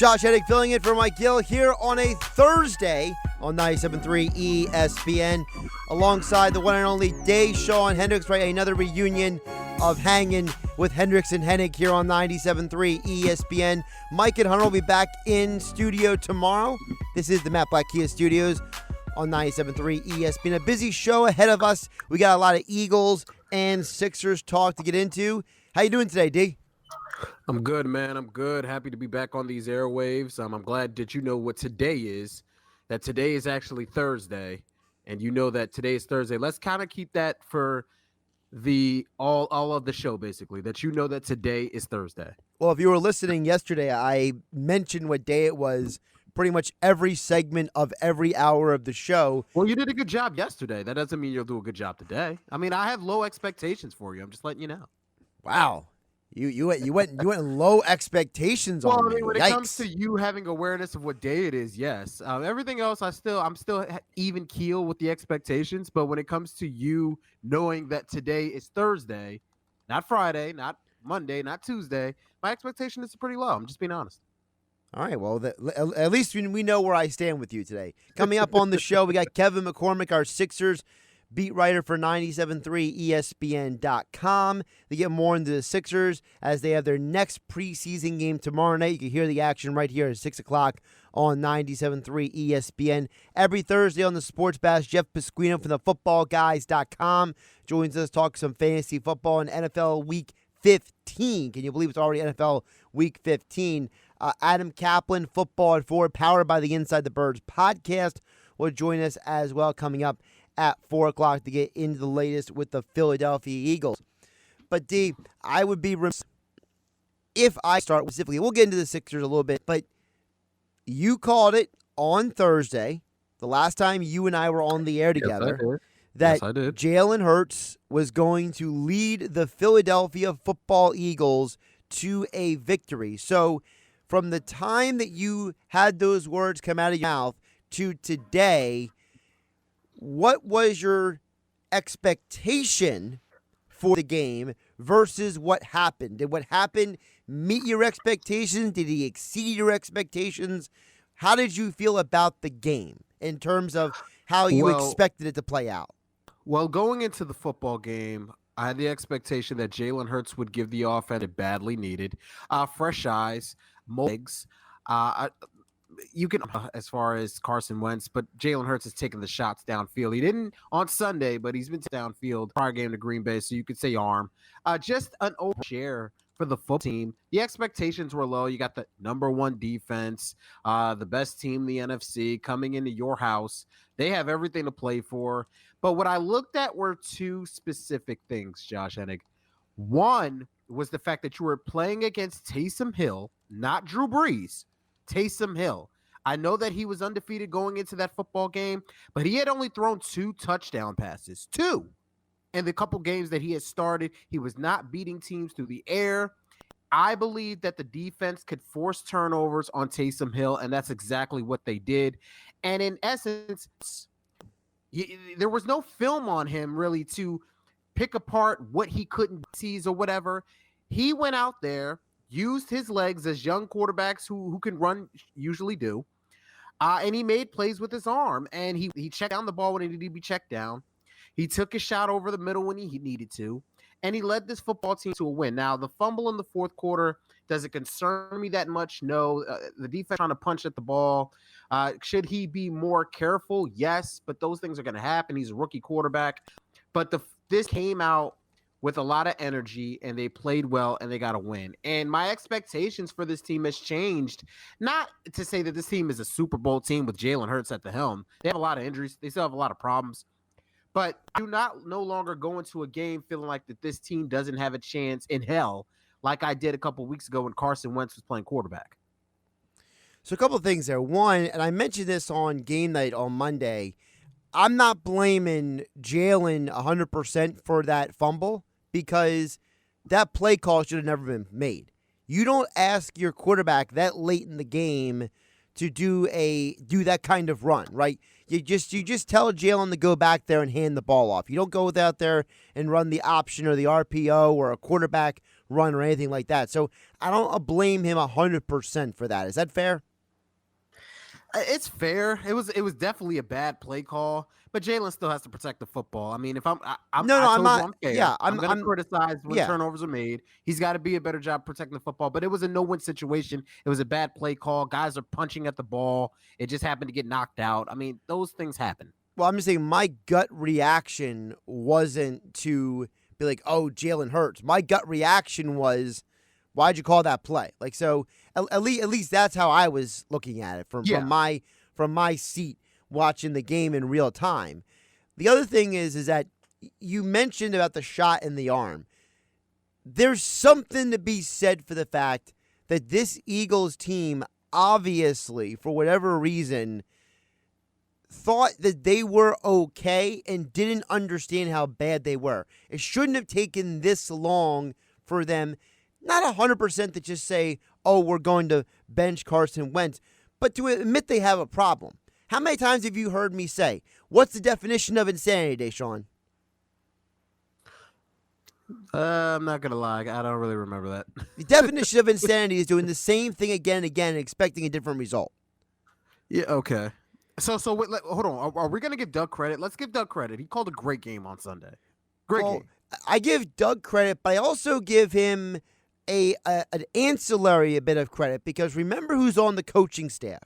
Josh Hennig filling in for Mike Gill here on a Thursday on 97.3 ESPN alongside the one and only Dashawn Hendricks, right? Another reunion of hanging with Hendricks and Hennig here on 97.3 ESPN. Mike and Hunter will be back in studio tomorrow. This is the Matt Black Kia Studios on 97.3 ESPN. A busy show ahead of us. We got a lot of Eagles and Sixers talk to get into. How you doing today, D? I'm good, man. I'm good. Happy to be back on these airwaves. I'm glad that you know what today is, that today is actually Thursday, and you know that today is Thursday. Let's kind of keep that for the all of the show, basically, that you know that today is Thursday. Well, if you were listening yesterday, I mentioned what day it was pretty much every segment of every hour of the show. Well, you did a good job yesterday. That doesn't mean you'll do a good job today. I mean, I have low expectations for you. I'm just letting you know. Wow. You went low expectations on me. Well, I mean, when Yikes. it comes to you having awareness of what day it is, yes. Everything else, I'm still even keel with the expectations. But when it comes to you knowing that today is Thursday, not Friday, not Monday, not Tuesday, my expectation is pretty low. I'm just being honest. All right, well, at least we know where I stand with you today. Coming up on the show, we got Kevin McCormick, our Sixers beat writer for 97.3 ESPN.com. They get more into the Sixers as they have their next preseason game tomorrow night. You can hear the action right here at 6 o'clock on 97.3 ESPN. Every Thursday on the Sports Bash, Jeff Pasquino from the footballguys.com joins us, talk some fantasy football and NFL Week 15. Can you believe it's already NFL Week 15? Adam Caplan, Football at 4, powered by the Inside the Birds podcast, will join us as well coming up at 4 o'clock to get into the latest with the Philadelphia Eagles. But, D, I would be remiss if I start specifically. We'll get into the Sixers a little bit, but you called it on Thursday, the last time you and I were on the air together, that Jalen Hurts was going to lead the Philadelphia football Eagles to a victory. So, from the time that you had those words come out of your mouth to today, what was your expectation for the game versus what happened? Did what happened meet your expectations? Did he exceed your expectations? How did you feel about the game in terms of how you expected it to play out? Well, going into the football game, I had the expectation that Jalen Hurts would give the offense it badly needed. Fresh eyes, more legs. You can, as far as Carson Wentz, but Jalen Hurts has taken the shots downfield. He didn't on Sunday, but he's been downfield prior game to Green Bay, so you could say arm. Just an overshare for the football team. The expectations were low. You got the number one defense, the best team in the NFC coming into your house. They have everything to play for. But what I looked at were two specific things, Josh Hennig. One was the fact that you were playing against Taysom Hill, not Drew Brees. Taysom Hill. I know that he was undefeated going into that football game, but he had only thrown 2 touchdown passes. 2. In the couple games that he had started, he was not beating teams through the air. I believe that the defense could force turnovers on Taysom Hill, and that's exactly what they did. And in essence, there was no film on him really to pick apart what he couldn't seize or whatever. He went out there, used his legs as young quarterbacks who can run usually do, and he made plays with his arm, and he checked down the ball when it needed to be checked down. He took a shot over the middle when he needed to, and he led this football team to a win. Now, the fumble in the fourth quarter, does it concern me that much? No. The defense trying to punch at the ball. Should he be more careful? Yes, but those things are going to happen. He's a rookie quarterback. But this came out with a lot of energy, and they played well, and they got a win. And my expectations for this team has changed. Not to say that this team is a Super Bowl team with Jalen Hurts at the helm. They have a lot of injuries. They still have a lot of problems. But I do not no longer go into a game feeling like that this team doesn't have a chance in hell like I did a couple weeks ago when Carson Wentz was playing quarterback. So a couple of things there. One, and I mentioned this on game night on Monday, I'm not blaming Jalen 100% for that fumble, because that play call should have never been made. You don't ask your quarterback that late in the game to do that kind of run, right? You just tell Jalen to go back there and hand the ball off. You don't go out there and run the option or the RPO or a quarterback run or anything like that. So I don't blame him 100% for that. Is that fair? It's fair. It was definitely a bad play call, but Jalen still has to protect the football. I mean, if I'm I'm not. I'm fair. Yeah, I'm going to criticize when yeah. turnovers are made. He's got to be a better job protecting the football, but it was a no-win situation. It was a bad play call. Guys are punching at the ball. It just happened to get knocked out. I mean, those things happen. Well, I'm just saying my gut reaction wasn't to be like, oh, Jalen Hurts. My gut reaction was, why'd you call that play? Like, so at least that's how I was looking at it from my seat watching the game in real time. The other thing is that you mentioned about the shot in the arm. There's something to be said for the fact that this Eagles team obviously, for whatever reason, thought that they were okay and didn't understand how bad they were. It shouldn't have taken this long for them, not 100% to just say, oh, we're going to bench Carson Wentz, but to admit they have a problem. How many times have you heard me say, what's the definition of insanity, Dashawn? I'm not going to lie. I don't really remember that. The definition of insanity is doing the same thing again and again and expecting a different result. Yeah, okay. So wait, hold on. Are we going to give Doug credit? Let's give Doug credit. He called a great game on Sunday. Great game. I give Doug credit, but I also give him an ancillary bit of credit because remember who's on the coaching staff.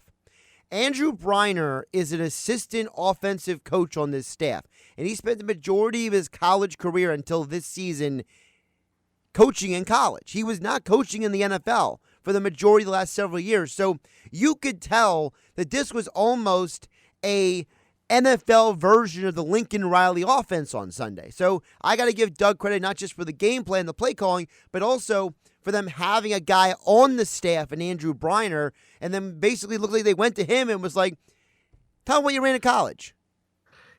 Andrew Briner is an assistant offensive coach on this staff, and he spent the majority of his college career until this season coaching in college. He was not coaching in the NFL for the majority of the last several years. So you could tell that this was almost a NFL version of the Lincoln Riley offense on Sunday. So I got to give Doug credit not just for the game plan, the play calling, but also for them having a guy on the staff and Andrew Briner, and then basically looked like they went to him and was like, tell me what you ran in college.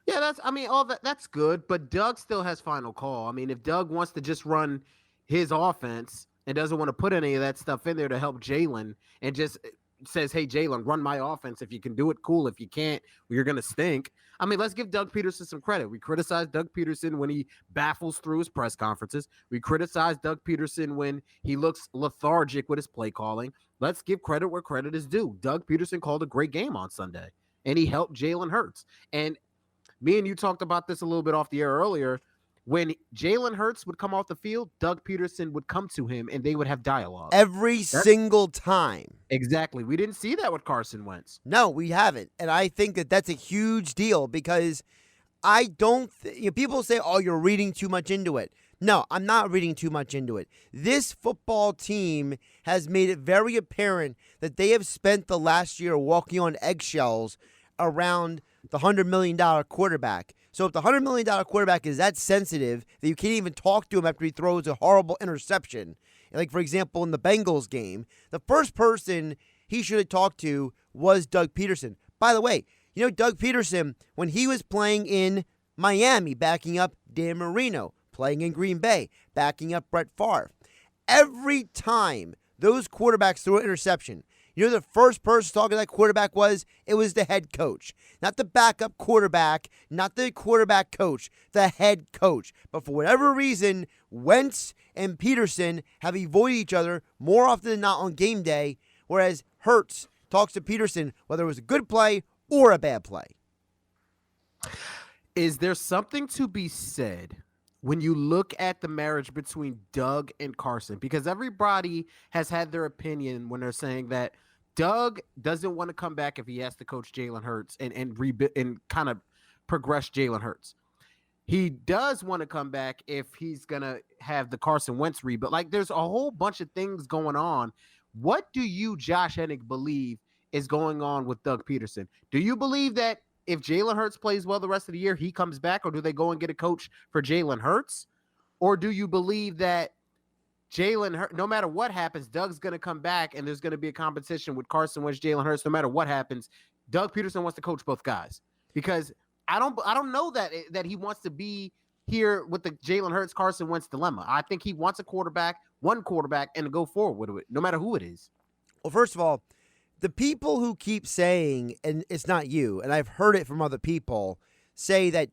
Yeah, all that's good, but Doug still has final call. I mean, if Doug wants to just run his offense and doesn't want to put any of that stuff in there to help Jalen and just says, hey, Jalen, run my offense. If you can do it, cool. If you can't, you're going to stink. I mean, let's give Doug Peterson some credit. We criticize Doug Peterson when he baffles through his press conferences. We criticize Doug Peterson when he looks lethargic with his play calling. Let's give credit where credit is due. Doug Peterson called a great game on Sunday, and he helped Jalen Hurts. And me and you talked about this a little bit off the air earlier. When Jalen Hurts would come off the field, Doug Peterson would come to him and they would have dialogue. Every single time. Exactly. We didn't see that with Carson Wentz. No, we haven't. And I think that that's a huge deal because I don't people say, oh, you're reading too much into it. No, I'm not reading too much into it. This football team has made it very apparent that they have spent the last year walking on eggshells around the $100 million quarterback. So if the $100 million quarterback is that sensitive that you can't even talk to him after he throws a horrible interception, like, for example, in the Bengals game, the first person he should have talked to was Doug Peterson. By the way, Doug Peterson, when he was playing in Miami, backing up Dan Marino, playing in Green Bay, backing up Brett Favre, every time those quarterbacks threw an interception, the first person talking to that quarterback it was the head coach. Not the backup quarterback, not the quarterback coach, the head coach. But for whatever reason, Wentz and Peterson have avoided each other more often than not on game day, whereas Hurts talks to Peterson whether it was a good play or a bad play. Is there something to be said when you look at the marriage between Doug and Carson? Because everybody has had their opinion when they're saying that Doug doesn't want to come back if he has to coach Jalen Hurts and rebuild and kind of progress Jalen Hurts. He does want to come back if he's going to have the Carson Wentz rebuild. Like, there's a whole bunch of things going on. What do you, Josh Hennig, believe is going on with Doug Peterson? Do you believe that if Jalen Hurts plays well the rest of the year, he comes back, or do they go and get a coach for Jalen Hurts? Or do you believe that Jalen Hurts, no matter what happens, Doug's going to come back and there's going to be a competition with Carson Wentz, Jalen Hurts, no matter what happens? Doug Peterson wants to coach both guys because I don't know that he wants to be here with the Jalen Hurts, Carson Wentz dilemma. I think he wants one quarterback, and to go forward with it, no matter who it is. Well, first of all, the people who keep saying, and it's not you, and I've heard it from other people, say that,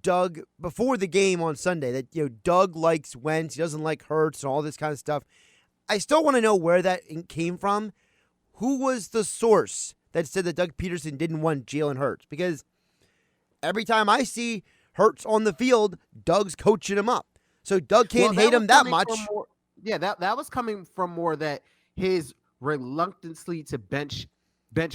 Doug before the game on Sunday that Doug likes Wentz, he doesn't like Hurts and all this kind of stuff. I still want to know where that came from. Who was the source that said that Doug Peterson didn't want Jalen Hurts? Because every time I see Hurts on the field, Doug's coaching him up. So Doug can't hate him that much. That was coming from more that his reluctancy to bench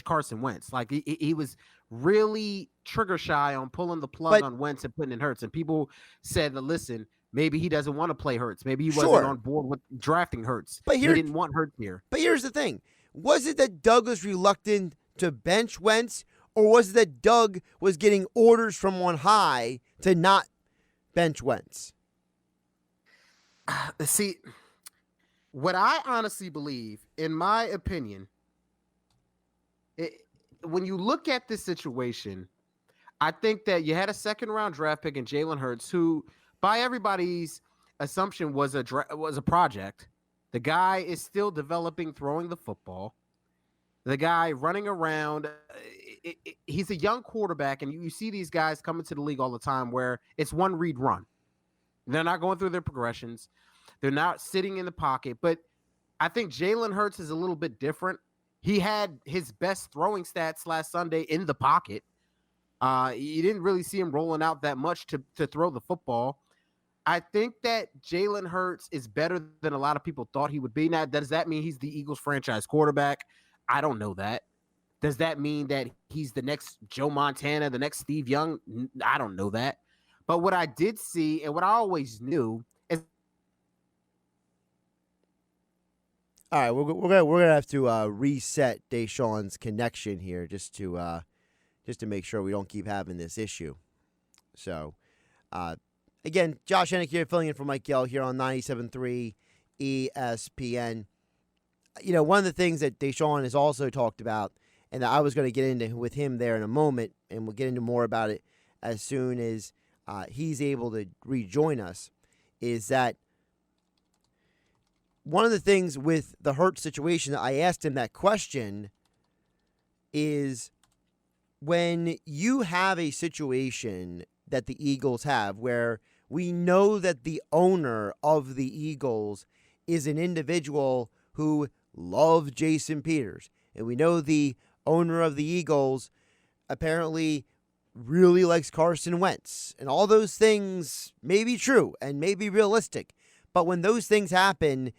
Carson Wentz. Like he was really trigger shy on pulling the plug on Wentz and putting in Hurts. And people said, listen, maybe he doesn't want to play Hurts. Maybe he wasn't on board with drafting Hurts. But he didn't want Hurts here. But here's the thing. Was it that Doug was reluctant to bench Wentz, or was it that Doug was getting orders from on high to not bench Wentz? See, what I honestly believe, in my opinion, when you look at this situation, I think that you had a second-round draft pick in Jalen Hurts, who, by everybody's assumption, was a project. The guy is still developing, throwing the football. The guy running around, he's a young quarterback, and you see these guys coming to the league all the time where it's one read run. They're not going through their progressions. They're not sitting in the pocket. But I think Jalen Hurts is a little bit different. He had his best throwing stats last Sunday in the pocket. You didn't really see him rolling out that much to throw the football. I think that Jalen Hurts is better than a lot of people thought he would be. Now, does that mean he's the Eagles franchise quarterback? I don't know that. Does that mean that he's the next Joe Montana, the next Steve Young? I don't know that. But what I did see and what I always knew is... All right, we're gonna have to reset Dashawn's connection here just to make sure we don't keep having this issue. So, again, Josh Hennig here, filling in for Mike Yell here on 97.3 ESPN. One of the things that Dashawn has also talked about, and that I was going to get into with him there in a moment, and we'll get into more about it as soon as he's able to rejoin us, is that one of the things with the Hurts situation that I asked him that question is when you have a situation that the Eagles have where we know that the owner of the Eagles is an individual who loved Jason Peters, and we know the owner of the Eagles apparently really likes Carson Wentz, and all those things may be true and may be realistic, but when those things happen,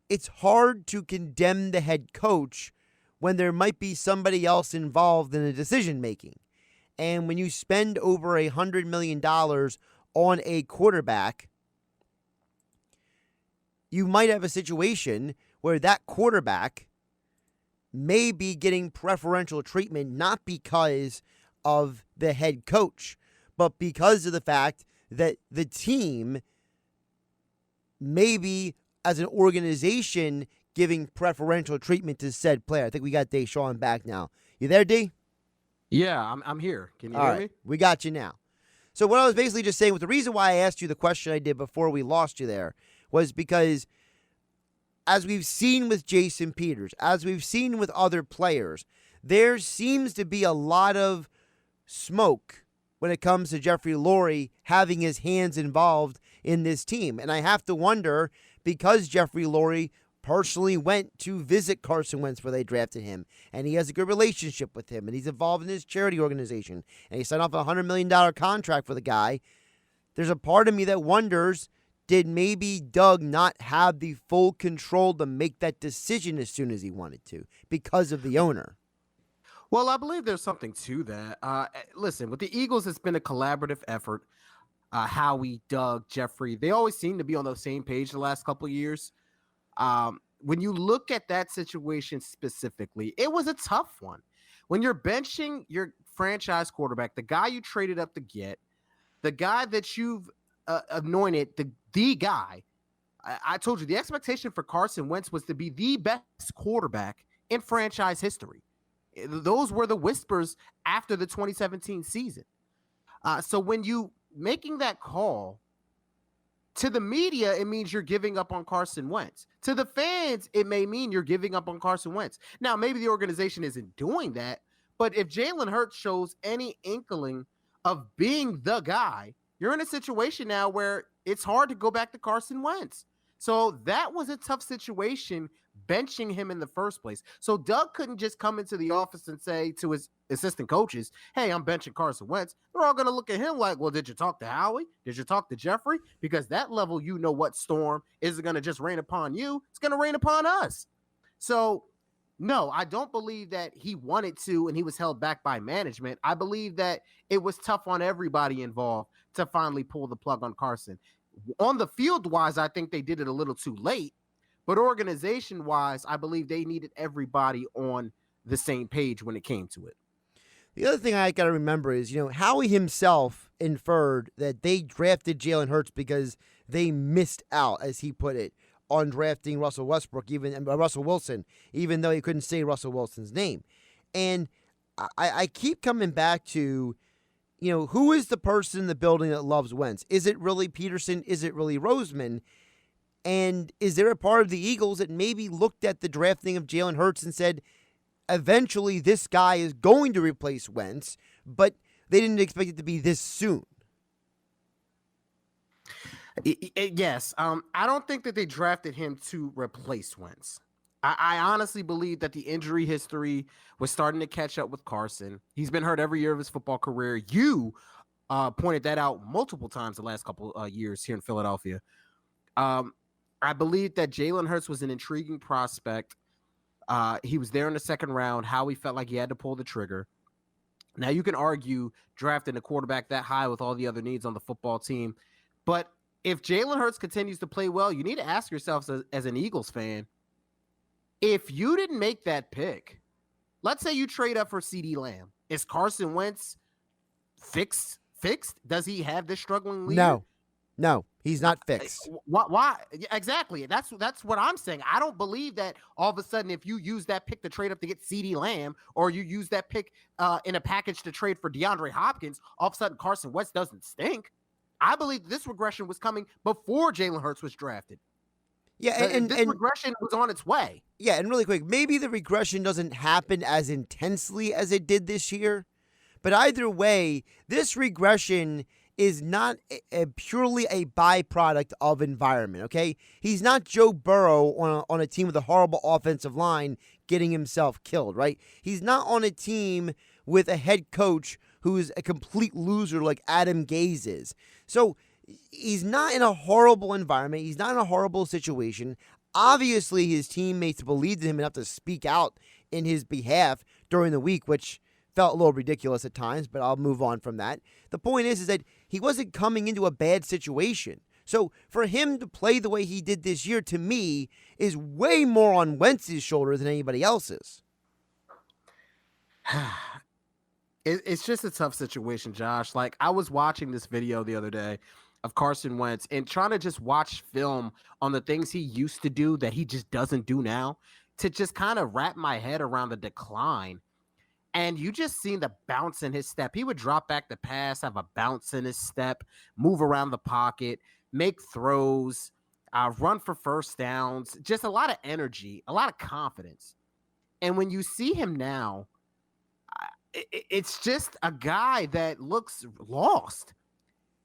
it's hard to condemn the head coach when there might be somebody else involved in the decision making. And when you spend over $100 million on a quarterback, you might have a situation where that quarterback may be getting preferential treatment not because of the head coach, but because of the fact that the team maybe as an organization giving preferential treatment to said player. I think we got Dashawn back now. You there, D? Yeah, I'm here. Can you hear me? We got you now. So what I was basically just saying, with the reason why I asked you the question I did before we lost you there was because as we've seen with Jason Peters, as we've seen with other players, there seems to be a lot of smoke when it comes to Jeffrey Lurie having his hands involved in this team. And I have to wonder, because Jeffrey Lurie personally went to visit Carson Wentz where they drafted him, and he has a good relationship with him, and he's involved in his charity organization, and he signed off a $100 million contract for the guy, there's a part of me that wonders, did maybe Doug not have the full control to make that decision as soon as he wanted to because of the owner? Well, I believe there's something to that. Listen, with the Eagles, it's been a collaborative effort. Howie, Doug, Jeffrey, they always seem to be on the same page the last couple of years. When you look at that situation specifically, it was a tough one. When you're benching your franchise quarterback, the guy you traded up to get, the guy that you've anointed, the guy, I told you the expectation for Carson Wentz was to be the best quarterback in franchise history. Those were the whispers after the 2017 season. So when you making that call, to the media, it means you're giving up on Carson Wentz. To the fans, it may mean you're giving up on Carson Wentz. Now, maybe the organization isn't doing that, but if Jalen Hurts shows any inkling of being the guy, you're in a situation now where it's hard to go back to Carson Wentz. So that was a tough situation, benching him in the first place. So Doug couldn't just come into the office and say to his assistant coaches, hey, I'm benching Carson Wentz. They're all going to look at him like, well, did you talk to Howie? Did you talk to Jeffrey? Because that level, you know what storm isn't going to just rain upon you. It's going to rain upon us. So no, I don't believe that he wanted to and he was held back by management. I believe that it was tough on everybody involved to finally pull the plug on Carson. On the field wise, I think they did it a little too late, but organization wise, I believe they needed everybody on the same page when it came to it. The other thing I got to remember is, Howie himself inferred that they drafted Jalen Hurts because they missed out, as he put it, on drafting Russell Wilson, even though he couldn't say Russell Wilson's name. And I keep coming back to, who is the person in the building that loves Wentz? Is it really Peterson? Is it really Roseman? And is there a part of the Eagles that maybe looked at the drafting of Jalen Hurts and said, eventually this guy is going to replace Wentz, but they didn't expect it to be this soon? Yes. I don't think that they drafted him to replace Wentz. I honestly believe that the injury history was starting to catch up with Carson. He's been hurt every year of his football career. You pointed that out multiple times the last couple years here in Philadelphia. I believe that Jalen Hurts was an intriguing prospect. He was there in the second round. Howie felt like he had to pull the trigger. Now, you can argue drafting a quarterback that high with all the other needs on the football team. But if Jalen Hurts continues to play well, you need to ask yourself as an Eagles fan, if you didn't make that pick, let's say you trade up for CeeDee Lamb, is Carson Wentz fixed? Does he have this struggling leader? No, he's not fixed. Why? Exactly. That's what I'm saying. I don't believe that all of a sudden, if you use that pick to trade up to get CeeDee Lamb, or you use that pick in a package to trade for DeAndre Hopkins, all of a sudden Carson Wentz doesn't stink. I believe this regression was coming before Jalen Hurts was drafted. Yeah, and regression was on its way. Yeah, and really quick, maybe the regression doesn't happen as intensely as it did this year, but either way, this regression is not purely a byproduct of environment, okay? He's not Joe Burrow on a team with a horrible offensive line getting himself killed, right? He's not on a team with a head coach who's a complete loser like Adam Gase is. So he's not in a horrible environment. He's not in a horrible situation. Obviously, his teammates believed in him enough to speak out in his behalf during the week, which felt a little ridiculous at times, but I'll move on from that. The point is that he wasn't coming into a bad situation. So for him to play the way he did this year, to me, is way more on Wentz's shoulders than anybody else's. It's just a tough situation, Josh. Like, I was watching this video the other day of Carson Wentz and trying to just watch film on the things he used to do that he just doesn't do now, to just kind of wrap my head around the decline. And you just seen the bounce in his step. He would drop back the pass, have a bounce in his step, move around the pocket, make throws, run for first downs, just a lot of energy, a lot of confidence. And when you see him now, it's just a guy that looks lost.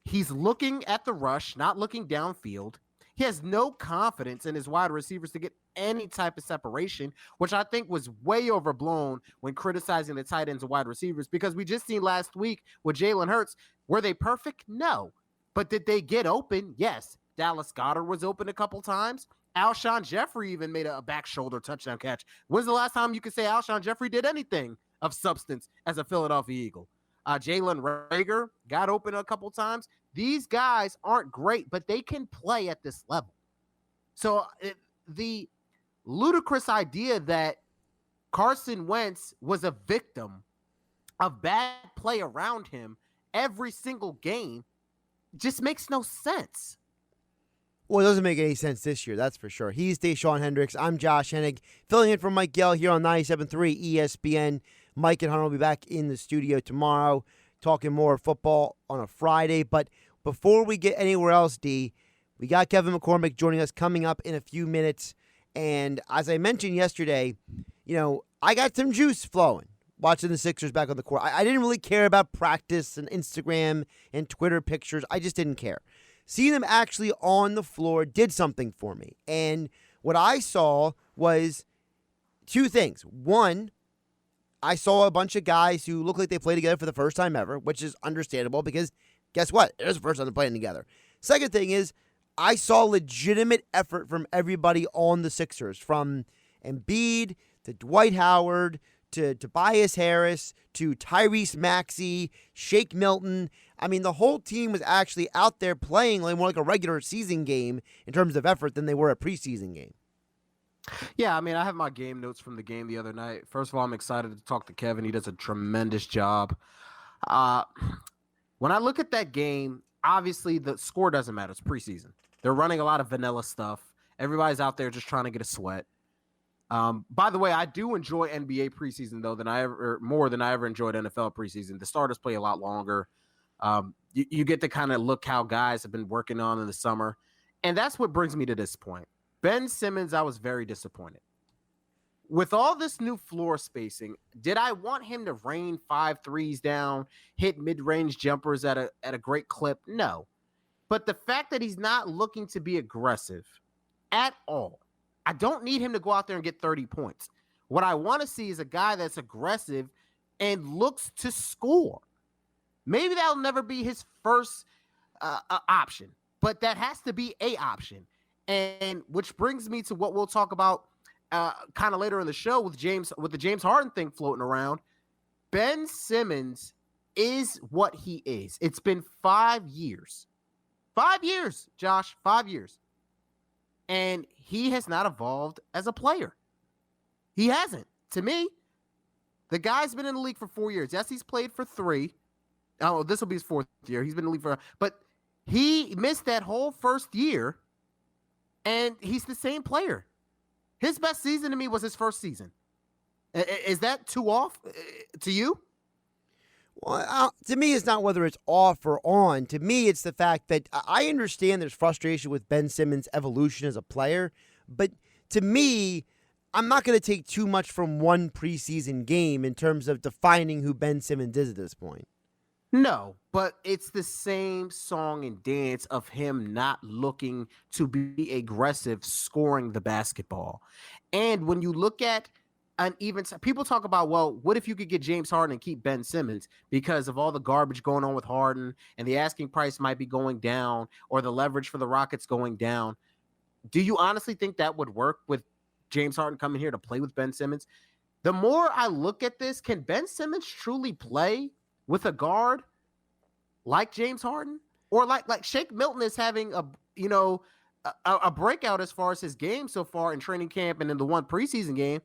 He's looking at the rush, not looking downfield. He has no confidence in his wide receivers to get any type of separation, which I think was way overblown when criticizing the tight ends and wide receivers, because we just seen last week with Jalen Hurts. Were they perfect? No. But did they get open? Yes. Dallas Goedert was open a couple times. Alshon Jeffrey even made a back shoulder touchdown catch. When's the last time you could say Alshon Jeffrey did anything of substance as a Philadelphia Eagle? Jalen Reagor got open a couple times. These guys aren't great, but they can play at this level. So the ludicrous idea that Carson Wentz was a victim of bad play around him every single game just makes no sense. Well, it doesn't make any sense this year, that's for sure. He's Dashawn Hendricks. I'm Josh Hennig, filling in for Mike Gell here on 97.3 ESPN. Mike and Hunter will be back in the studio tomorrow, talking more football on a Friday. But before we get anywhere else, D, we got Kevin McCormick joining us coming up in a few minutes. And as I mentioned yesterday, I got some juice flowing. watching the Sixers back on the court. I didn't really care about practice and Instagram and Twitter pictures. I just didn't care. Seeing them actually on the floor did something for me. And what I saw was two things. One, I saw a bunch of guys who look like they played together for the first time ever, which is understandable because guess what? It was the first time they're playing together. Second thing is I saw legitimate effort from everybody on the Sixers, from Embiid to Dwight Howard to Tobias Harris to Tyrese Maxey, Shake Milton. I mean, the whole team was actually out there playing like more like a regular season game in terms of effort than they were a preseason game. Yeah, I mean, I have my game notes from the game the other night. First of all, I'm excited to talk to Kevin. He does a tremendous job. When I look at that game, obviously the score doesn't matter. It's preseason. They're running a lot of vanilla stuff. Everybody's out there just trying to get a sweat. By the way, I do enjoy NBA preseason though more than I ever enjoyed NFL preseason. The starters play a lot longer. You get to kind of look how guys have been working on in the summer, and that's what brings me to this point. Ben Simmons, I was very disappointed. With all this new floor spacing, did I want him to rain 5 threes down, hit mid-range jumpers at a great clip? No. But the fact that he's not looking to be aggressive at all, I don't need him to go out there and get 30 points. What I want to see is a guy that's aggressive and looks to score. Maybe that'll never be his first option, but that has to be a option. And which brings me to what we'll talk about kind of later in the show with the James Harden thing floating around. Ben Simmons is what he is. It's been 5 years. 5 years, Josh, 5 years. And he has not evolved as a player. He hasn't. To me, the guy's been in the league for 4 years. Yes, he's played for 3. Oh, this will be his 4th year. He's been in the league but he missed that whole first year. And he's the same player. His best season to me was his first season. Is that too off to you? Well, to me, it's not whether it's off or on. To me, it's the fact that I understand there's frustration with Ben Simmons' evolution as a player. But to me, I'm not going to take too much from one preseason game in terms of defining who Ben Simmons is at this point. No, but it's the same song and dance of him not looking to be aggressive, scoring the basketball. And when you look at people talk about, well, what if you could get James Harden and keep Ben Simmons because of all the garbage going on with Harden and the asking price might be going down or the leverage for the Rockets going down. Do you honestly think that would work with James Harden coming here to play with Ben Simmons? The more I look at this, can Ben Simmons truly play with a guard like James Harden, or like Shake Milton is having a breakout as far as his game so far in training camp and in the one preseason game?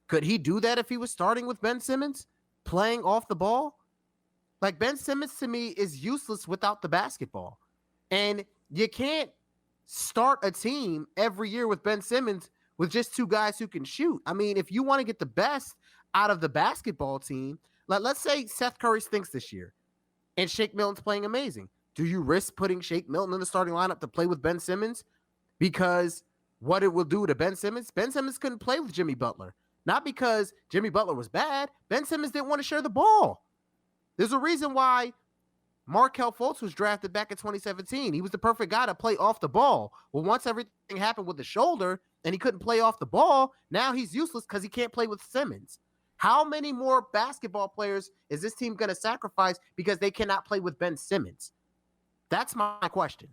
Could he do that if he was starting with Ben Simmons playing off the ball? Like, Ben Simmons to me is useless without the basketball, and you can't start a team every year with Ben Simmons with just 2 guys who can shoot. I mean, if you want to get the best out of the basketball team, let's say Seth Curry stinks this year and Shake Milton's playing amazing. Do you risk putting Shake Milton in the starting lineup to play with Ben Simmons? Because what it will do to Ben Simmons couldn't play with Jimmy Butler. Not because Jimmy Butler was bad. Ben Simmons didn't want to share the ball. There's a reason why Markelle Fultz was drafted back in 2017. He was the perfect guy to play off the ball. Well, once everything happened with the shoulder and he couldn't play off the ball, now he's useless because he can't play with Simmons. How many more basketball players is this team going to sacrifice because they cannot play with Ben Simmons? That's my question.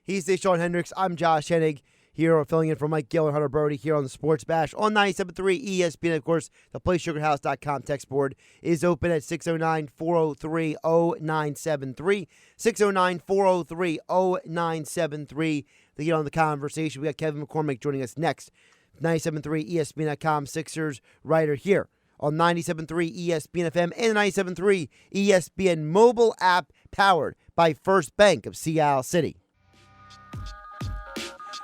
He's Dashawn Hendricks. I'm Josh Hennig, here filling in for Mike Gill and Hunter Brody here on the Sports Bash on 97.3 ESPN. Of course, the PlaySugarHouse.com text board is open at 609-403-0973. 609-403-0973 to get on the conversation. We got Kevin McCormick joining us next. 97.3 ESPN.com Sixers writer here on 97.3 ESPN FM and 97.3 ESPN mobile app powered by First Bank of Sea Isle City.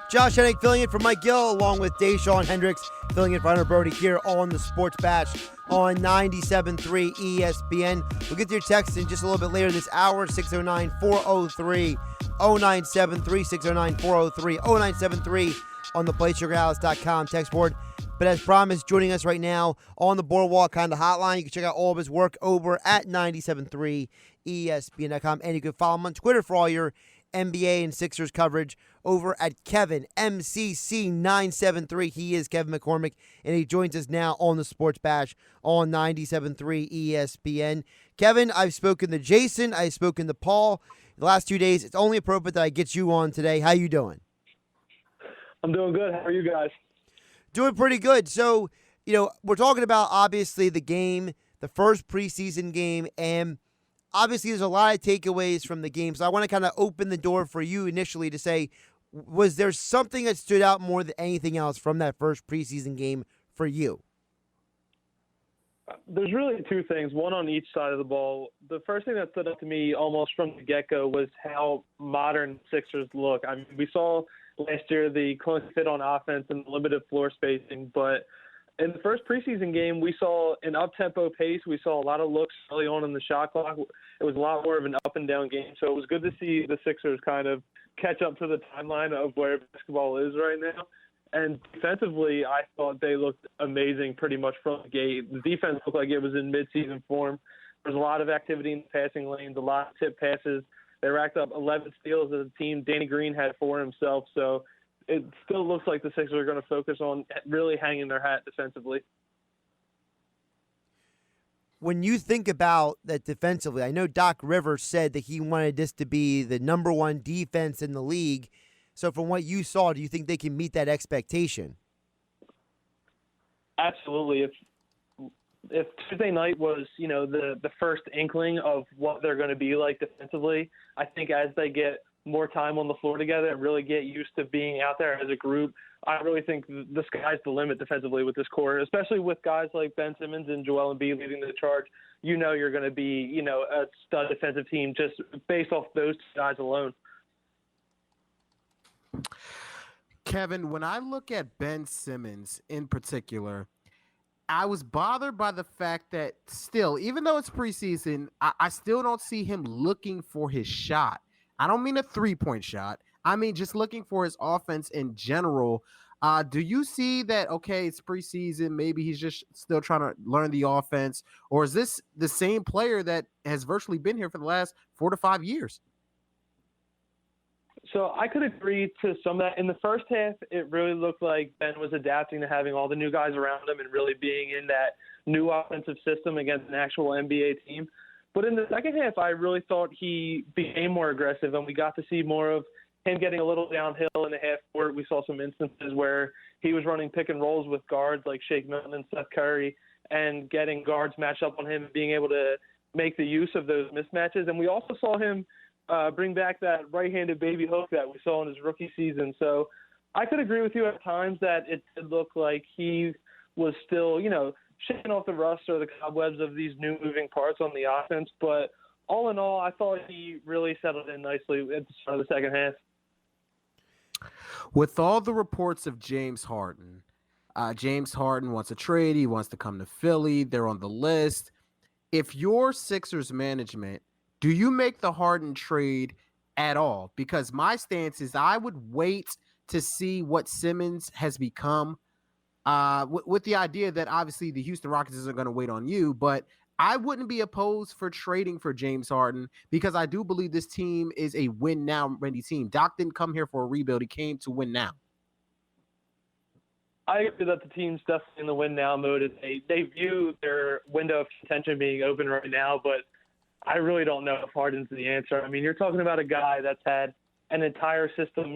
Josh Hennig filling in for Mike Gill along with Dashawn Hendricks filling in for Hunter Brody here on the Sports Bash on 97.3 ESPN. We'll get to your text in just a little bit later this hour, 609-403-0973, 609-403-0973 on the PlaySugarHouse.com text board. But as promised, joining us right now on the Boardwalk kind of hotline. You can check out all of his work over at 97.3 ESPN.com. And you can follow him on Twitter for all your NBA and Sixers coverage over at Kevin MCC973. He is Kevin McCormick, and he joins us now on the Sports Bash on 97.3 ESPN. Kevin, I've spoken to Jason. I've spoken to Paul. The last 2 days, it's only appropriate that I get you on today. How you doing? I'm doing good. How are you guys? Doing pretty good. So, we're talking about, obviously, the game, the first preseason game, and obviously, there's a lot of takeaways from the game, so I want to kind of open the door for you initially to say, was there something that stood out more than anything else from that first preseason game for you? There's really two things, one on each side of the ball. The first thing that stood out to me almost from the get-go was how modern Sixers look. I mean, we saw last year the close fit on offense and limited floor spacing, but in the first preseason game, we saw an up-tempo pace. We saw a lot of looks early on in the shot clock. It was a lot more of an up-and-down game. So it was good to see the Sixers kind of catch up to the timeline of where basketball is right now. And defensively, I thought they looked amazing pretty much from the gate. The defense looked like it was in mid-season form. There was a lot of activity in the passing lanes, a lot of tip passes. They racked up 11 steals as a team. Danny Green had 4 himself. So it still looks like the Sixers are going to focus on really hanging their hat defensively. When you think about that defensively, I know Doc Rivers said that he wanted this to be the number one defense in the league. So from what you saw, do you think they can meet that expectation? Absolutely. If Tuesday night was, the first inkling of what they're going to be like defensively, I think as they get more time on the floor together and really get used to being out there as a group, I really think the sky's the limit defensively with this core, especially with guys like Ben Simmons and Joel Embiid leading the charge. You're going to be, a stud defensive team just based off those guys alone. Kevin, when I look at Ben Simmons in particular, I was bothered by the fact that still, even though it's preseason, I still don't see him looking for his shot. I don't mean a three-point shot. I mean just looking for his offense in general. Do you see that, okay, it's preseason, maybe he's just still trying to learn the offense, or is this the same player that has virtually been here for the last 4 to 5 years? So I could agree to some of that. In the first half, it really looked like Ben was adapting to having all the new guys around him and really being in that new offensive system against an actual NBA team. But in the second half, I really thought he became more aggressive, and we got to see more of him getting a little downhill in the half court. We saw some instances where he was running pick and rolls with guards like Shake Milton and Seth Curry and getting guards matched up on him and being able to make the use of those mismatches. And we also saw him bring back that right-handed baby hook that we saw in his rookie season. So I could agree with you at times that it did look like he was still, shaking off the rust or the cobwebs of these new moving parts on the offense. But all in all, I thought he really settled in nicely at the start of the second half. With all the reports of James Harden wants a trade. He wants to come to Philly. They're on the list. If you're Sixers management, do you make the Harden trade at all? Because my stance is I would wait to see what Simmons has become with the idea that obviously the Houston Rockets isn't going to wait on you, but I wouldn't be opposed for trading for James Harden because I do believe this team is a win-now ready team. Doc didn't come here for a rebuild. He came to win now. I agree that the team's definitely in the win-now mode. They view their window of contention being open right now, but I really don't know if Harden's the answer. I mean, you're talking about a guy that's had an entire system,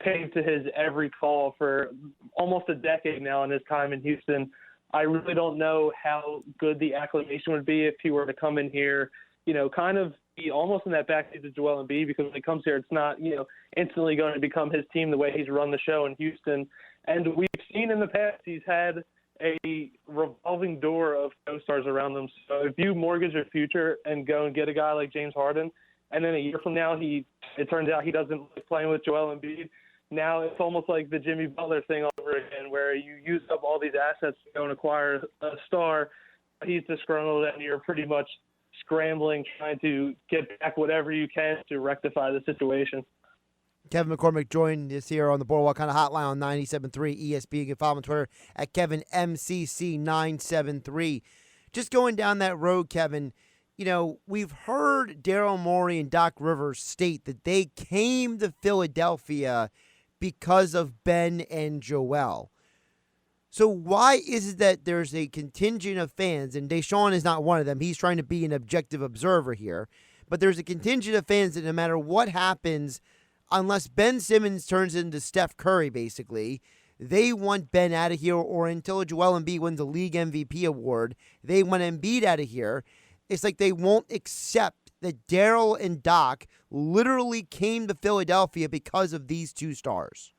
paved to his every call for almost a decade now in his time in Houston. I really don't know how good the acclimation would be if he were to come in here, kind of be almost in that backseat to Joel Embiid, because when he comes here, it's not, instantly going to become his team the way he's run the show in Houston. And we've seen in the past he's had a revolving door of co-stars around them. So if you mortgage your future and go and get a guy like James Harden, and then a year from now it turns out he doesn't like playing with Joel Embiid, now it's almost like the Jimmy Butler thing all over again, where you use up all these assets to go and acquire a star. He's disgruntled, and you're pretty much scrambling, trying to get back whatever you can to rectify the situation. Kevin McCormick joined us here on the Boardwalk kind of hotline on 97.3 ESP. You can follow him on Twitter at KevinMCC973. Just going down that road, Kevin, we've heard Daryl Morey and Doc Rivers state that they came to Philadelphia because of Ben and Joel. So why is it that there's a contingent of fans, and Dashawn is not one of them, he's trying to be an objective observer here, but there's a contingent of fans that no matter what happens, unless Ben Simmons turns into Steph Curry, basically, they want Ben out of here, or until Joel Embiid wins the league MVP award, they want Embiid out of here. It's like they won't accept that Daryl and Doc literally came to Philadelphia because of these two stars.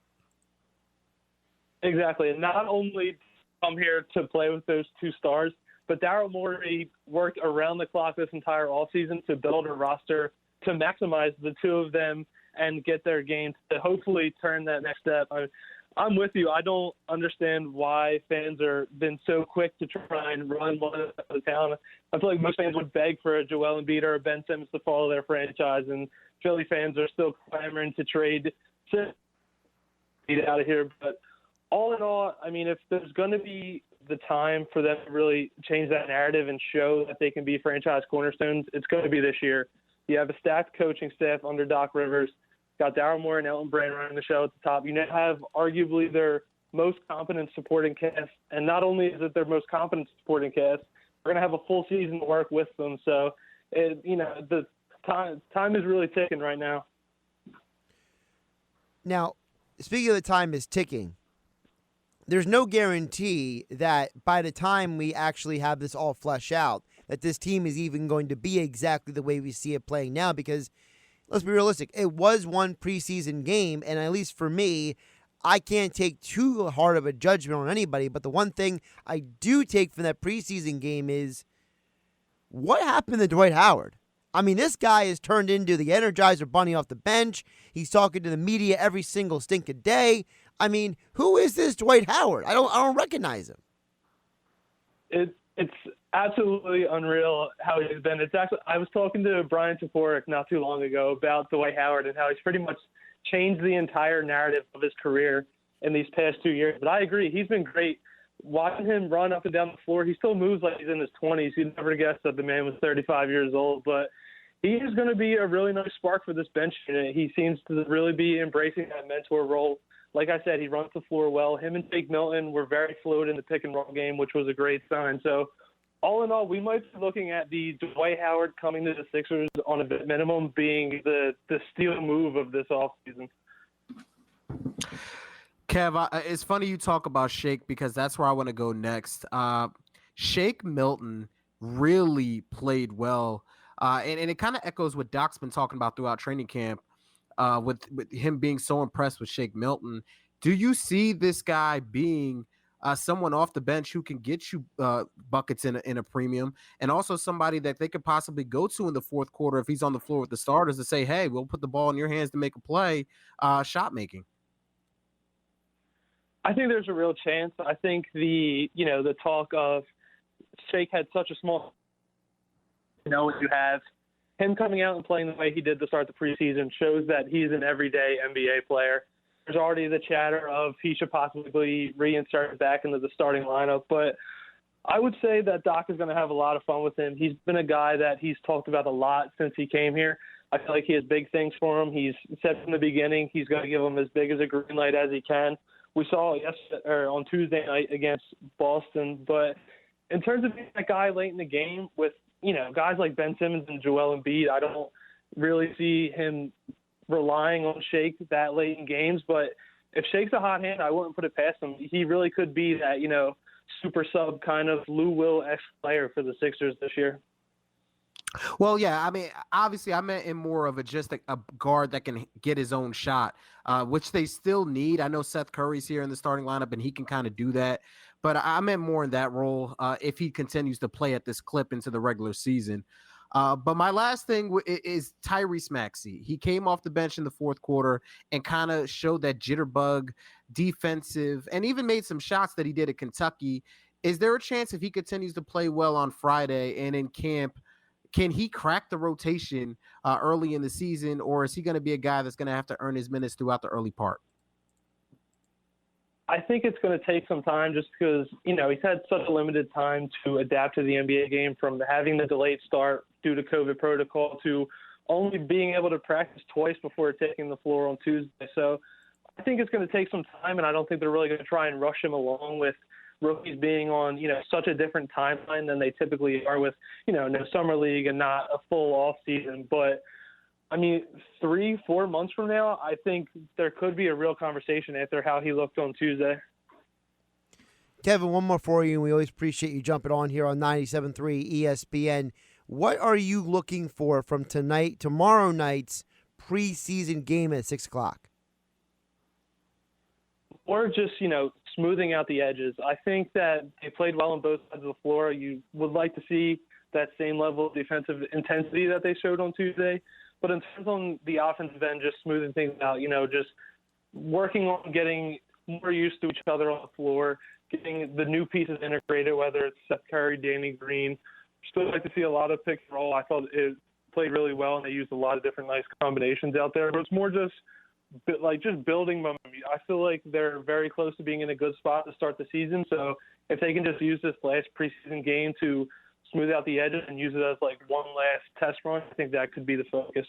Exactly. And not only come here to play with those two stars, but Daryl Morey worked around the clock this entire offseason to build a roster to maximize the two of them and get their games to hopefully turn that next step. I'm with you. I don't understand why fans are been so quick to try and run one out of town. I feel like most fans would beg for a Joel Embiid or a Ben Simmons to follow their franchise, and Philly fans are still clamoring to trade Embiid out of here. But all in all, I mean, if there's going to be the time for them to really change that narrative and show that they can be franchise cornerstones, it's going to be this year. You have a stacked coaching staff under Doc Rivers. Got Daryl Morey and Elton Brand running the show at the top. You now have arguably their most competent supporting cast. And not only is it their most competent supporting cast, we're going to have a full season to work with them. So, the time is really ticking right now. Now, speaking of the time is ticking, there's no guarantee that by the time we actually have this all flesh out, that this team is even going to be exactly the way we see it playing now, because let's be realistic, it was one preseason game, and at least for me, I can't take too hard of a judgment on anybody, but the one thing I do take from that preseason game is what happened to Dwight Howard? I mean, this guy is turned into the Energizer Bunny off the bench. He's talking to the media every single stinking day. I mean, who is this Dwight Howard? I don't recognize him. It's absolutely unreal how he's been. It's actually, I was talking to Brian Toporic not too long ago about Dwight Howard and how he's pretty much changed the entire narrative of his career in these past 2 years. But I agree, he's been great. Watching him run up and down the floor, he still moves like he's in his 20s. You'd never guess that the man was 35 years old. But he is going to be a really nice spark for this bench unit. He seems to really be embracing that mentor role. Like I said, he runs the floor well. Him and Jake Milton were very fluid in the pick and roll game, which was a great sign. So all in all, we might be looking at the Dwight Howard coming to the Sixers on a bit minimum being the steal move of this offseason. Kev, it's funny you talk about Shake because that's where I want to go next. Shake Milton really played well, and it kind of echoes what Doc's been talking about throughout training camp. With him being so impressed with Shake Milton, do you see this guy being someone off the bench who can get you buckets in a premium, and also somebody that they could possibly go to in the fourth quarter if he's on the floor with the starters to say, hey, we'll put the ball in your hands to make a play, shot making? I think there's a real chance. I think the talk of Shake had such a small, when you have him coming out and playing the way he did to start the preseason shows that he's an everyday NBA player. There's already the chatter of he should possibly reinsert back into the starting lineup. But I would say that Doc is going to have a lot of fun with him. He's been a guy that he's talked about a lot since he came here. I feel like he has big things for him. He's said from the beginning he's going to give him as big as a green light as he can. We saw on Tuesday night against Boston. But in terms of being that guy late in the game with guys like Ben Simmons and Joel Embiid, I don't really see him relying on Shake that late in games. But if Shake's a hot hand, I wouldn't put it past him. He really could be that, super sub kind of Lou Will-esque player for the Sixers this year. Well, yeah, I mean, obviously I meant in more of just a guard that can get his own shot, which they still need. I know Seth Curry's here in the starting lineup, and he can kind of do that. But I meant more in that role if he continues to play at this clip into the regular season. But my last thing is Tyrese Maxey. He came off the bench in the fourth quarter and kind of showed that jitterbug defensive and even made some shots that he did at Kentucky. Is there a chance if he continues to play well on Friday and in camp, can he crack the rotation early in the season, or is he going to be a guy that's going to have to earn his minutes throughout the early part? I think it's going to take some time just because, he's had such a limited time to adapt to the NBA game, from having the delayed start due to COVID protocol to only being able to practice twice before taking the floor on Tuesday. So I think it's going to take some time, and I don't think they're really going to try and rush him along with rookies being on, such a different timeline than they typically are with, no summer league and not a full off season. But 3-4 months from now, I think there could be a real conversation after how he looked on Tuesday. Kevin, one more for you, and we always appreciate you jumping on here on 97.3 ESPN. What are you looking for from tomorrow night's preseason game at 6 o'clock? Or just, smoothing out the edges. I think that they played well on both sides of the floor. You would like to see that same level of defensive intensity that they showed on Tuesday. But in terms of the offensive end, just smoothing things out, just working on getting more used to each other on the floor, getting the new pieces integrated, whether it's Seth Curry, Danny Green. Still like to see a lot of pick and roll. I thought it played really well, and they used a lot of different nice combinations out there. But it's more just building momentum. I feel like they're very close to being in a good spot to start the season. So if they can just use this last preseason game to smooth out the edges and use it as one last test run, I think that could be the focus.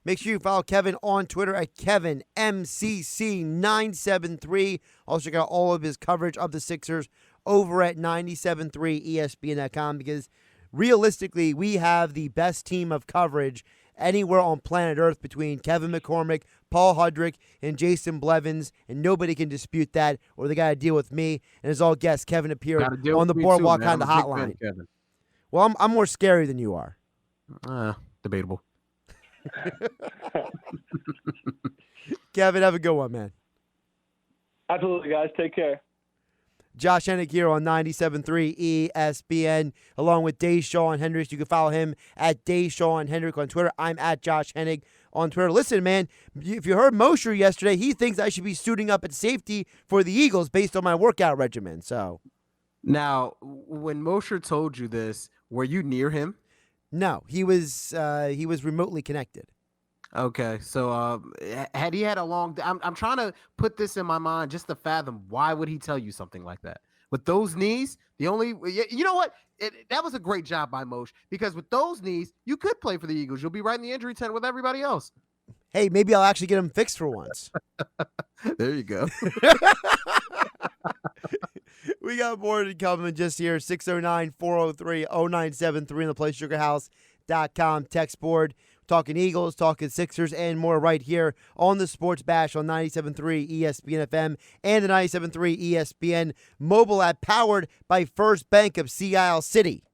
Make sure you follow Kevin on Twitter at KevinMCC973. Also check out all of his coverage of the Sixers over at 97.3ESPN.com, because realistically, we have the best team of coverage anywhere on planet Earth between Kevin McCormick, Paul Hudrick, and Jason Blevins, and nobody can dispute that, or they got to deal with me. And as all guests, Kevin appeared on the Boardwalk Honda Hotline. Well, I'm more scary than you are. Debatable. Kevin, have a good one, man. Absolutely, guys. Take care. Josh Hennig here on 97.3 ESPN, along with Dashawn Hendricks. You can follow him at Dashawn Hendricks on Twitter. I'm at Josh Hennig on Twitter. Listen, man, if you heard Mosher yesterday, he thinks I should be suiting up at safety for the Eagles based on my workout regimen. So, now, when Mosher told you this, were you near him? No, he was remotely connected. Okay, so had he had a long – I'm trying to put this in my mind just to fathom why would he tell you something like that. With those knees, the only – you know what? That was a great job by Moshe, because with those knees, you could play for the Eagles. You'll be right in the injury tent with everybody else. Hey, maybe I'll actually get him fixed for once. There you go. We got more to come in just here. 609-403-0973 in the PlaySugarHouse.com text board. Talking Eagles, talking Sixers, and more right here on the Sports Bash on 97.3 ESPN FM and the 97.3 ESPN mobile app, powered by First Bank of Sea Isle City.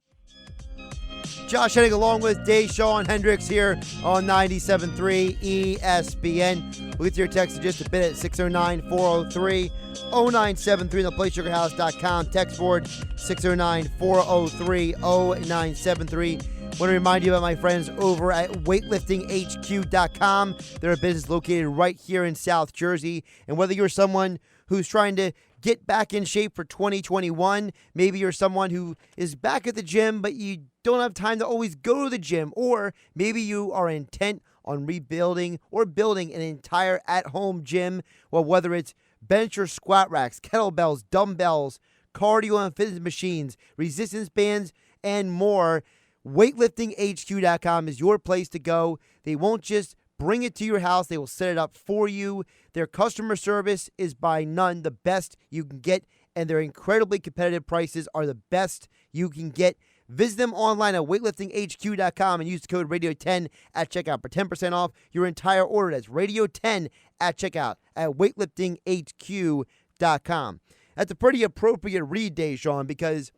Josh Hennig along with Dashawn Hendricks here on 97.3 ESPN. We'll get to your text in just a bit at 609-403-0973 in the PlaySugarHouse.com text board, 609-403-0973. I want to remind you about my friends over at weightliftinghq.com. They're a business located right here in South Jersey. And whether you're someone who's trying to get back in shape for 2021, maybe you're someone who is back at the gym, but you don't have time to always go to the gym, or maybe you are intent on rebuilding or building an entire at-home gym, well, whether it's bench or squat racks, kettlebells, dumbbells, cardio and fitness machines, resistance bands, and more, weightliftinghq.com is your place to go. They won't just bring it to your house, they will set it up for you. Their customer service is by none the best you can get, and their incredibly competitive prices are the best you can get. Visit them online at weightliftinghq.com and use the code Radio10 at checkout for 10% off your entire order. That's Radio10 at checkout at weightliftinghq.com. That's a pretty appropriate read day, Sean, because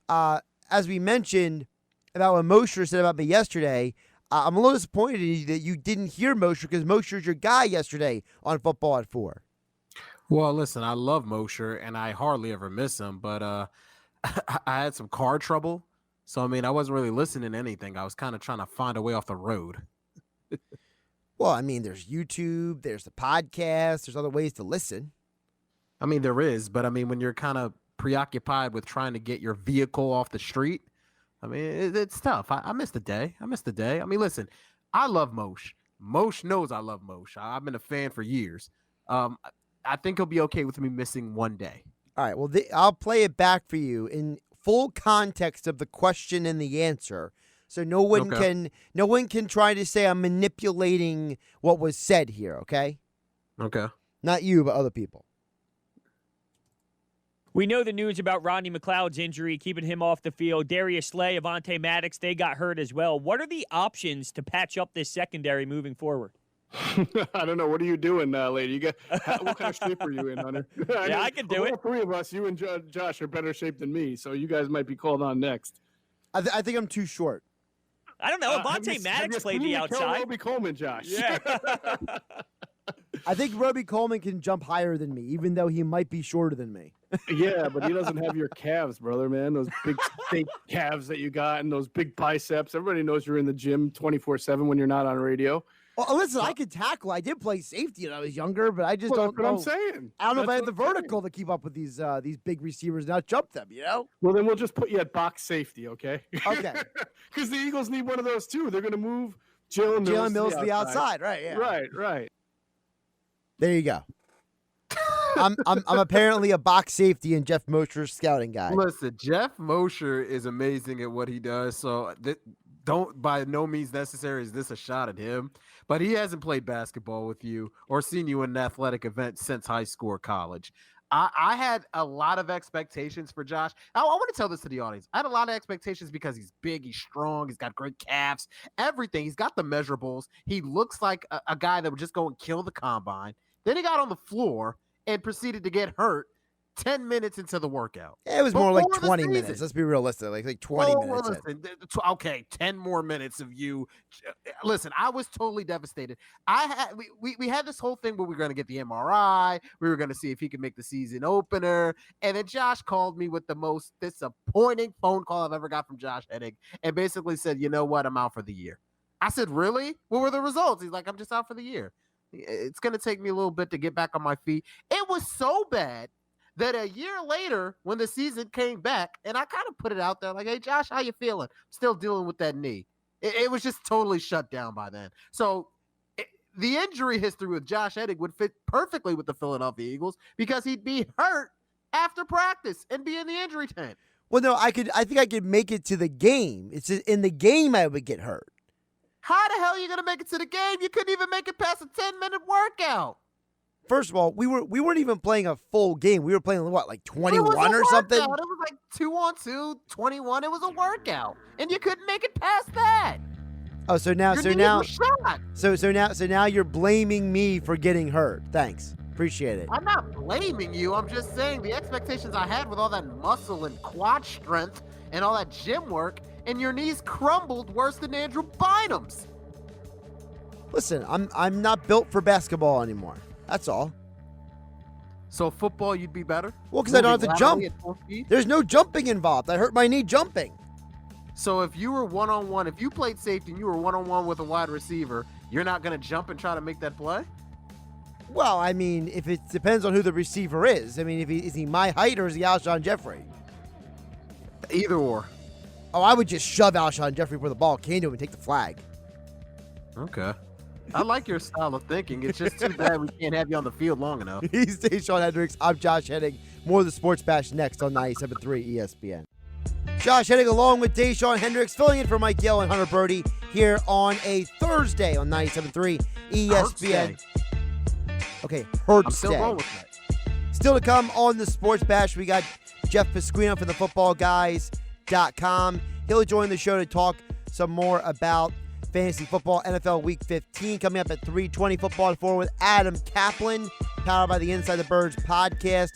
as we mentioned about what Mosher said about me yesterday, I'm a little disappointed in you that you didn't hear Mosher, because Mosher's your guy yesterday on Football at 4. Well, listen, I love Mosher, and I hardly ever miss him, but I had some car trouble. So, I mean, I wasn't really listening to anything. I was kind of trying to find a way off the road. Well, I mean, there's YouTube, there's the podcast, there's other ways to listen. I mean, there is, but I mean, when you're kind of preoccupied with trying to get your vehicle off the street, I mean, it's tough. I miss the day. I mean, listen, I love Moshe. Moshe knows I love Moshe. I've been a fan for years. I think he'll be okay with me missing one day. All right. Well, I'll play it back for you in full context of the question and the answer, so no one can try to say I'm manipulating what was said here. Okay. Okay. Not you, but other people. We know the news about Rodney McLeod's injury, keeping him off the field. Darius Slay, Avonte Maddox, they got hurt as well. What are the options to patch up this secondary moving forward? I don't know. What are you doing, lady? What kind of shape are you in, Hunter? I can do it. All three of us, you and Josh, are better shape than me, so you guys might be called on next. I think I'm too short. I don't know. Avonte Maddox played the outside. Roby Coleman, Josh. Yeah. I think Roby Coleman can jump higher than me, even though he might be shorter than me. Yeah, but he doesn't have your calves, brother, man. Those big fake calves that you got and those big biceps. Everybody knows you're in the gym 24/7 when you're not on radio. Well, listen, I could tackle. I did play safety when I was younger, but I just don't know. That's what I'm saying. I don't know if I have the vertical to keep up with these big receivers and not jump them, you know? Well, then we'll just put you at box safety, okay? Okay. Because the Eagles need one of those, too. They're going to move Jalen Mills to the outside, right, yeah. Right. There you go. I'm apparently a box safety in Jeff Mosher's scouting guide. Listen, Jeff Mosher is amazing at what he does, so don't by no means necessary is this a shot at him, but he hasn't played basketball with you or seen you in an athletic event since high school or college. I had a lot of expectations for Josh. I want to tell this to the audience. I had a lot of expectations because he's big, he's strong, he's got great calves, everything. He's got the measurables. He looks like a guy that would just go and kill the combine. Then he got on the floor and proceeded to get hurt 10 minutes into the workout. It was more like 20 minutes. Let's be realistic. Like 20 minutes. Listen, okay, 10 more minutes of you. Listen, I was totally devastated. We had this whole thing where we were going to get the MRI. We were going to see if he could make the season opener. And then Josh called me with the most disappointing phone call I've ever got from Josh Hennig and basically said, you know what? I'm out for the year. I said, really? What were the results? He's like, I'm just out for the year. It's going to take me a little bit to get back on my feet. It was so bad that a year later, when the season came back, and I kind of put it out there like, hey, Josh, how you feeling? Still dealing with that knee. It was just totally shut down by then. So the injury history with Josh Hennig would fit perfectly with the Philadelphia Eagles because he'd be hurt after practice and be in the injury tent. Well, no, I think I could make it to the game. It's in the game I would get hurt. How the hell are you going to make it to the game? You couldn't even make it past a 10-minute workout. First of all, we weren't even playing a full game. We were playing, what, like 21 or something? It was like 2-on-2, 21. It was a workout. And you couldn't make it past that. Oh, so now you're blaming me for getting hurt. Thanks. Appreciate it. I'm not blaming you. I'm just saying the expectations I had with all that muscle and quad strength and all that gym work, and your knees crumbled worse than Andrew Bynum's. Listen, I'm not built for basketball anymore. That's all. So football, you'd be better? Well, because I don't have to jump. There's no jumping involved. I hurt my knee jumping. So if you were one-on-one, if you played safety and you were one-on-one with a wide receiver, you're not going to jump and try to make that play? Well, I mean, if it depends on who the receiver is. I mean, is he my height or is he Alshon Jeffrey? Either or. Oh, I would just shove Alshon Jeffrey where the ball came to him and take the flag. Okay. I like your style of thinking. It's just too bad we can't have you on the field long enough. He's Dashawn Hendricks. I'm Josh Hennig. More of the Sports Bash next on 97.3 ESPN. Josh Hennig along with Dashawn Hendricks filling in for Mike Yell and Hunter Birdie here on a Thursday on 97.3 ESPN. Okay, Hurts I'm still Day. going with that. Still to come on the Sports Bash, we got Jeff Pasquino from thefootballguys.com. He'll join the show to talk some more about fantasy football, NFL Week 15, coming up at 3:20 Football 4 with Adam Caplan, powered by the Inside the Birds podcast.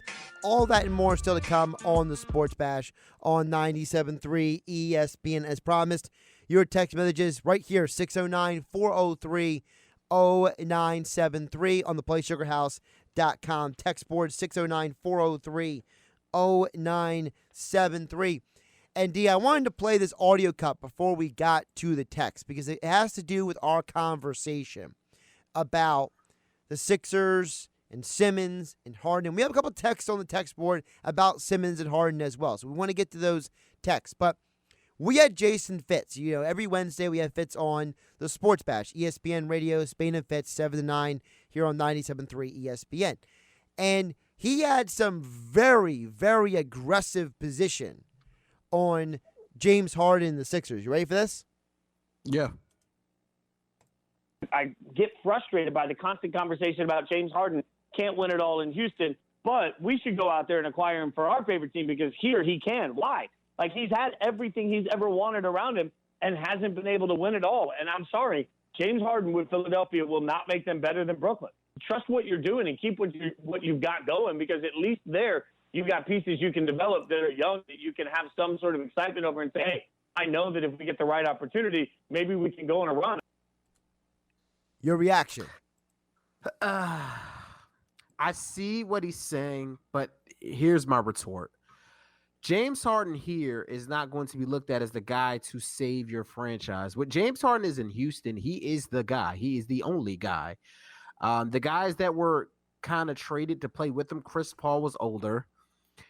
All that and more still to come on the Sports Bash on 97.3 ESPN. As promised, your text messages right here, 609-403-0973 on the PlaySugarHouse.com text board, 609-403-0973. And D, I wanted to play this audio cut before we got to the text because it has to do with our conversation about the Sixers and Simmons and Harden. We have a couple texts on the text board about Simmons and Harden as well, so we want to get to those texts. But We had Jason Fitz. Every Wednesday we have Fitz on the Sports Bash, ESPN Radio, Spain and Fitz, 7 to 9 here on 97.3 ESPN. And he had some very, very aggressive position on James Harden and the Sixers. You ready for this? Yeah. I get frustrated by the constant conversation about James Harden can't win it all in Houston, but we should go out there and acquire him for our favorite team because here he can. Why? Like, he's had everything he's ever wanted around him and hasn't been able to win it all. And I'm sorry, James Harden with Philadelphia will not make them better than Brooklyn. Trust what you're doing and keep what you've got going, because at least there you've got pieces you can develop that are young that you can have some sort of excitement over and say, hey, I know that if we get the right opportunity, maybe we can go on a run. Your reaction? I see what he's saying, but here's my retort. James Harden here is not going to be looked at as the guy to save your franchise. What James Harden is in Houston, he is the guy. He is the only guy. The guys that were kind of traded to play with him, Chris Paul was older.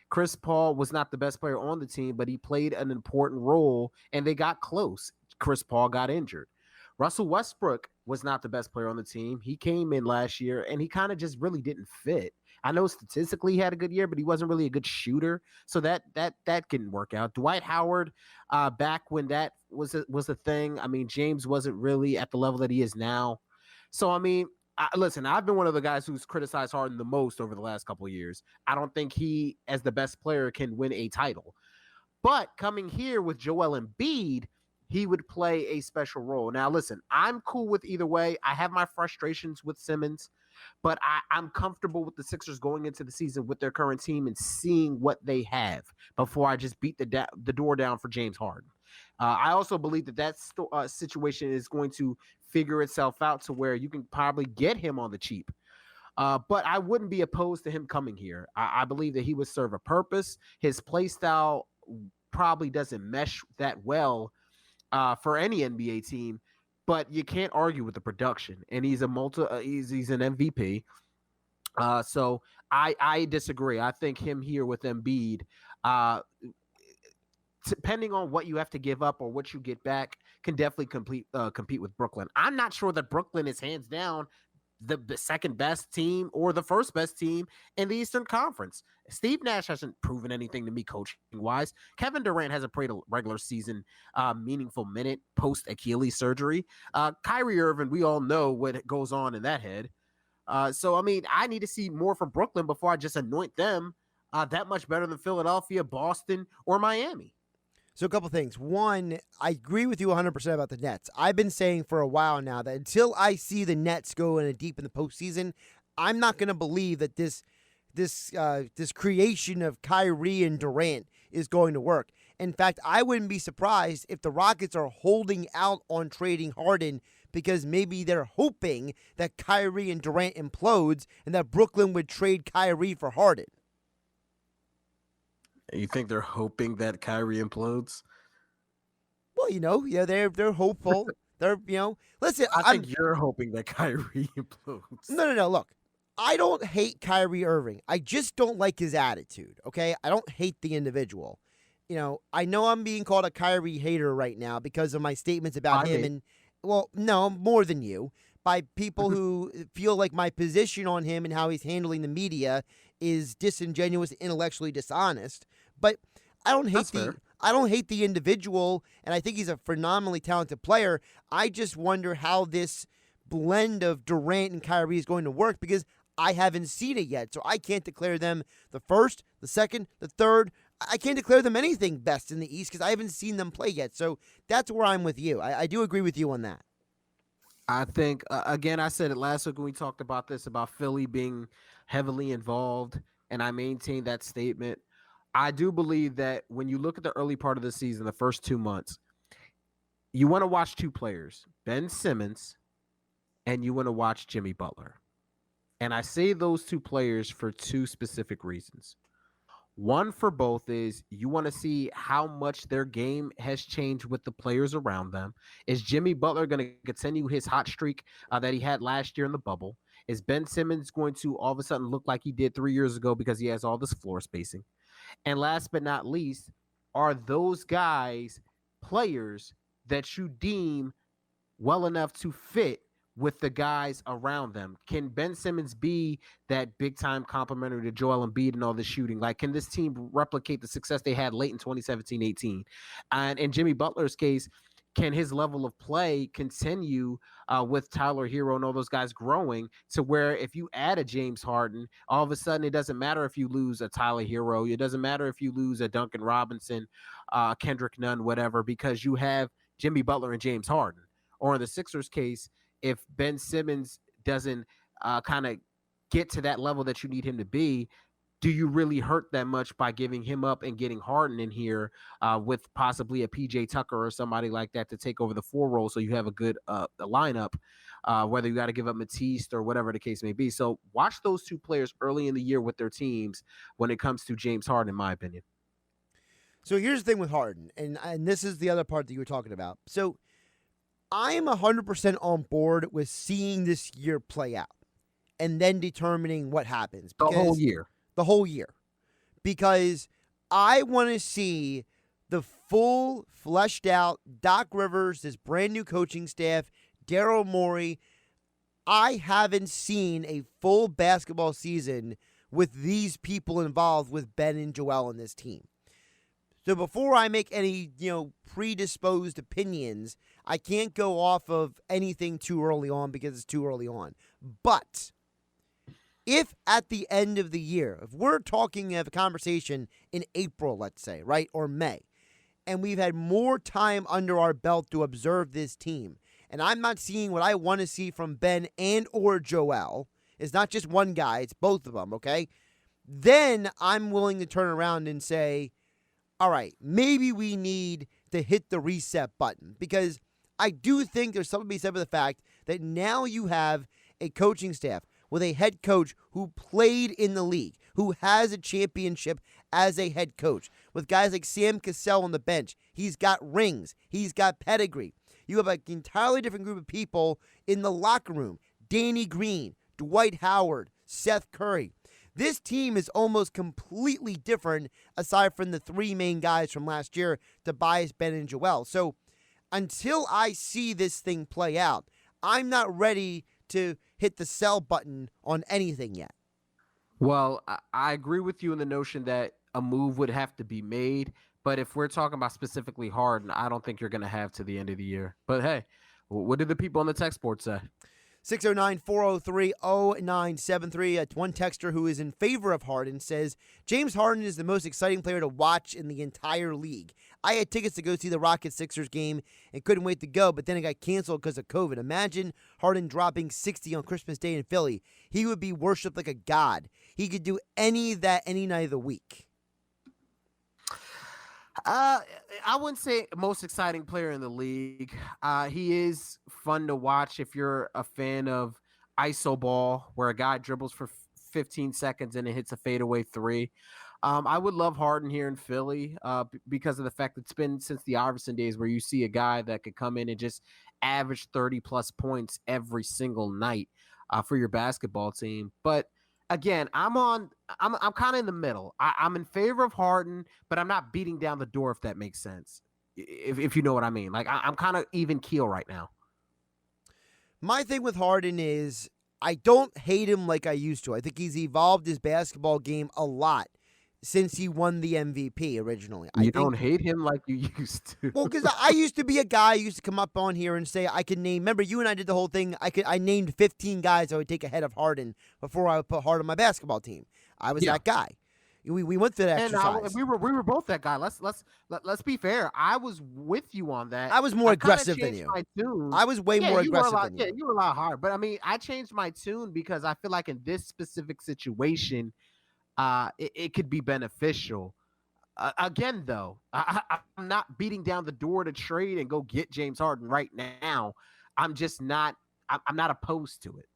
Chris Paul was not the best player on the team, but he played an important role, and they got close. Chris Paul got injured. Russell Westbrook was not the best player on the team. He came in last year, and he kind of just really didn't fit. I know statistically he had a good year, but he wasn't really a good shooter, so that didn't work out. Dwight Howard, back when that was a thing, I mean, James wasn't really at the level that he is now. So, I mean, listen, I've been one of the guys who's criticized Harden the most over the last couple of years. I don't think he, as the best player, can win a title. But coming here with Joel Embiid, he would play a special role. Now, listen, I'm cool with either way. I have my frustrations with Simmons, but I'm comfortable with the Sixers going into the season with their current team and seeing what they have before I just beat the door down for James Harden. I also believe that situation is going to figure itself out to where you can probably get him on the cheap. But I wouldn't be opposed to him coming here. I believe that he would serve a purpose. His play style probably doesn't mesh that well for any NBA team, but you can't argue with the production. And he's he's an MVP. So I disagree. I think him here with Embiid, depending on what you have to give up or what you get back, can definitely compete with Brooklyn. I'm not sure that Brooklyn is hands down the second best team or the first best team in the Eastern Conference. Steve Nash hasn't proven anything to me coaching wise. Kevin Durant hasn't played a regular season meaningful minute post Achilles surgery. Kyrie Irving, we all know what goes on in that head. So, I mean, I need to see more from Brooklyn before I just anoint them that much better than Philadelphia, Boston, or Miami. So a couple things. One, I agree with you 100% about the Nets. I've been saying for a while now that until I see the Nets go in deep in the postseason, I'm not going to believe that this creation of Kyrie and Durant is going to work. In fact, I wouldn't be surprised if the Rockets are holding out on trading Harden because maybe they're hoping that Kyrie and Durant implodes and that Brooklyn would trade Kyrie for Harden. You think they're hoping that Kyrie implodes? Well, they're hopeful. They're, listen. I think you're hoping that Kyrie implodes. No. Look, I don't hate Kyrie Irving. I just don't like his attitude, okay? I don't hate the individual. I know I'm being called a Kyrie hater right now because of my statements about him and, well, no, more than you, by people who feel like my position on him and how he's handling the media is disingenuous, intellectually dishonest. But I don't hate the individual, and I think he's a phenomenally talented player. I just wonder how this blend of Durant and Kyrie is going to work because I haven't seen it yet. So I can't declare them the first, the second, the third. I can't declare them anything best in the East because I haven't seen them play yet. So that's where I'm with you. I do agree with you on that. I think, again, I said it last week when we talked about this, about Philly being heavily involved, and I maintain that statement. I do believe that when you look at the early part of the season, the first 2 months, you want to watch two players, Ben Simmons, and you want to watch Jimmy Butler. And I say those two players for two specific reasons. One for both is you want to see how much their game has changed with the players around them. Is Jimmy Butler going to continue his hot streak that he had last year in the bubble? Is Ben Simmons going to all of a sudden look like he did 3 years ago because he has all this floor spacing? And last but not least, are those guys players that you deem well enough to fit with the guys around them? Can Ben Simmons be that big-time complementary to Joel Embiid and all the shooting? Like, can this team replicate the success they had late in 2017-18? And in Jimmy Butler's case, can his level of play continue with Tyler Hero and all those guys growing to where if you add a James Harden, all of a sudden it doesn't matter if you lose a Tyler Hero, it doesn't matter if you lose a Duncan Robinson, Kendrick Nunn, whatever, because you have Jimmy Butler and James Harden. Or in the Sixers case, if Ben Simmons doesn't kind of get to that level that you need him to be, do you really hurt that much by giving him up and getting Harden in here with possibly a PJ Tucker or somebody like that to take over the 4 role so you have a good lineup, whether you got to give up Matisse or whatever the case may be. So watch those 2 players early in the year with their teams when it comes to James Harden, in my opinion. So here's the thing with Harden, and this is the other part that you were talking about. So I am 100% on board with seeing this year play out and then determining what happens. The whole year. The whole year. Because I want to see the full, fleshed out Doc Rivers, this brand new coaching staff, Daryl Morey. I haven't seen a full basketball season with these people involved with Ben and Joel in this team. So before I make any, predisposed opinions, I can't go off of anything too early on because it's too early on. But if at the end of the year, if we're talking of a conversation in April, let's say, right, or May, and we've had more time under our belt to observe this team, and I'm not seeing what I want to see from Ben and or Joel, it's not just one guy, it's both of them, okay? Then I'm willing to turn around and say, all right, maybe we need to hit the reset button, because I do think there's something to be said for the fact that now you have a coaching staff with a head coach who played in the league, who has a championship as a head coach, with guys like Sam Cassell on the bench. He's got rings. He's got pedigree. You have an entirely different group of people in the locker room. Danny Green, Dwight Howard, Seth Curry. This team is almost completely different aside from the 3 main guys from last year, Tobias, Ben, and Joel. So until I see this thing play out, I'm not ready to hit the sell button on anything yet. Well, I agree with you in the notion that a move would have to be made. But if we're talking about specifically Harden, I don't think you're going to have to the end of the year. But hey, what did the people on the text board say? 609-403-0973. One texter who is in favor of Harden says, James Harden is the most exciting player to watch in the entire league. I had tickets to go see the Rockets-Sixers game and couldn't wait to go, but then it got canceled because of COVID. Imagine Harden dropping 60 on Christmas Day in Philly. He would be worshipped like a god. He could do any of that any night of the week. I wouldn't say most exciting player in the league. He is fun to watch if you're a fan of iso ball, where a guy dribbles for 15 seconds and it hits a fadeaway 3. I would love Harden here in Philly because of the fact that it's been since the Iverson days where you see a guy that could come in and just average 30-plus points every single night for your basketball team. But again, I'm kind of in the middle. I'm in favor of Harden, but I'm not beating down the door, if that makes sense. If you know what I mean. Like, I'm kind of even keel right now. My thing with Harden is I don't hate him like I used to. I think he's evolved his basketball game a lot since he won the MVP originally. You don't hate him like you used to. Well, because I used to be a guy who used to come up on here and say I could name. Remember, you and I did the whole thing. I named 15 guys I would take ahead of Harden before I would put Harden on my basketball team. I was that guy. We went through that exercise. We were both that guy. Let's be fair. I was with you on that. I was more aggressive than you. I was way more aggressive than you. Yeah, you were a lot harder. But I mean, I changed my tune because I feel like in this specific situation, it could be beneficial. Again, though, I'm not beating down the door to trade and go get James Harden right now. I'm just not. I'm not opposed to it.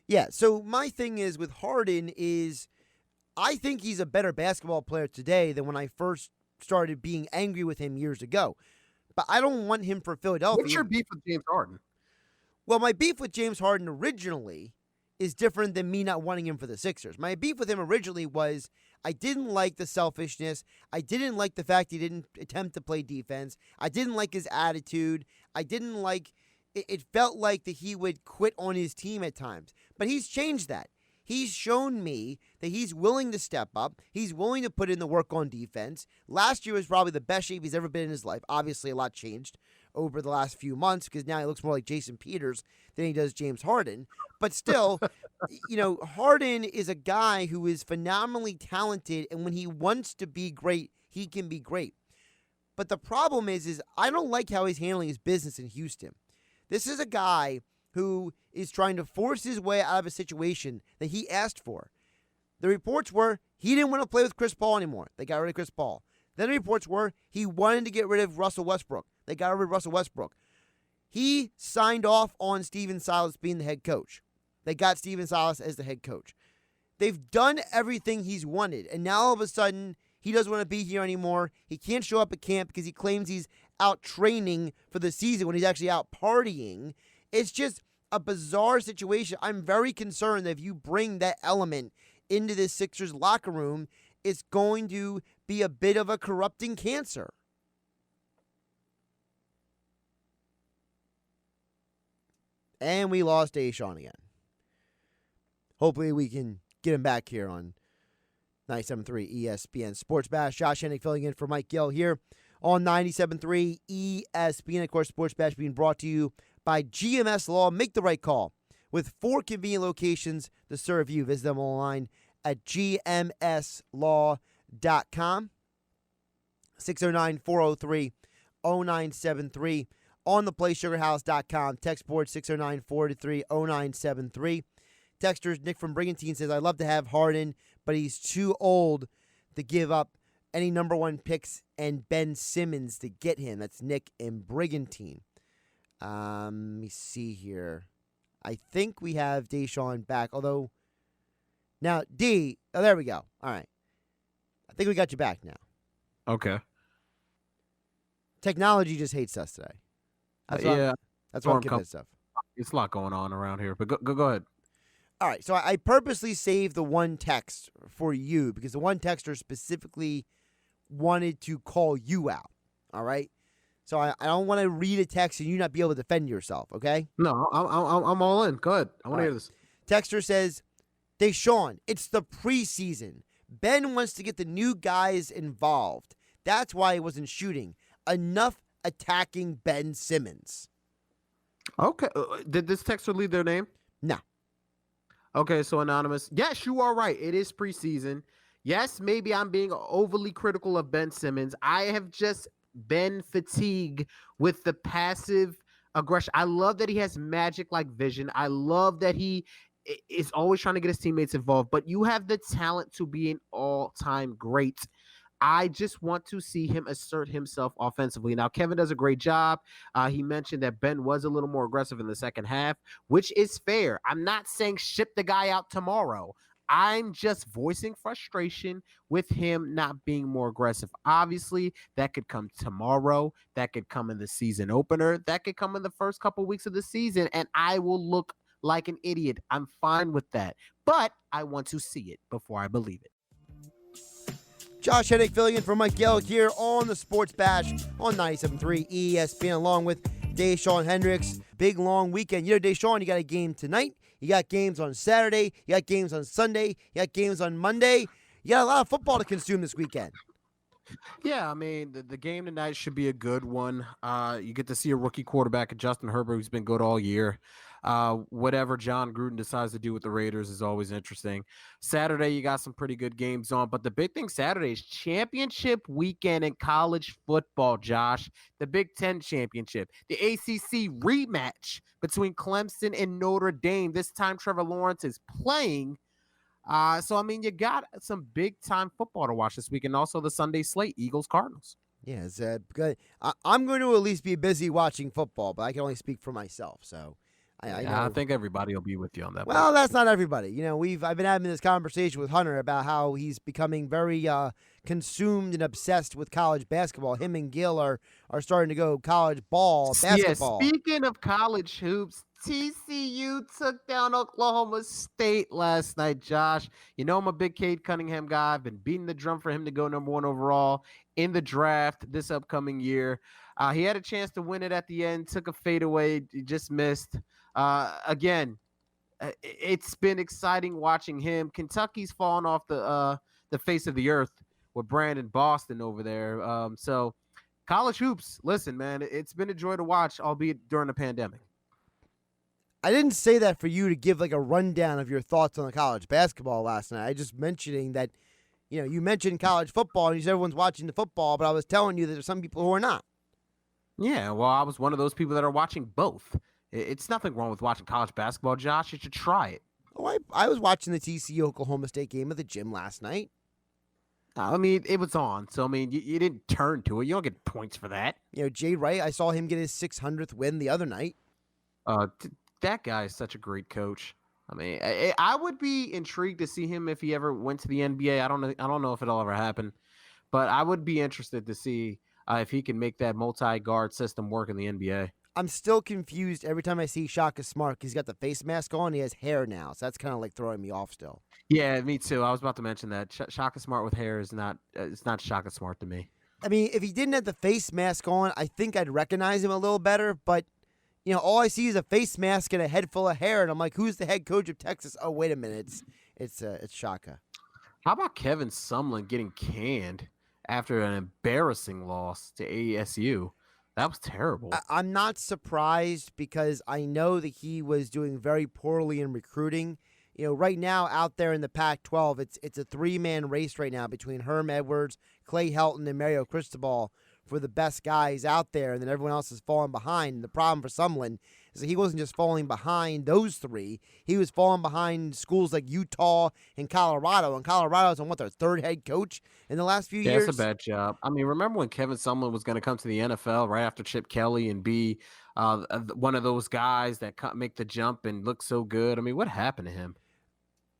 Yeah. So my thing is with Harden is, I think he's a better basketball player today than when I first started being angry with him years ago. But I don't want him for Philadelphia. What's your beef with James Harden? Well, my beef with James Harden originally is different than me not wanting him for the Sixers. My beef with him originally was I didn't like the selfishness. I didn't like the fact he didn't attempt to play defense. I didn't like his attitude. I didn't like it felt like that he would quit on his team at times. But he's changed that. He's shown me that he's willing to step up. He's willing to put in the work on defense. Last year was probably the best shape he's ever been in his life. Obviously, a lot changed over the last few months because now he looks more like Jason Peters than he does James Harden. But still, Harden is a guy who is phenomenally talented, and when he wants to be great, he can be great. But the problem is I don't like how he's handling his business in Houston. This is a guy who is trying to force his way out of a situation that he asked for. The reports were he didn't want to play with Chris Paul anymore. They got rid of Chris Paul. Then the reports were he wanted to get rid of Russell Westbrook. They got rid of Russell Westbrook. He signed off on Stephen Silas being the head coach. They got Stephen Silas as the head coach. They've done everything he's wanted, and now all of a sudden he doesn't want to be here anymore. He can't show up at camp because he claims he's out training for the season when he's actually out partying. It's just a bizarre situation. I'm very concerned that if you bring that element into this Sixers locker room, it's going to be a bit of a corrupting cancer. And we lost Dashawn again. Hopefully we can get him back here on 97.3 ESPN Sports Bash. Josh Hennig filling in for Mike Gill here on 97.3 ESPN. Of course, Sports Bash being brought to you by GMS Law. Make the right call. With 4 convenient locations to serve you. Visit them online at gmslaw.com. 609-403-0973. On the PlaySugarHouse.com. Text board 609-403-0973. Texters Nick from Brigantine says, I'd love to have Harden, but he's too old to give up any number 1 picks and Ben Simmons to get him. That's Nick in Brigantine. Let me see here. I think we have Dashawn back, although now D. Oh, there we go. All right. I think we got you back now. Okay. Technology just hates us today. That's why I'm giving this stuff. It's a lot going on around here, but go ahead. All right, so I purposely saved the one text for you because the one texter specifically wanted to call you out, all right? So I don't want to read a text and you not be able to defend yourself, okay? No, I'm all in. Go ahead. I want to hear this. Texter says, Dashawn, it's the preseason. Ben wants to get the new guys involved. That's why he wasn't shooting. Enough attacking Ben Simmons. Okay. Did this texter leave their name? No. Okay, so anonymous. Yes, you are right. It is preseason. Yes, maybe I'm being overly critical of Ben Simmons. I have just been fatigued with the passive aggression. I love that he has magic-like vision. I love that he is always trying to get his teammates involved, but you have the talent to be an all-time great. I just want to see him assert himself offensively. Now, Kevin does a great job. He mentioned that Ben was a little more aggressive in the second half, which is fair. I'm not saying ship the guy out tomorrow. I'm just voicing frustration with him not being more aggressive. Obviously, that could come tomorrow. That could come in the season opener. That could come in the first couple weeks of the season, and I will look like an idiot. I'm fine with that. But I want to see it before I believe it. Josh Hennig filling in for Mike Gill here on the Sports Bash on 97.3 ESPN along with Dashawn Hendricks. Big, long weekend. Dashawn, you got a game tonight. You got games on Saturday. You got games on Sunday. You got games on Monday. You got a lot of football to consume this weekend. Yeah, I mean, the game tonight should be a good one. You get to see a rookie quarterback, Justin Herbert, who's been good all year. Whatever John Gruden decides to do with the Raiders is always interesting. Saturday, you got some pretty good games on, but the big thing Saturday is championship weekend in college football, Josh. The Big Ten championship, the ACC rematch between Clemson and Notre Dame. This time, Trevor Lawrence is playing. So, I mean, you got some big-time football to watch this week, and also the Sunday slate, Eagles-Cardinals. Yeah, it's good. I'm going to at least be busy watching football, but I can only speak for myself, so I Yeah, know. I think everybody will be with you on that. Well, that's not everybody. You know, I've been having this conversation with Hunter about how he's becoming very consumed and obsessed with college basketball. Him and Gil are starting to go college basketball. Yeah, speaking of college hoops, TCU took down Oklahoma State last night, Josh. You know I'm a big Cade Cunningham guy. I've been beating the drum for him to go number 1 overall in the draft this upcoming year. He had a chance to win it at the end, took a fadeaway, just missed. Again, it's been exciting watching him. Kentucky's fallen off the face of the earth with Brandon Boston over there. So college hoops, listen, man, it's been a joy to watch, albeit during the pandemic. I didn't say that for you to give like a rundown of your thoughts on the college basketball last night. I just mentioning that, you know, you mentioned college football and you said everyone's watching the football, but I was telling you that there's some people who are not. Yeah, well, I was one of those people that are watching both. It's nothing wrong with watching college basketball, Josh. You should try it. Oh, I was watching the TCU Oklahoma State game at the gym last night. I mean, it was on, so I mean, you didn't turn to it. You don't get points for that. You know, Jay Wright, I saw him get his 600th win the other night. That guy is such a great coach. I mean, I would be intrigued to see him if he ever went to the NBA. I don't know if it'll ever happen, but I would be interested to see if he can make that multi-guard system work in the NBA. I'm still confused every time I see Shaka Smart. He's got the face mask on. He has hair now, so that's kind of like throwing me off still. Yeah, me too. I was about to mention that Shaka Smart with hair is not it's not Shaka Smart to me. I mean, if he didn't have the face mask on, I think I'd recognize him a little better. But you know, all I see is a face mask and a head full of hair, and I'm like, who's the head coach of Texas? Oh, wait a minute, it's Shaka. How about Kevin Sumlin getting canned after an embarrassing loss to ASU? That was terrible. I'm not surprised because I know that he was doing very poorly in recruiting. You know, right now out there in the Pac-12, it's a 3-man race right now between Herm Edwards, Clay Helton, and Mario Cristobal for the best guys out there, and then everyone else is falling behind. And the problem for Sumlin is that he wasn't just falling behind those 3. He was falling behind schools like Utah and Colorado, and Colorado's on, their 3rd head coach in the last few years? That's a bad job. I mean, remember when Kevin Sumlin was going to come to the NFL right after Chip Kelly and be one of those guys that make the jump and look so good? I mean, what happened to him?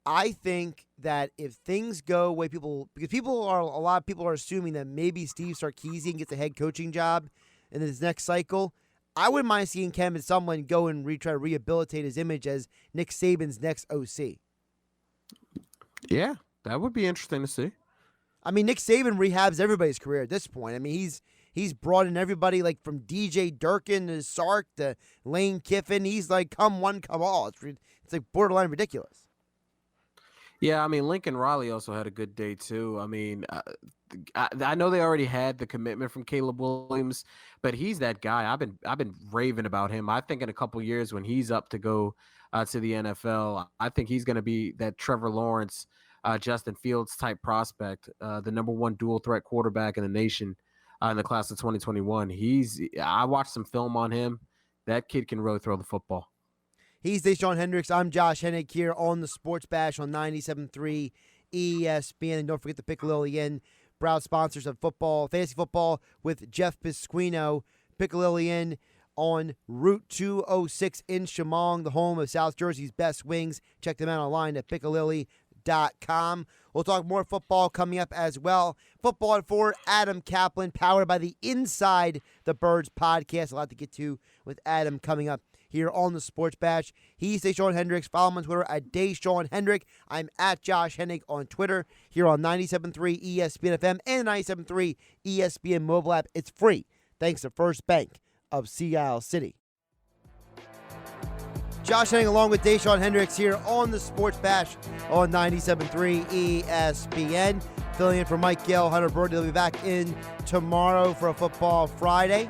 I think that if things go away, because a lot of people are assuming that maybe Steve Sarkisian gets a head coaching job in his next cycle. I wouldn't mind seeing Kevin Sumlin go and try to rehabilitate his image as Nick Saban's next OC. Yeah, that would be interesting to see. I mean, Nick Saban rehabs everybody's career at this point. I mean, he's brought in everybody like from DJ Durkin to Sark to Lane Kiffin. He's like, come one, come all. It's like borderline ridiculous. Yeah, I mean, Lincoln Riley also had a good day, too. I mean, I know they already had the commitment from Caleb Williams, but he's that guy. I've been raving about him. I think in a couple years when he's up to go to the NFL, I think he's going to be that Trevor Lawrence, Justin Fields type prospect, the number 1 dual threat quarterback in the nation in the class of 2021. I watched some film on him. That kid can really throw the football. He's Dashawn Hendricks. I'm Josh Hennig here on the Sports Bash on 97.3 ESPN. And don't forget to pick Lily in. Proud sponsors of fantasy football with Jeff Bisquino. Piccalilli Inn on Route 206 in Shamong, the home of South Jersey's best wings. Check them out online at piccalilli.com. We'll talk more football coming up as well. Football at 4, Adam Caplan, powered by the Inside the Birds podcast. A lot to get to with Adam coming up here on the Sports Bash. He's Dashawn Hendricks. Follow him on Twitter at Dashawn Hendrick. I'm at Josh Hennig on Twitter here on 97.3 ESPN FM and 97.3 ESPN mobile app. It's free, thanks to First Bank of Sea Isle City. Josh Hennig along with Dashawn Hendricks here on the Sports Bash on 97.3 ESPN. Filling in for Mike Gill, Hunter Brody. They'll be back in tomorrow for a Football Friday.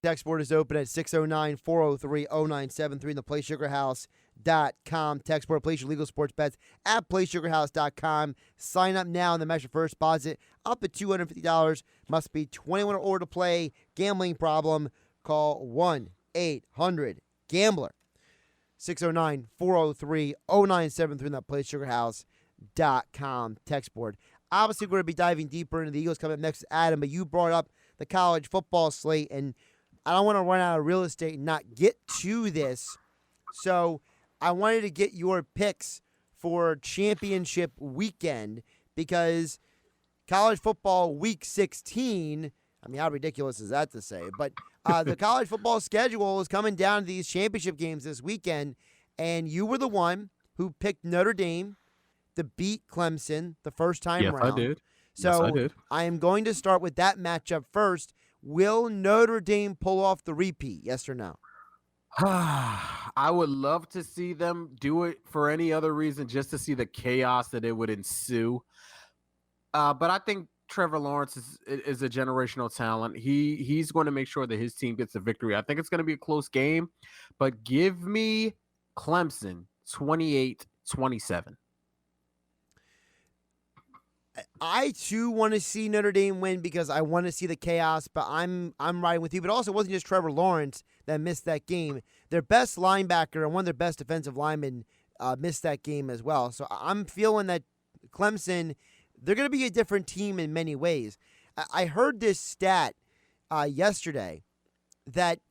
Text board is open at 609-403-0973 in the PlaySugarHouse.com. Text board, place your legal sports bets at PlaySugarHouse.com. Sign up now and then match your first deposit up to $250. Must be 21 or older to play. Gambling problem? Call 1-800-GAMBLER. 609-403-0973 in the PlaySugarHouse.com text board. Obviously, we're going to be diving deeper into the Eagles coming up next, Adam, but you brought up the college football slate, and I don't want to run out of real estate and not get to this. So I wanted to get your picks for championship weekend because college football week 16, I mean, how ridiculous is that to say? But the college football schedule is coming down to these championship games this weekend, and you were the one who picked Notre Dame to beat Clemson the first time Yes, around. I did. So Yes, I did. I am going to start with that matchup first. Will Notre Dame pull off the repeat? Yes or no? I would love to see them do it for any other reason, just to see the chaos that it would ensue. But I think Trevor Lawrence is a generational talent. He's going to make sure that his team gets a victory. I think it's going to be a close game, but give me Clemson 28-27. I too want to see Notre Dame win because I want to see the chaos, but I'm riding with you. But also, it wasn't just Trevor Lawrence that missed that game. Their best linebacker and one of their best defensive linemen missed that game as well. So I'm feeling that Clemson, they're going to be a different team in many ways. I heard this stat yesterday that,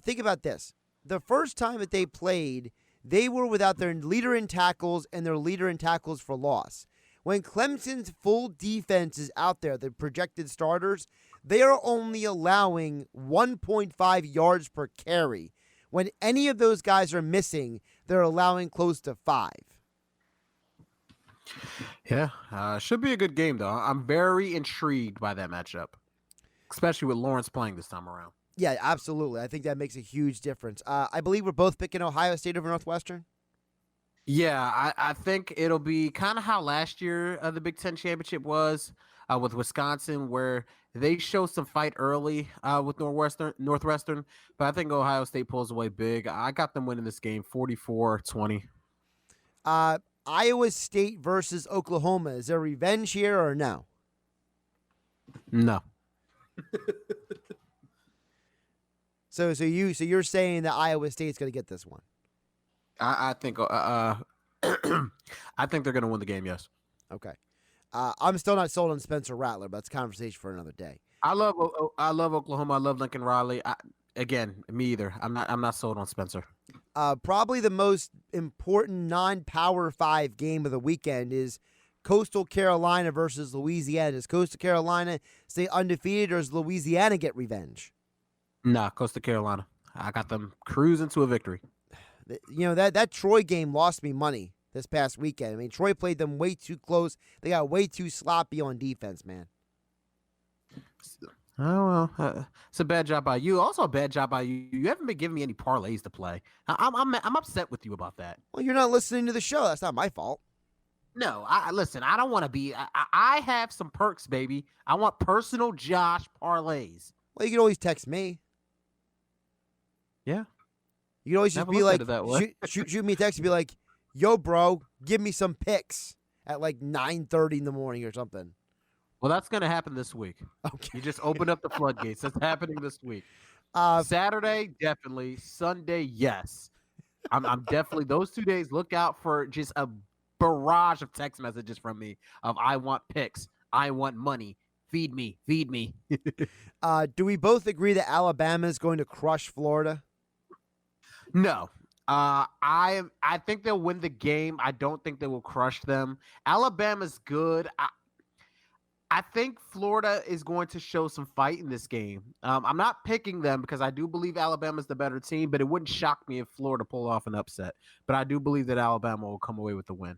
think about this. The first time that they played, they were without their leader in tackles and their leader in tackles for loss. When Clemson's full defense is out there, the projected starters, they are only allowing 1.5 yards per carry. When any of those guys are missing, they're allowing close to 5. Yeah, should be a good game, though. I'm very intrigued by that matchup, especially with Lawrence playing this time around. Yeah, absolutely. I think that makes a huge difference. I believe we're both picking Ohio State over Northwestern. Yeah, I think it'll be kind of how last year the Big Ten Championship was with Wisconsin, where they show some fight early with Northwestern, but I think Ohio State pulls away big. I got them winning this game 44-20. Iowa State versus Oklahoma. Is there revenge here or no? No. So you're saying that Iowa State's going to get this one? I think I think they're going to win the game. Yes. Okay. I'm still not sold on Spencer Rattler, but it's a conversation for another day. I love Oklahoma. I love Lincoln Riley. Again, me either. I'm not sold on Spencer. Probably the most important non-Power 5 game of the weekend is Coastal Carolina versus Louisiana. Does Coastal Carolina stay undefeated, or does Louisiana get revenge? Nah, Coastal Carolina. I got them cruising to a victory. You know, that Troy game lost me money this past weekend. I mean, Troy played them way too close. They got way too sloppy on defense, man. Oh, well, it's a bad job by you. Also a bad job by you. You haven't been giving me any parlays to play. I'm upset with you about that. Well, you're not listening to the show. That's not my fault. No, listen, I don't want to be. I have some perks, baby. I want personal Josh parlays. Well, you can always text me. Yeah. You can always just Never be looked like, at it that way. shoot me a text and be like, yo, bro, give me some picks at like 9:30 in the morning or something. Well, that's going to happen this week. Okay. You just opened up the floodgates. That's happening this week. Saturday, definitely. Sunday, yes. I'm definitely, those 2 days, look out for just a barrage of text messages from me of I want picks. I want money. Feed me. Feed me. Do we both agree that Alabama is going to crush Florida? No. I think they'll win the game. I don't think they will crush them. Alabama's good. I think Florida is going to show some fight in this game. I'm not picking them because I do believe Alabama's the better team, but it wouldn't shock me if Florida pulled off an upset. But I do believe that Alabama will come away with the win.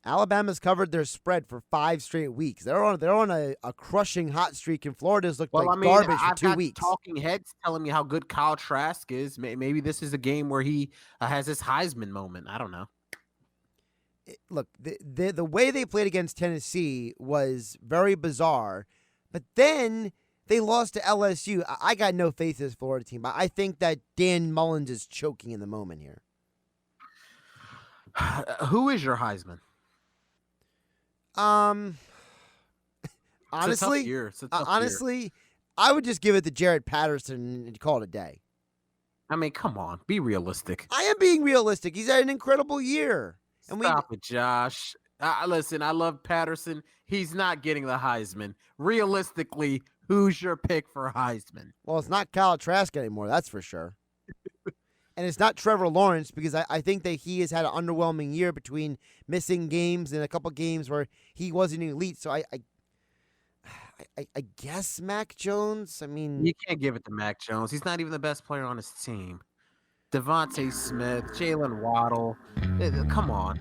Alabama's covered their spread for 5 straight weeks. They're on a crushing hot streak, and Florida's looked like garbage for 2 weeks. Talking heads telling me how good Kyle Trask is. Maybe this is a game where he has his Heisman moment. I don't know. Look, the way they played against Tennessee was very bizarre, but then they lost to LSU. I got no faith in this Florida team. I think that Dan Mullins is choking in the moment here. Who is your Heisman? Honestly, I would just give it to Jared Patterson and call it a day. I mean, come on, be realistic. I am being realistic. He's had an incredible year. Stop it, Josh. Listen, I love Patterson. He's not getting the Heisman. Realistically, who's your pick for Heisman? Well, it's not Kyle Trask anymore, that's for sure. And it's not Trevor Lawrence, because I think that he has had an underwhelming year between missing games and a couple games where he wasn't elite. So I guess Mac Jones. I mean, You can't give it to Mac Jones. He's not even the best player on his team. Devontae Smith, Jalen Waddle. Come on.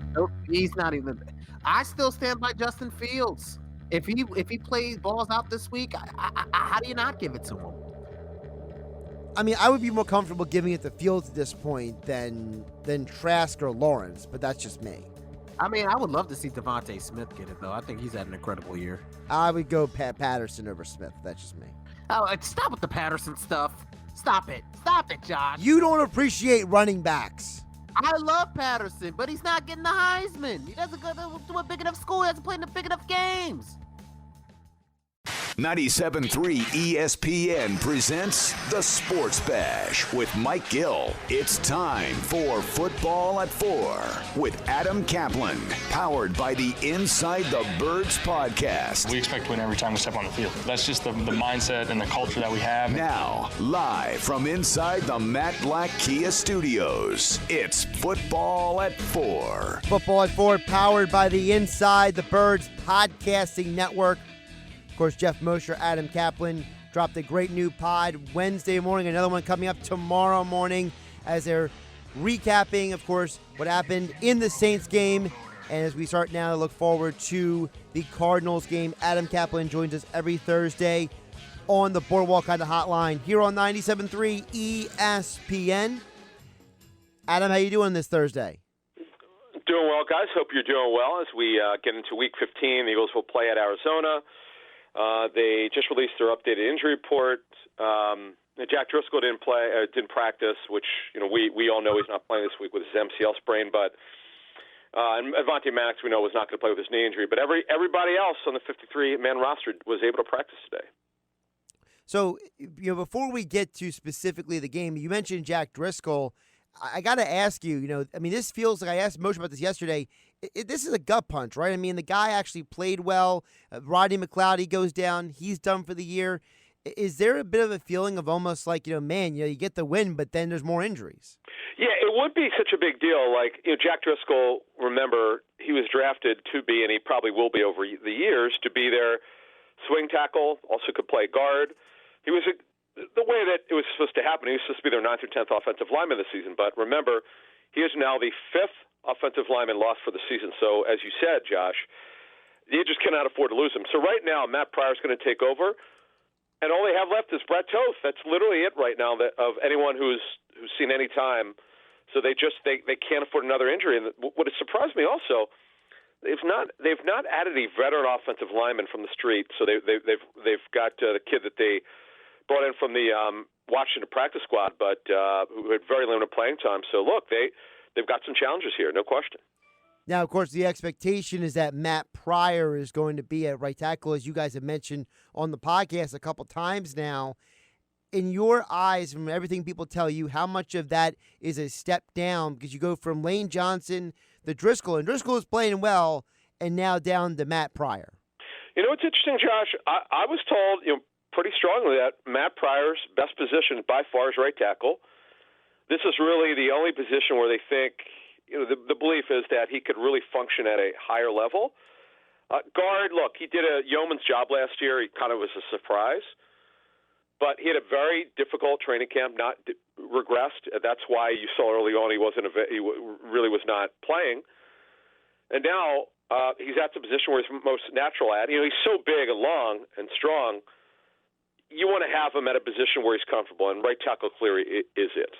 He's not even. I still stand by Justin Fields. If he plays balls out this week, how do you not give it to him? I mean, I would be more comfortable giving it to Fields at this point than Trask or Lawrence, but that's just me. I mean, I would love to see Devontae Smith get it, though. I think he's had an incredible year. I would go Patterson over Smith. That's just me. Oh, stop with the Patterson stuff. Stop it. Stop it, Josh. You don't appreciate running backs. I love Patterson, but he's not getting the Heisman. He doesn't go to a big enough school. He hasn't played in big enough games. 97.3 ESPN presents The Sports Bash with Mike Gill. It's time for Football at 4 with Adam Caplan, powered by the Inside the Birds podcast. We expect to win every time we step on the field. That's just the mindset and the culture that we have. Now, live from inside the Matt Black Kia Studios, it's Football at 4. Football at 4, powered by the Inside the Birds podcasting network. Of course, Jeff Mosher, Adam Caplan dropped a great new pod Wednesday morning. Another one coming up tomorrow morning as they're recapping, of course, what happened in the Saints game. And as we start now to look forward to the Cardinals game, Adam Caplan joins us every Thursday on the Boardwalk Kinda Hotline here on 97.3 ESPN. Adam, how you doing this Thursday? Doing well, guys. Hope you're doing well as we get into Week 15. The Eagles will play at Arizona. They just released their updated injury report. Jack Driscoll didn't practice, which we all know he's not playing this week with his MCL sprain. But and Avonte Maddox, we know, was not going to play with his knee injury. But everybody else on the 53-man roster was able to practice today. So, before we get to specifically the game, you mentioned Jack Driscoll. I got to ask you, this feels like I asked Moshe about this yesterday. This is a gut punch, right? I mean, the guy actually played well. Rodney McCleod, he goes down. He's done for the year. Is there a bit of a feeling of almost like, you get the win, but then there's more injuries? Yeah, it would be such a big deal. Like, Jack Driscoll, remember, he was drafted to be, and he probably will be over the years, to be their swing tackle, also could play guard. He was the way that it was supposed to happen. He was supposed to be their 9th or 10th offensive lineman this season. But remember, he is now the 5th offensive lineman lost for the season. So, as you said, Josh, you just cannot afford to lose him. So right now, Matt Pryor's going to take over, and all they have left is Brett Toth. That's literally it right now of anyone who's seen any time. So they can't afford another injury. And what has surprised me also, they've not added a veteran offensive lineman from the street. So they've got the kid that they brought in from the Washington practice squad, but who had very limited playing time. So look, they've got some challenges here, no question. Now, of course, the expectation is that Matt Pryor is going to be at right tackle, as you guys have mentioned on the podcast a couple times now. In your eyes, from everything people tell you, how much of that is a step down? Because you go from Lane Johnson to Driscoll, and Driscoll is playing well, and now down to Matt Pryor. It's interesting, Josh. I was told, pretty strongly that Matt Pryor's best position by far is right tackle. This is really the only position where they think, the belief is that he could really function at a higher level. Guard, look, he did a yeoman's job last year. He kind of was a surprise. But he had a very difficult training camp, not regressed. That's why you saw early on he really was not playing. And now he's at the position where he's most natural at. He's so big and long and strong. You want to have him at a position where he's comfortable, and right tackle clearly is it.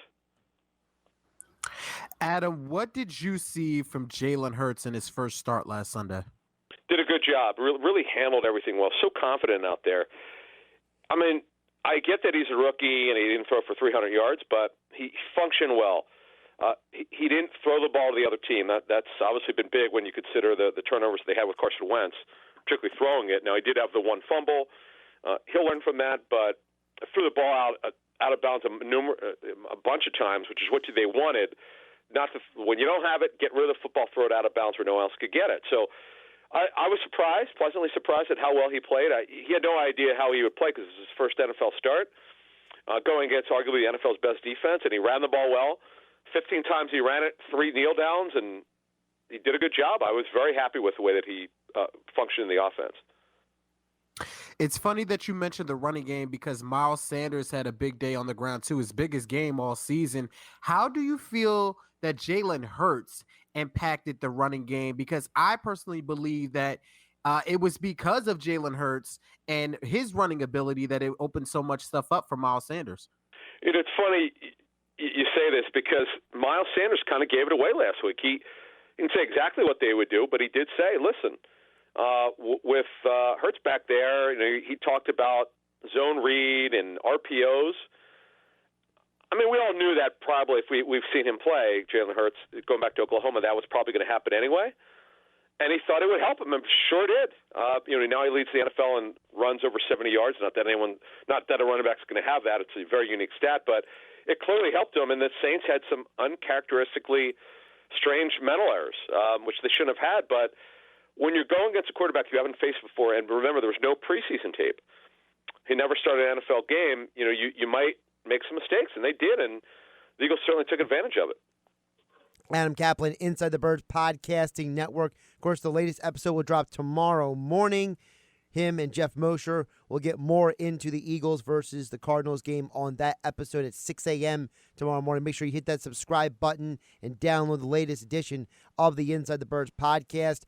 Adam, what did you see from Jalen Hurts in his first start last Sunday? Did a good job. Really handled everything well. So confident out there. I mean, I get that he's a rookie and he didn't throw for 300 yards, but he functioned well. He didn't throw the ball to the other team. That's obviously been big when you consider the turnovers they had with Carson Wentz, particularly throwing it. Now, he did have the one fumble. He'll learn from that, but threw the ball out of bounds a bunch of times, which is what they wanted. when you don't have it, get rid of the football, throw it out of bounds where no one else could get it. So I was pleasantly surprised at how well he played. He had no idea how he would play because it was his first NFL start, going against arguably the NFL's best defense, and he ran the ball well. 15 times he ran it, 3 kneel downs, and he did a good job. I was very happy with the way that he functioned in the offense. It's funny that you mentioned the running game because Miles Sanders had a big day on the ground too, his biggest game all season. How do you feel that Jalen Hurts impacted the running game? Because I personally believe that it was because of Jalen Hurts and his running ability that it opened so much stuff up for Miles Sanders. It's funny you say this because Miles Sanders kind of gave it away last week. He didn't say exactly what they would do, but he did say, listen, with Hurts back there, he talked about zone read and RPOs. I mean, we all knew that probably if we've seen him play, Jalen Hurts, going back to Oklahoma, that was probably going to happen anyway. And he thought it would help him. And sure did. Now he leads the NFL and runs over 70 yards. Not that a running back's going to have that. It's a very unique stat, but it clearly helped him. And the Saints had some uncharacteristically strange mental errors, which they shouldn't have had. But when you're going against a quarterback you haven't faced before, and remember, there was no preseason tape. He never started an NFL game. You might make some mistakes, and they did, and the Eagles certainly took advantage of it. Adam Caplan, Inside the Birds Podcasting Network. Of course, the latest episode will drop tomorrow morning. Him and Jeff Mosher will get more into the Eagles versus the Cardinals game on that episode at 6 a.m. tomorrow morning. Make sure you hit that subscribe button and download the latest edition of the Inside the Birds podcast.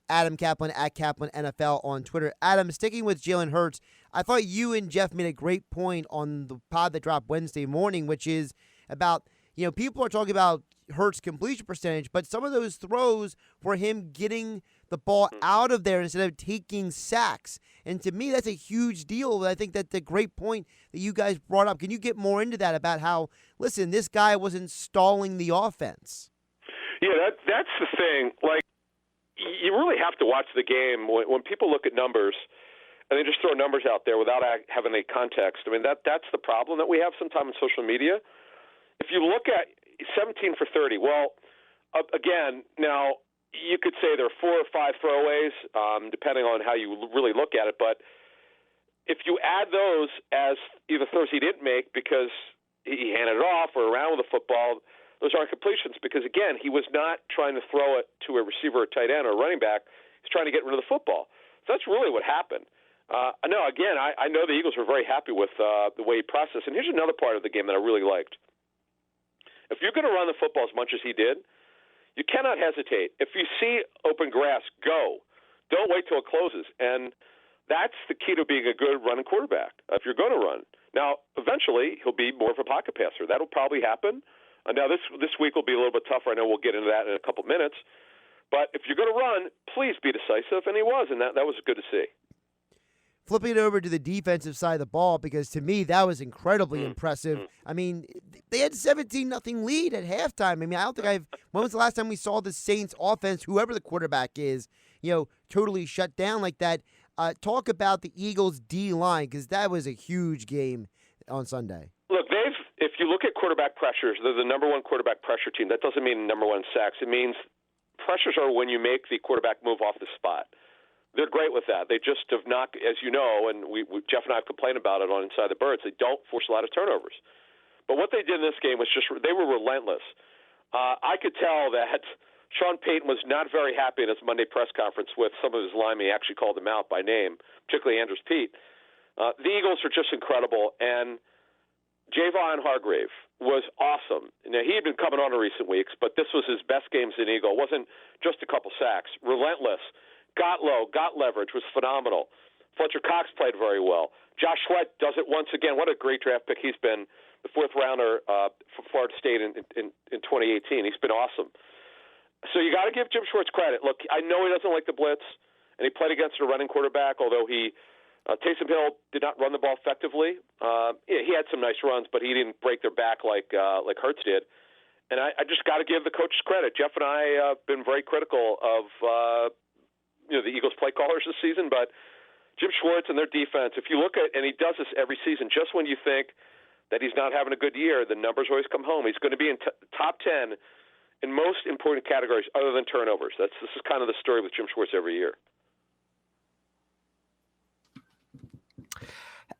Adam Caplan at Caplan NFL on Twitter. Adam, sticking with Jalen Hurts, I thought you and Jeff made a great point on the pod that dropped Wednesday morning, which is about, people are talking about Hurts' completion percentage, but some of those throws were him getting the ball out of there instead of taking sacks. And to me, that's a huge deal. I think that's a great point that you guys brought up. Can you get more into that about how, listen, this guy wasn't stalling the offense? Yeah, that's the thing. Like, you really have to watch the game when people look at numbers and they just throw numbers out there without having any context. I mean, that's the problem that we have sometimes on social media. If you look at 17 for 30, well, again, now you could say there are 4 or 5 throwaways, depending on how you really look at it. But if you add those as either throws he didn't make because he handed it off or around with the football, those aren't completions because, again, he was not trying to throw it to a receiver or tight end or a running back. He's trying to get rid of the football. So that's really what happened. I know the Eagles were very happy with the way he processed. And here's another part of the game that I really liked. If you're going to run the football as much as he did, you cannot hesitate. If you see open grass, go. Don't wait till it closes. And that's the key to being a good running quarterback, if you're going to run. Now, eventually, he'll be more of a pocket passer. That'll probably happen. Now, this week will be a little bit tougher. I know we'll get into that in a couple minutes. But if you're going to run, please be decisive. And he was, and that was good to see. Flipping it over to the defensive side of the ball, because to me that was incredibly impressive. I mean, they had 17-0 lead at halftime. I mean, I don't think when was the last time we saw the Saints offense, whoever the quarterback is, totally shut down like that? Talk about the Eagles D-line, because that was a huge game on Sunday. Look, if you look at quarterback pressures, they're the number one quarterback pressure team. That doesn't mean number one sacks. It means pressures are when you make the quarterback move off the spot. They're great with that. They just have not, as you know, and Jeff and I have complained about it on Inside the Birds, they don't force a lot of turnovers. But what they did in this game was they were relentless. I could tell that Sean Payton was not very happy in his Monday press conference with some of his linemen. He actually called them out by name, particularly Andrews Pete. The Eagles are just incredible, and Javon Hargrave was awesome. Now, he had been coming on in recent weeks, but this was his best game as an Eagle. It wasn't just a couple sacks. Relentless. Got low, got leverage, was phenomenal. Fletcher Cox played very well. Josh Sweat does it once again. What a great draft pick he's been, the 4th rounder for Florida State in 2018. He's been awesome. So you got to give Jim Schwartz credit. Look, I know he doesn't like the blitz, and he played against a running quarterback, although Taysom Hill did not run the ball effectively. He had some nice runs, but he didn't break their back like Hurts did. And I just got to give the coaches credit. Jeff and I have been very critical of the Eagles play callers this season, but Jim Schwartz and their defense, if you look at, and he does this every season, just when you think that he's not having a good year, the numbers always come home. He's going to be in top 10 in most important categories other than turnovers. This is kind of the story with Jim Schwartz every year.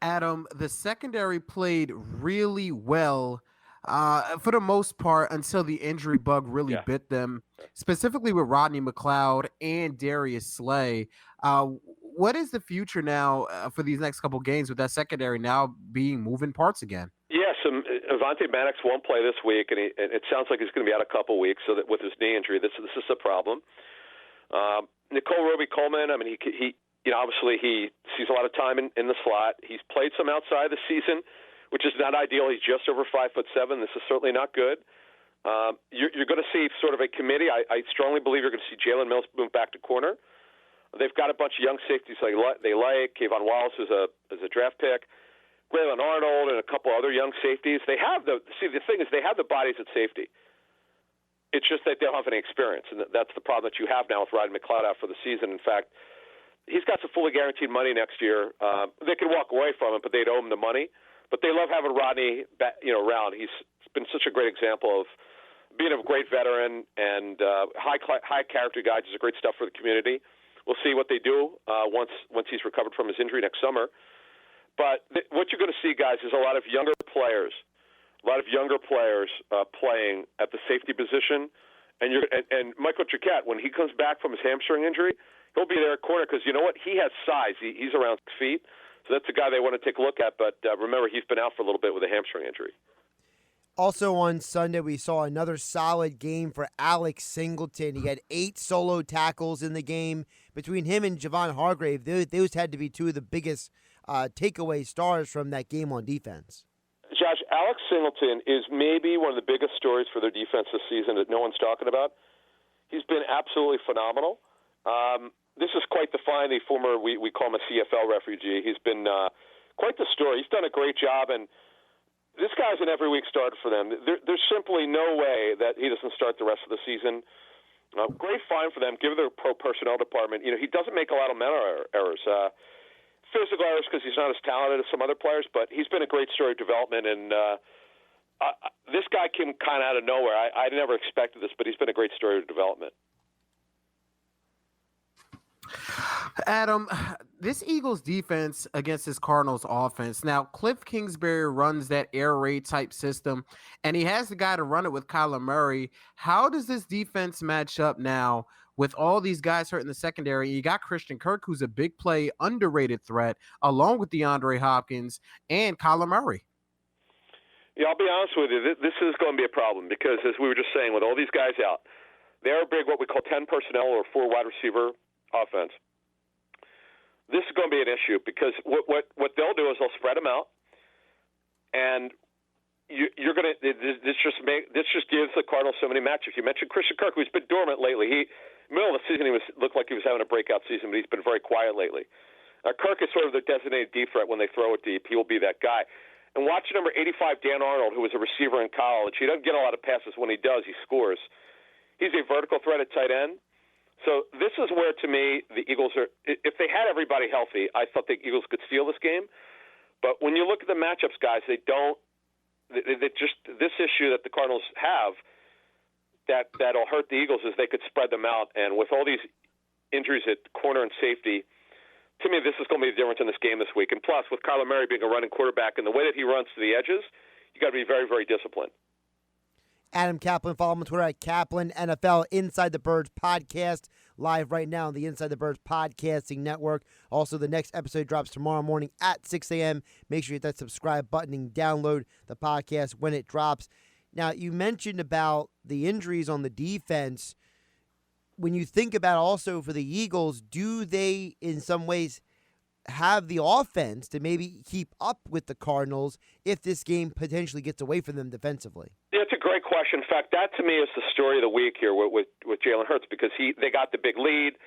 Adam, the secondary played really well for the most part until the injury bug really bit them, specifically with Rodney McLeod and Darius Slay. What is the future now for these next couple games with that secondary now being moving parts again? Yes, Avonte Maddox won't play this week, and it sounds like he's going to be out a couple weeks. So that with his knee injury, this is a problem. Nicole Roby-Coleman, I mean, he obviously he sees a lot of time in the slot. He's played some outside the season, which is not ideal. He's just over 5'7". This is certainly not good. You're going to see sort of a committee. I strongly believe you're going to see Jalen Mills move back to corner. They've got a bunch of young safeties they like. Kayvon Wallace is a draft pick. Braylon Arnold and a couple other young safeties. The thing is they have the bodies at safety. It's just that they don't have any experience, and that's the problem that you have now with Rodney McCleod out for the season. In fact, he's got some fully guaranteed money next year. They could walk away from it, but they'd owe him the money. But they love having Rodney around. He's been such a great example of being a great veteran and high character guy. Does great stuff for the community. We'll see what they do once he's recovered from his injury next summer. But what you're going to see, guys, is a lot of younger players playing at the safety position. And Michael Triquette, when he comes back from his hamstring injury, he'll be there at corner because you know what? He has size. He's around 6 feet. So that's a guy they want to take a look at. But remember, he's been out for a little bit with a hamstring injury. Also on Sunday, we saw another solid game for Alex Singleton. He had 8 solo tackles in the game. Between him and Javon Hargrave, those had to be two of the biggest takeaway stars from that game on defense. Josh, Alex Singleton is maybe one of the biggest stories for their defense this season that no one's talking about. He's been absolutely phenomenal. This is quite the find. The former, we call him a CFL refugee. He's been quite the story. He's done a great job, and this guy's an every week starter for them. There's simply no way that he doesn't start the rest of the season. Great find for them. Give their pro personnel department. He doesn't make a lot of mental errors. Physical errors because he's not as talented as some other players, but he's been a great story of development. And this guy came kind of out of nowhere. I never expected this, but he's been a great story of development. Adam, this Eagles defense against this Cardinals offense. Now, Cliff Kingsbury runs that air raid type system, and he has the guy to run it with Kyler Murray. How does this defense match up now with all these guys hurt in the secondary? You got Christian Kirk, who's a big play, underrated threat, along with DeAndre Hopkins and Kyler Murray. Yeah, I'll be honest with you. This is going to be a problem because, as we were just saying, with all these guys out, they're a big, what we call 10 personnel or 4 wide receiver offense. This is going to be an issue because what they'll do is they'll spread them out, and you're going to this just gives the Cardinals so many matchups. You mentioned Christian Kirk, who's been dormant lately. Middle of the season, looked like he was having a breakout season, but he's been very quiet lately. Kirk is sort of their designated deep threat when they throw it deep. He will be that guy. And watch number 85, Dan Arnold, who was a receiver in college. He doesn't get a lot of passes. When he does, he scores. He's a vertical threat at tight end. So this is where, to me, the Eagles are – if they had everybody healthy, I thought the Eagles could steal this game. But when you look at the matchups, guys, they don't – just this issue that the Cardinals have that'll hurt the Eagles is they could spread them out. And with all these injuries at corner and safety, to me, this is going to be the difference in this game this week. And plus, with Kyler Murray being a running quarterback and the way that he runs to the edges, you got to be very, very disciplined. Adam Caplan, follow him on Twitter at Caplan NFL. Inside the Birds podcast, live right now on the Inside the Birds podcasting network. Also, the next episode drops tomorrow morning at 6 a.m. Make sure you hit that subscribe button and download the podcast when it drops. Now, you mentioned about the injuries on the defense. When you think about also for the Eagles, do they in some ways have the offense to maybe keep up with the Cardinals if this game potentially gets away from them defensively? Yeah, it's a great question. In fact, that to me is the story of the week here with Jalen Hurts because they got the big lead.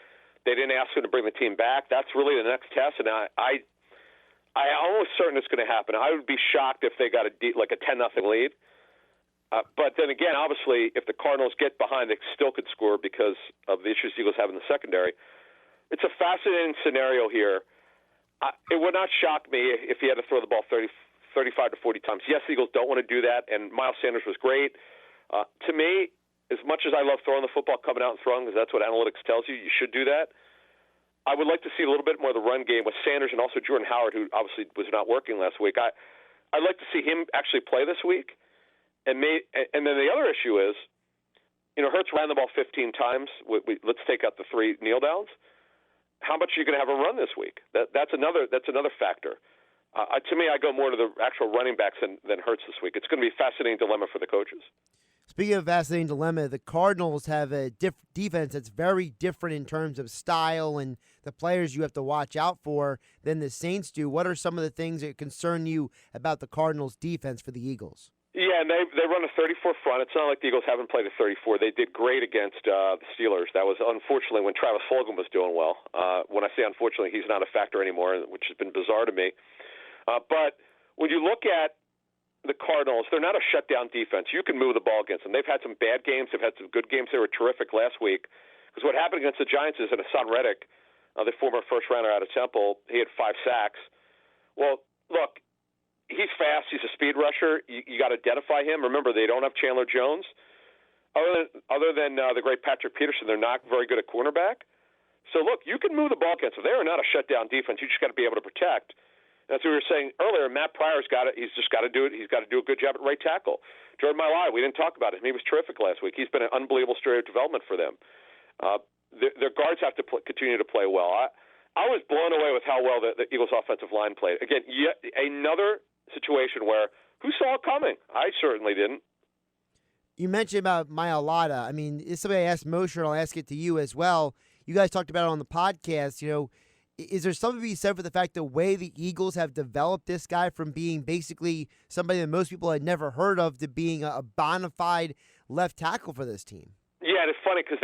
They didn't ask him to bring the team back. That's really the next test, and I'm almost certain it's going to happen. I would be shocked if they got a 10-0 lead. But then again, obviously, if the Cardinals get behind, they still could score because of the issues the Eagles have in the secondary. It's a fascinating scenario here. It would not shock me if he had to throw the ball 35 to 40 times. Yes, the Eagles don't want to do that, and Miles Sanders was great. To me, as much as I love throwing the football, coming out and throwing, because that's what analytics tells you, you should do that. I would like to see a little bit more of the run game with Sanders and also Jordan Howard, who obviously was not working last week. I'd like to see him actually play this week. And then the other issue is, Hurts ran the ball 15 times. Let's take out the 3 kneel downs. How much are you going to have him run this week? That's another factor. To me, I go more to the actual running backs than Hurts this week. It's going to be a fascinating dilemma for the coaches. Speaking of fascinating dilemma, the Cardinals have a defense that's very different in terms of style and the players you have to watch out for than the Saints do. What are some of the things that concern you about the Cardinals' defense for the Eagles? Yeah, and they run a 34 front. It's not like the Eagles haven't played a 34. They did great against the Steelers. That was unfortunately when Travis Fulgham was doing well. When I say unfortunately, he's not a factor anymore, which has been bizarre to me. But when you look at the Cardinals, they're not a shutdown defense. You can move the ball against them. They've had some bad games. They've had some good games. They were terrific last week. Because what happened against the Giants is that Hassan Reddick, the former first-rounder out of Temple, he had 5 sacks. Well, look, he's fast. He's a speed rusher. You got to identify him. Remember, they don't have Chandler Jones. Other than the great Patrick Peterson, they're not very good at cornerback. So, look, you can move the ball against them. They are not a shutdown defense. You just got to be able to protect. That's what we were saying earlier. Matt Pryor's got it. He's just got to do it. He's got to do a good job at right tackle. Jordan Mailata, we didn't talk about him. He was terrific last week. He's been an unbelievable story of development for them. Their guards have to continue to play well. I was blown away with how well the Eagles' offensive line played. Again, yet another situation where who saw it coming? I certainly didn't. You mentioned about Mailata. I mean, it's something I asked Moshe, and I'll ask it to you as well. You guys talked about it on the podcast, Is there something to be said for the fact the way the Eagles have developed this guy from being basically somebody that most people had never heard of to being a bona fide left tackle for this team? Yeah, and it's funny because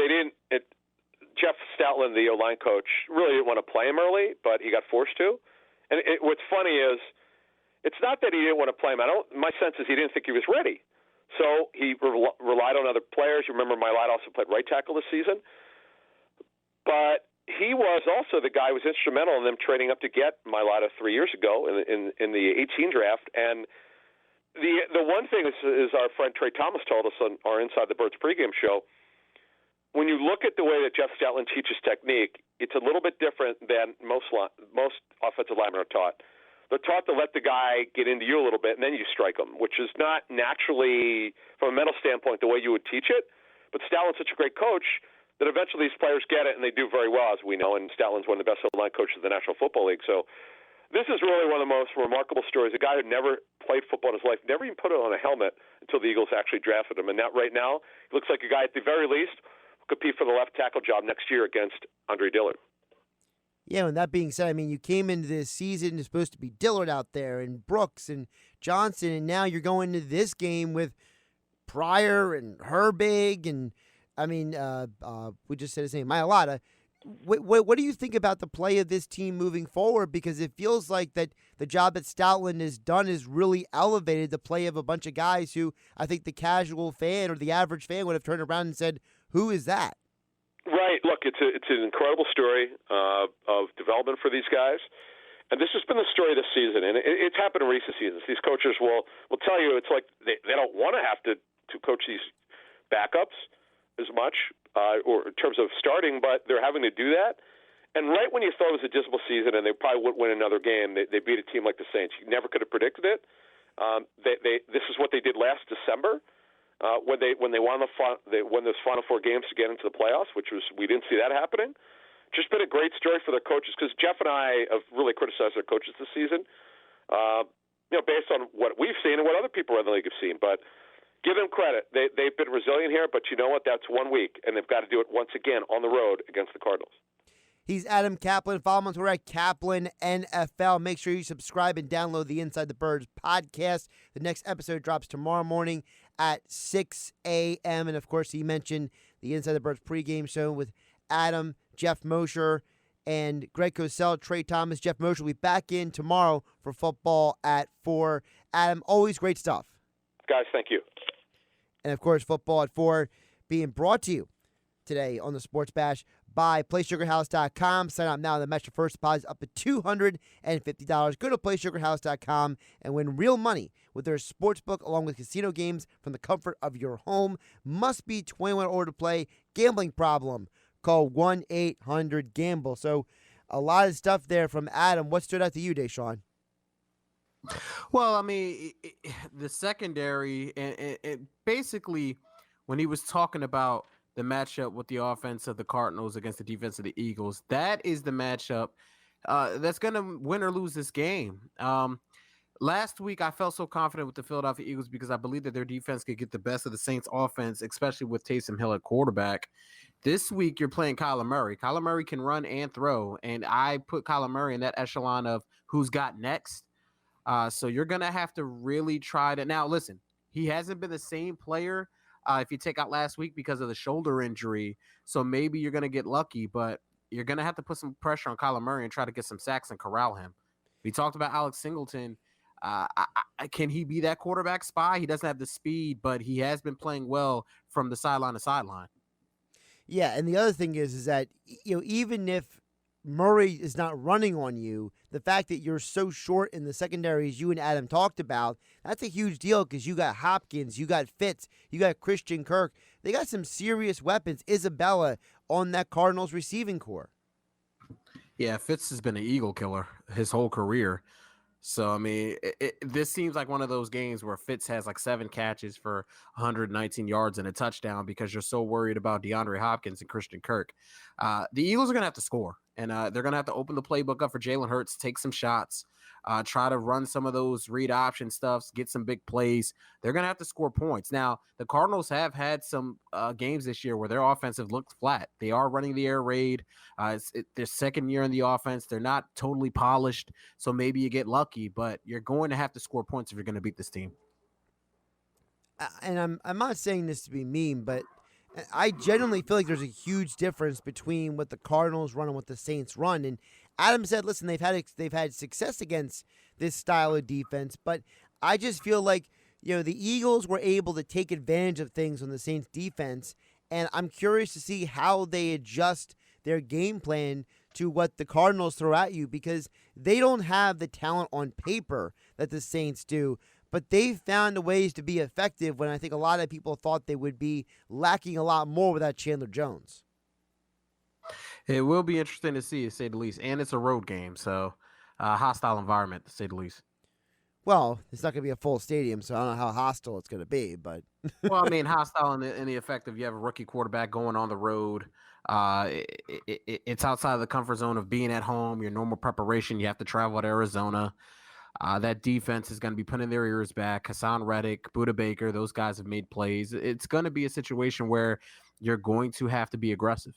Jeff Stoutland, the O-line coach, really didn't want to play him early, but he got forced to. And what's funny is it's not that he didn't want to play him. My sense is he didn't think he was ready. So he relied on other players. You remember Mcleod also played right tackle this season. But he was also the guy who was instrumental in them trading up to get Mcleod 3 years ago in the 18 draft. And the one thing is our friend Trey Thomas told us on our Inside the Birds pregame show, when you look at the way that Jeff Stoutland teaches technique, it's a little bit different than most offensive linemen are taught. They're taught to let the guy get into you a little bit, and then you strike him, which is not naturally, from a mental standpoint, the way you would teach it. But Stoutland's such a great coach that eventually these players get it, and they do very well, as we know, and Stoutland's one of the best O-line coaches in the National Football League. So this is really one of the most remarkable stories. A guy who never played football in his life, never even put it on a helmet until the Eagles actually drafted him. And now, right now, he looks like a guy at the very least who compete for the left tackle job next year against Andre Dillard. Yeah, and that being said, I mean, you came into this season, it's supposed to be Dillard out there and Brooks and Johnson, and now you're going into this game with Pryor and Herbig and, I mean, we just said his name, Mailata. What do you think about the play of this team moving forward? Because it feels like that the job that Stoutland has done is really elevated the play of a bunch of guys who I think the casual fan or the average fan would have turned around and said, who is that? Right. Look, it's an incredible story of development for these guys. And this has been the story this season. And it's happened in recent seasons. These coaches will tell you it's like they don't want to have to coach these backups as much or in terms of starting, but they're having to do that. And right when you thought it was a dismal season and they probably wouldn't win another game, they beat a team like the Saints. You never could have predicted it. This is what they did last December. When they won those Final Four games to get into the playoffs, we didn't see that happening. Just been a great story for their coaches because Jeff and I have really criticized their coaches this season, based on what we've seen and what other people in the league have seen. But give them credit; they've been resilient here. But you know what? That's 1 week, and they've got to do it once again on the road against the Cardinals. He's Adam Caplan. Follow him on Twitter at Caplan NFL. Make sure you subscribe and download the Inside the Birds podcast. The next episode drops tomorrow morning at 6 a.m. And, of course, he mentioned the Inside the Birds pregame show with Adam, Jeff Mosher, and Greg Cosell, Trey Thomas. Jeff Mosher will be back in tomorrow for football at 4. Adam, always great stuff. Guys, thank you. And, of course, football at 4 being brought to you today on the Sports Bash by PlaySugarHouse.com. Sign up now and match your first deposit up to $250. Go to PlaySugarHouse.com and win real money with their sportsbook along with casino games from the comfort of your home. Must be 21 or to play. Gambling problem? Call 1-800-GAMBLE. So a lot of stuff there from Adam. What stood out to you, Dashawn? Well, I mean, the secondary, and basically when he was talking about the matchup with the offense of the Cardinals against the defense of the Eagles, that is the matchup that's going to win or lose this game. Last week, I felt so confident with the Philadelphia Eagles because I believe that their defense could get the best of the Saints offense, especially with Taysom Hill at quarterback. This week, you're playing Kyler Murray. Kyler Murray can run and throw, and I put Kyler Murray in that echelon of who's got next. So you're going to have to really try to – now, listen, he hasn't been the same player if you take out last week because of the shoulder injury. So maybe you're going to get lucky, but you're going to have to put some pressure on Kyler Murray and try to get some sacks and corral him. We talked about Alex Singleton. Can he be that quarterback spy? He doesn't have the speed, but he has been playing well from the sideline to sideline. Yeah, and the other thing is that, you know, even if Murray is not running on you, the fact that you're so short in the secondaries you and Adam talked about, that's a huge deal because you got Hopkins, you got Fitz, you got Christian Kirk. They got some serious weapons. Isabella on that Cardinals receiving core. Yeah, Fitz has been an Eagle killer his whole career. So, I mean, this seems like one of those games where Fitz has like 7 catches for 119 yards and a touchdown because you're so worried about DeAndre Hopkins and Christian Kirk. The Eagles are going to have to score, and they're going to have to open the playbook up for Jalen Hurts, take some shots, try to run some of those read option stuffs, get some big plays. They're going to have to score points. Now, the Cardinals have had some games this year where their offense have looked flat. They are running the air raid. It's their second year in the offense. They're not totally polished, so maybe you get lucky, but you're going to have to score points if you're going to beat this team. And I'm not saying this to be mean, but I genuinely feel like there's a huge difference between what the Cardinals run and what the Saints run. And Adam said, listen, they've had success against this style of defense, but I just feel like, you know, the Eagles were able to take advantage of things on the Saints defense, and I'm curious to see how they adjust their game plan to what the Cardinals throw at you, because they don't have the talent on paper that the Saints do, but they've found ways to be effective when I think a lot of people thought they would be lacking a lot more without Chandler Jones. It will be interesting to see, to say the least, and it's a road game, so hostile environment, to say the least. Well, it's not going to be a full stadium, so I don't know how hostile it's going to be, but well, I mean, hostile in the effect of you have a rookie quarterback going on the road. It's outside of the comfort zone of being at home, your normal preparation. You have to travel to Arizona. That defense is going to be putting their ears back. Hassan Reddick, Budda Baker, those guys have made plays. It's going to be a situation where you're going to have to be aggressive.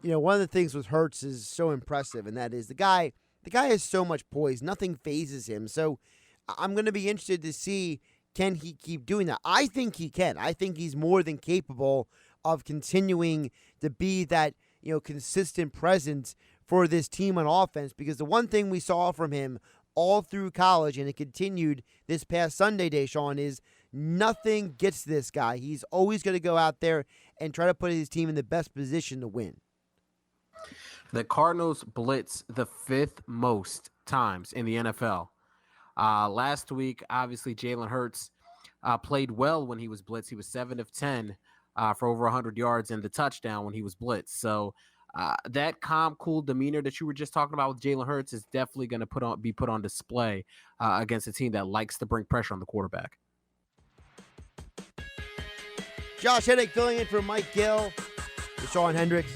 You know, one of the things with Hurts is so impressive, and that is the guy has so much poise. Nothing phases him. So I'm going to be interested to see, can he keep doing that? I think he can. I think he's more than capable of continuing to be that, you know, consistent presence for this team on offense, because the one thing we saw from him all through college, and it continued this past Sunday, Dashawn, is nothing gets this guy. He's always going to go out there and try to put his team in the best position to win. The Cardinals blitz the 5th most times in the NFL. Last week, obviously, Jalen Hurts played well when he was blitzed. He was 7 of 10 for over 100 yards and the touchdown when he was blitzed. So that calm, cool demeanor that you were just talking about with Jalen Hurts is definitely going to be put on display against a team that likes to bring pressure on the quarterback. Josh Hennig filling in for Mike Gill, Dashawn Hendricks.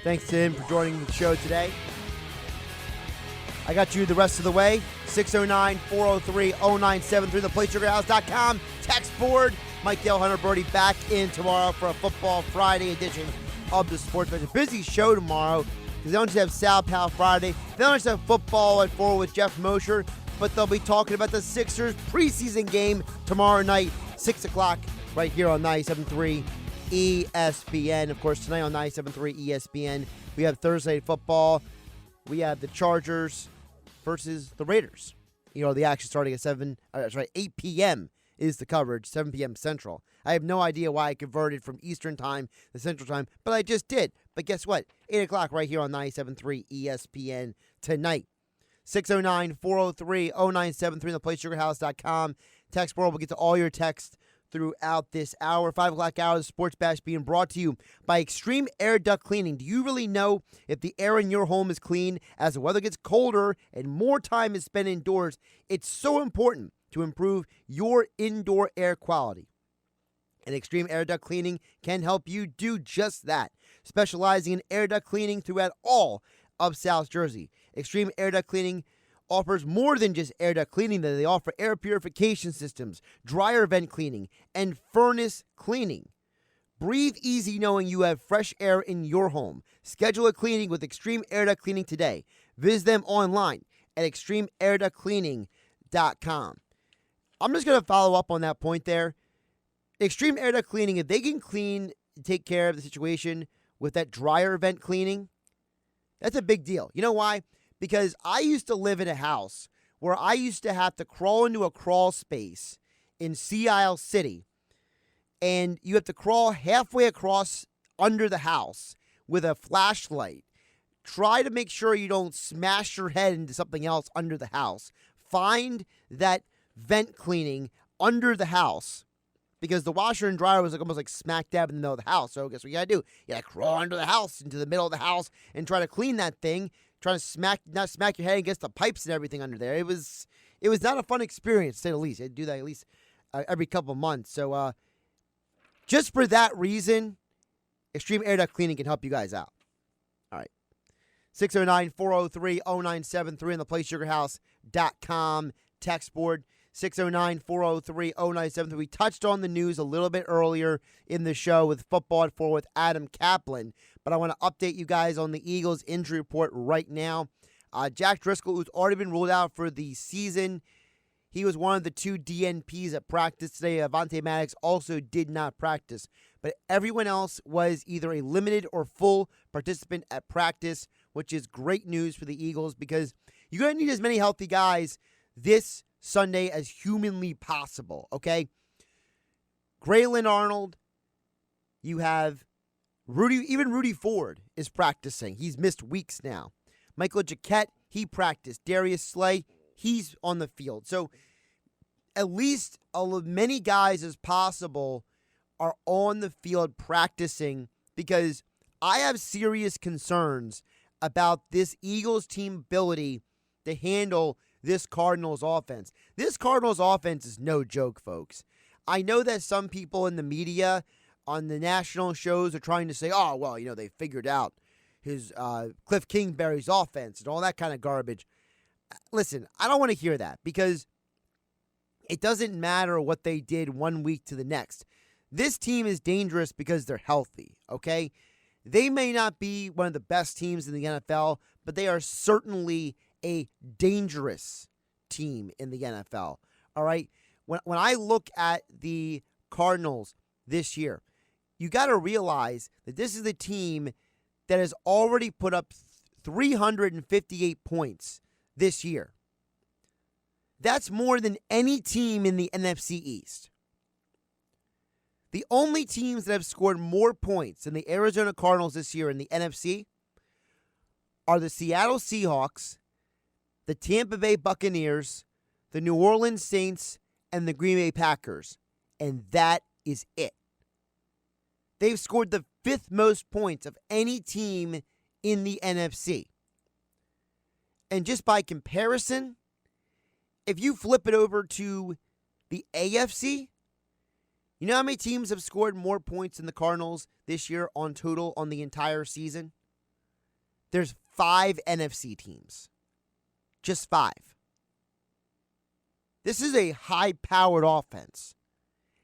Thanks to him for joining the show today. I got you the rest of the way. 609-403-0973, theplaysugarhouse.com text board. Mike Gill, Hunter Brody back in tomorrow for a Football Friday edition of the Sports Bench. A busy show tomorrow because they don't just have Sal Pal Friday. They don't just have football at 4 with Jeff Mosher, but they'll be talking about the Sixers preseason game tomorrow night, 6 o'clock, right here on 97.3 ESPN. Of course, tonight on 97.3 ESPN, we have Thursday football. We have the Chargers versus the Raiders. You know, the action starting at 8 p.m. is the coverage, 7 p.m. Central. I have no idea why I converted from Eastern Time to Central Time, but I just did. But guess what? 8 o'clock right here on 97.3 ESPN tonight. 609-403-0973 in the PlaySugarHouse.com. Text world will get to all your texts throughout this hour. 5 o'clock hour, the Sports Bash being brought to you by Extreme Air Duct Cleaning. Do you really know if the air in your home is clean? As the weather gets colder and more time is spent indoors, it's so important to improve your indoor air quality. And Extreme Air Duct Cleaning can help you do just that, specializing in air duct cleaning throughout all of South Jersey. Extreme Air Duct Cleaning offers more than just air duct cleaning. They offer air purification systems, dryer vent cleaning, and furnace cleaning. Breathe easy knowing you have fresh air in your home. Schedule a cleaning with Extreme Air Duct Cleaning today. Visit them online at extremeairductcleaning.com. I'm just going to follow up on that point there. Extreme Air Duct Cleaning, if they can take care of the situation with that dryer vent cleaning, that's a big deal. You know why? Because I used to live in a house where I used to have to crawl into a crawl space in Sea Isle City, and you have to crawl halfway across under the house with a flashlight. Try to make sure you don't smash your head into something else under the house. Find that vent cleaning under the house, because the washer and dryer was almost like smack dab in the middle of the house. So guess what you gotta do? You gotta crawl under the house, into the middle of the house, and try to clean that thing. Trying to not smack your head against the pipes and everything under there. It was not a fun experience, to say the least. I do that at least every couple of months. So just for that reason, Extreme Air Duct Cleaning can help you guys out. All right. 609-403-0973 on the PlaySugarHouse.com text board. 609-403-0973. We touched on the news a little bit earlier in the show with Football at 4 with Adam Caplan, but I want to update you guys on the Eagles injury report right now. Jack Driscoll, who's already been ruled out for the season, he was one of the 2 DNPs at practice today. Avonte Maddox also did not practice, but everyone else was either a limited or full participant at practice, which is great news for the Eagles because you're going to need as many healthy guys this Sunday as humanly possible, okay? Graylin Arnold, you have Rudy Ford is practicing. He's missed weeks now. Michael Jacquet, he practiced. Darius Slay, he's on the field. So at least many guys as possible are on the field practicing, because I have serious concerns about this Eagles team ability to handle this Cardinals offense. This Cardinals offense is no joke, folks. I know that some people in the media on the national shows are trying to say, oh, well, they figured out his Cliff Kingsbury's offense and all that kind of garbage. Listen, I don't want to hear that, because it doesn't matter what they did one week to the next. This team is dangerous because they're healthy, okay? They may not be one of the best teams in the NFL, but they are certainly a dangerous team in the NFL, all right? When I look at the Cardinals this year, you got to realize that this is a team that has already put up 358 points this year. That's more than any team in the NFC East. The only teams that have scored more points than the Arizona Cardinals this year in the NFC are the Seattle Seahawks, the Tampa Bay Buccaneers, the New Orleans Saints, and the Green Bay Packers. And that is it. They've scored the 5th most points of any team in the NFC. And just by comparison, if you flip it over to the AFC, you know how many teams have scored more points than the Cardinals this year on total on the entire season? There's 5 NFC teams. Just 5. This is a high-powered offense.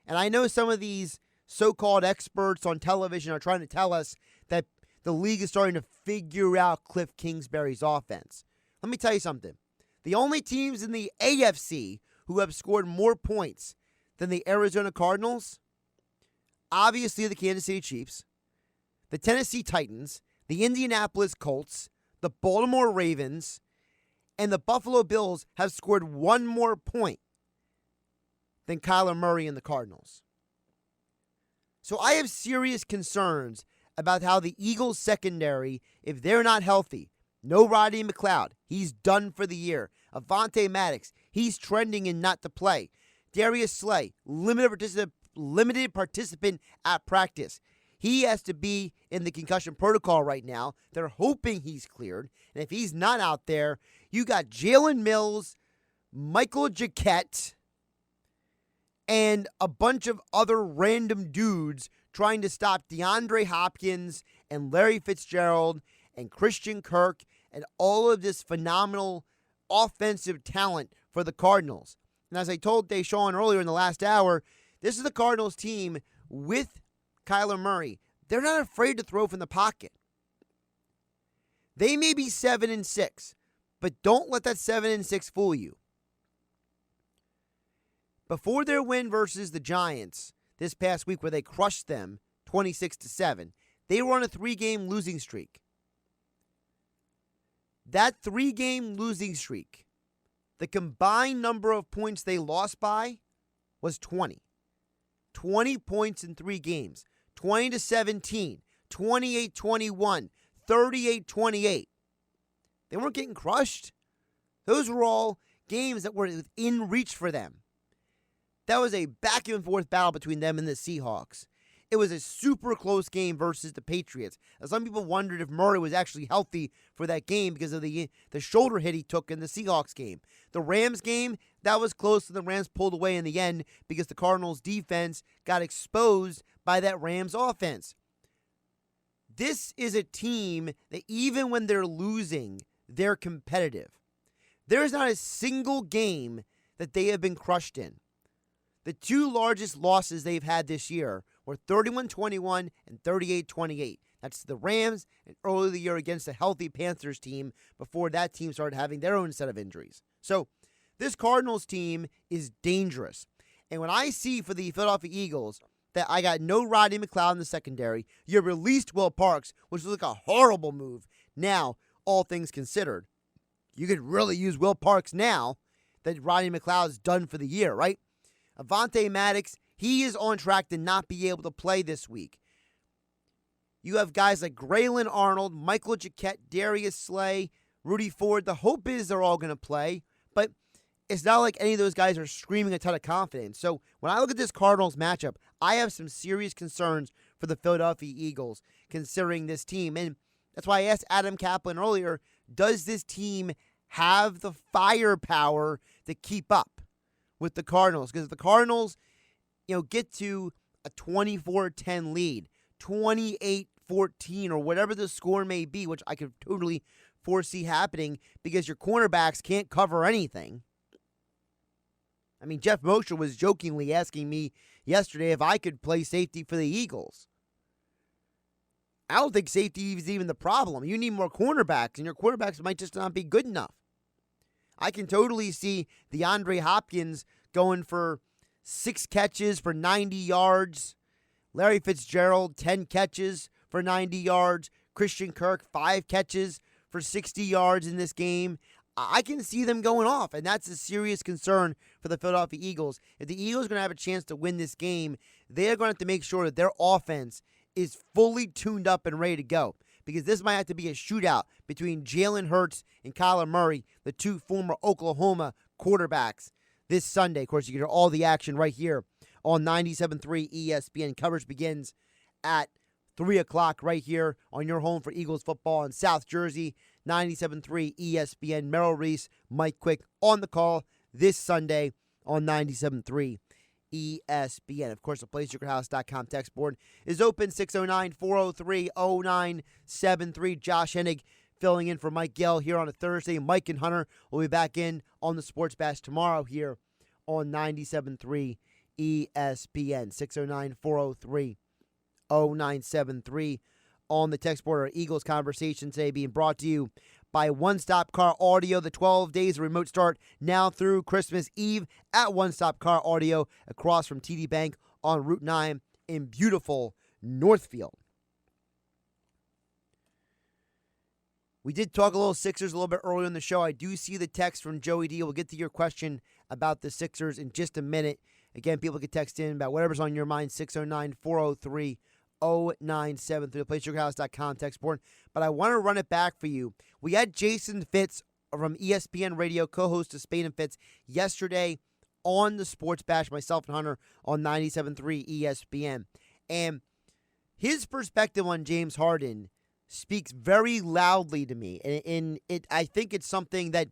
And I know some of these so-called experts on television are trying to tell us that the league is starting to figure out Cliff Kingsbury's offense. Let me tell you something. The only teams in the AFC who have scored more points than the Arizona Cardinals, obviously the Kansas City Chiefs, the Tennessee Titans, the Indianapolis Colts, the Baltimore Ravens, and the Buffalo Bills have scored 1 more point than Kyler Murray and the Cardinals. So I have serious concerns about how the Eagles secondary, if they're not healthy, no Rodney McLeod, he's done for the year. Avonte Maddox, he's trending in not to play. Darius Slay, limited participant at practice. He has to be in the concussion protocol right now. They're hoping he's cleared. And if he's not out there, you got Jalen Mills, Michael Jaquette, and a bunch of other random dudes trying to stop DeAndre Hopkins and Larry Fitzgerald and Christian Kirk and all of this phenomenal offensive talent for the Cardinals. And as I told Dashawn earlier in the last hour, this is the Cardinals team with Kyler Murray. They're not afraid to throw from the pocket. They may be 7-6, but don't let that 7-6 fool you. Before their win versus the Giants this past week, where they crushed them 26-7, they were on a 3-game losing streak. That 3-game losing streak, the combined number of points they lost by was 20. 20 points in 3 games. 20-17, 28-21, 38-28. They weren't getting crushed. Those were all games that were within reach for them. That was a back and forth battle between them and the Seahawks. It was a super close game versus the Patriots. Now, some people wondered if Murray was actually healthy for that game because of the shoulder hit he took in the Seahawks game. The Rams game, that was close, and the Rams pulled away in the end because the Cardinals' defense got exposed by that Rams offense. This is a team that even when they're losing, they're competitive. There's not a single game that they have been crushed in. The 2 largest losses they've had this year were 31-21 and 38-28. That's the Rams and early in the year against a healthy Panthers team before that team started having their own set of injuries. So this Cardinals team is dangerous. And when I see for the Philadelphia Eagles that I got no Rodney McLeod in the secondary, you released Will Parks, which was like a horrible move. Now, all things considered, you could really use Will Parks now that Rodney McLeod's done for the year, right? Avonte Maddox, he is on track to not be able to play this week. You have guys like Graylin Arnold, Michael Jaquette, Darius Slay, Rudy Ford. The hope is they're all going to play, but it's not like any of those guys are screaming a ton of confidence. So when I look at this Cardinals matchup, I have some serious concerns for the Philadelphia Eagles considering this team. And that's why I asked Adam Caplan earlier, does this team have the firepower to keep up with the Cardinals? Because if the Cardinals, get to a 24-10 lead, 28-14, or whatever the score may be, which I could totally foresee happening because your cornerbacks can't cover anything. I mean, Jeff Mosher was jokingly asking me yesterday if I could play safety for the Eagles. I don't think safety is even the problem. You need more cornerbacks, and your cornerbacks might just not be good enough. I can totally see DeAndre Hopkins going for 6 catches for 90 yards. Larry Fitzgerald, 10 catches for 90 yards. Christian Kirk, 5 catches for 60 yards in this game. I can see them going off, and that's a serious concern for the Philadelphia Eagles. If the Eagles are going to have a chance to win this game, they're going to have to make sure that their offense is fully tuned up and ready to go, because this might have to be a shootout between Jalen Hurts and Kyler Murray, the 2 former Oklahoma quarterbacks, this Sunday. Of course, you get all the action right here on 97.3 ESPN. Coverage begins at 3 o'clock right here on your home for Eagles football in South Jersey. 97.3 ESPN. Merrill Reese, Mike Quick on the call this Sunday on 97.3 ESPN. Of course, the PlaySugarHouse.com text board is open, 609-403-0973. Josh Hennig filling in for Mike Gill here on a Thursday. Mike and Hunter will be back in on the Sports Bash tomorrow here on 97.3 ESPN. 609-403-0973 on the text board. Our Eagles conversation today being brought to you by One Stop Car Audio. The 12 days of remote start now through Christmas Eve at One Stop Car Audio across from TD Bank on Route 9 in beautiful Northfield. We did talk a little Sixers a little bit earlier in the show. I do see the text from Joey D. We'll get to your question about the Sixers in just a minute. Again, people can text in about whatever's on your mind, 609-403-0973, PlaySugarHouse.com text board. But I want to run it back for you. We had Jason Fitz from ESPN Radio, co-host of Spain and Fitz, yesterday on the Sports Bash, myself and Hunter on 97.3 ESPN. And his perspective on James Harden speaks very loudly to me. And I think it's something that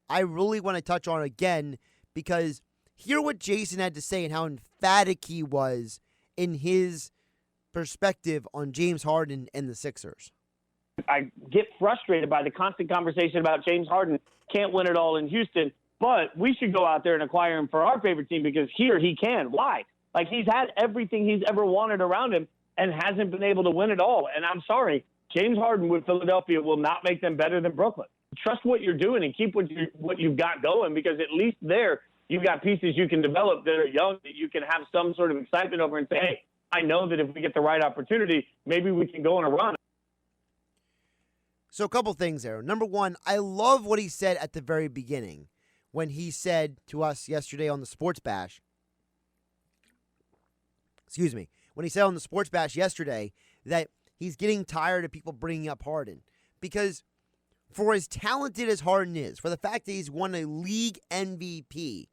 I really want to touch on again, because hear what Jason had to say and how emphatic he was in his perspective on James Harden and the Sixers. I get frustrated by the constant conversation about James Harden can't win it all in Houston, but we should go out there and acquire him for our favorite team because here he can. Why? Like, he's had everything he's ever wanted around him and hasn't been able to win it all. And I'm sorry, James Harden with Philadelphia will not make them better than Brooklyn. Trust what you're doing and keep what you've got going, because at least there you've got pieces you can develop that are young that you can have some sort of excitement over and say, hey, I know that if we get the right opportunity, maybe we can go on a run. So a couple things there. Number one, I love what he said at the very beginning when he said to us yesterday on the Sports Bash, when he said on the Sports Bash yesterday that he's getting tired of people bringing up Harden. Because for as talented as Harden is, for the fact that he's won a league MVP,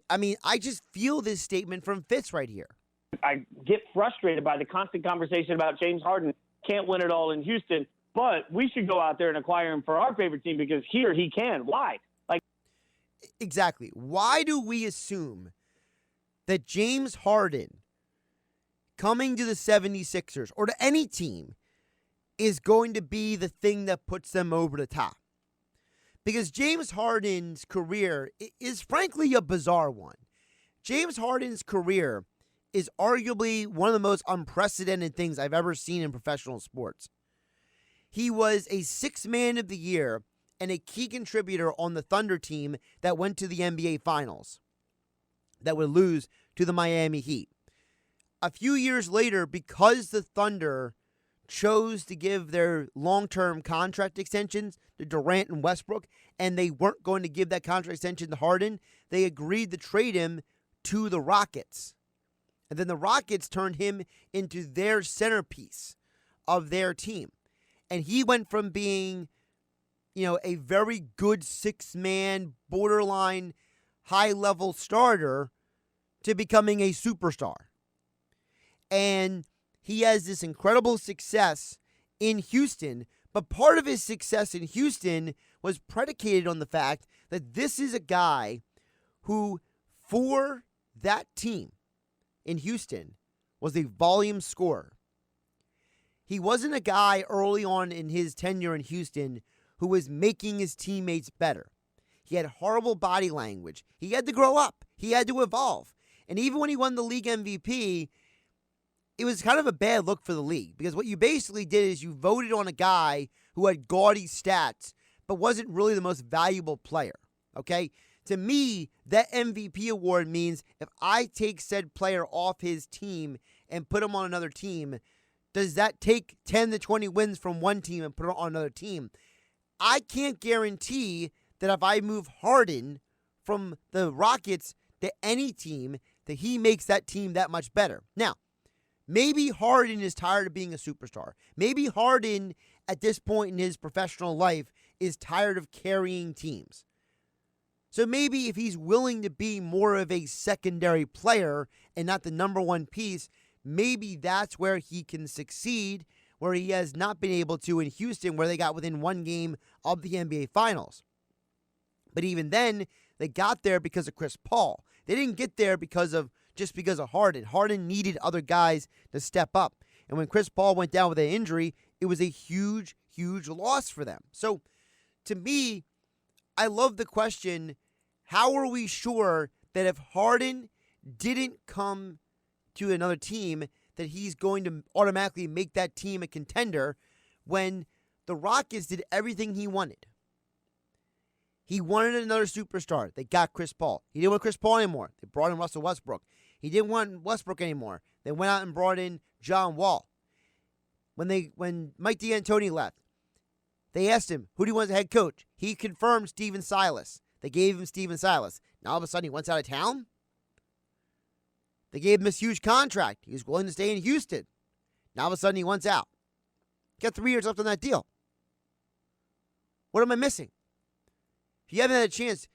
I mean, I just feel this statement from Fitz right here. I get frustrated by the constant conversation about James Harden can't win it all in Houston, but we should go out there and acquire him for our favorite team because here he can. Why? Exactly. Why do we assume that James Harden coming to the 76ers or to any team is going to be the thing that puts them over the top? Because James Harden's career is frankly a bizarre one. James Harden's career is arguably one of the most unprecedented things I've ever seen in professional sports. He was a Sixth Man of the Year and a key contributor on the Thunder team that went to the NBA Finals that would lose to the Miami Heat. A few years later, because the Thunder chose to give their long-term contract extensions to Durant and Westbrook, and they weren't going to give that contract extension to Harden, they agreed to trade him to the Rockets. And then the Rockets turned him into their centerpiece of their team. And he went from being, a very good six-man, borderline, high-level starter to becoming a superstar. And he has this incredible success in Houston, but part of his success in Houston was predicated on the fact that this is a guy who, for that team in Houston, was a volume scorer. He wasn't a guy early on in his tenure in Houston who was making his teammates better. He had horrible body language. He had to grow up. He had to evolve. And even when he won the league MVP, it was kind of a bad look for the league, because what you basically did is you voted on a guy who had gaudy stats but wasn't really the most valuable player, okay? To me, that MVP award means if I take said player off his team and put him on another team, does that take 10 to 20 wins from one team and put it on another team? I can't guarantee that if I move Harden from the Rockets to any team, that he makes that team that much better. Now, maybe Harden is tired of being a superstar. Maybe Harden, at this point in his professional life, is tired of carrying teams. So maybe if he's willing to be more of a secondary player and not the number one piece, maybe that's where he can succeed, where he has not been able to in Houston, where they got within one game of the NBA Finals. But even then, they got there because of Chris Paul. They didn't get there because of Harden. Harden needed other guys to step up. And when Chris Paul went down with an injury, it was a huge, huge loss for them. So, to me, I love the question, how are we sure that if Harden didn't come to another team, that he's going to automatically make that team a contender when the Rockets did everything he wanted? He wanted another superstar. They got Chris Paul. He didn't want Chris Paul anymore. They brought in Russell Westbrook. He didn't want Westbrook anymore. They went out and brought in John Wall. When Mike D'Antoni left, they asked him, who do you want as a head coach? He confirmed Stephen Silas. They gave him Stephen Silas. Now all of a sudden he went out of town? They gave him this huge contract. He was willing to stay in Houston. Now all of a sudden he wants out. Got 3 years left on that deal. What am I missing? If you haven't had a chance,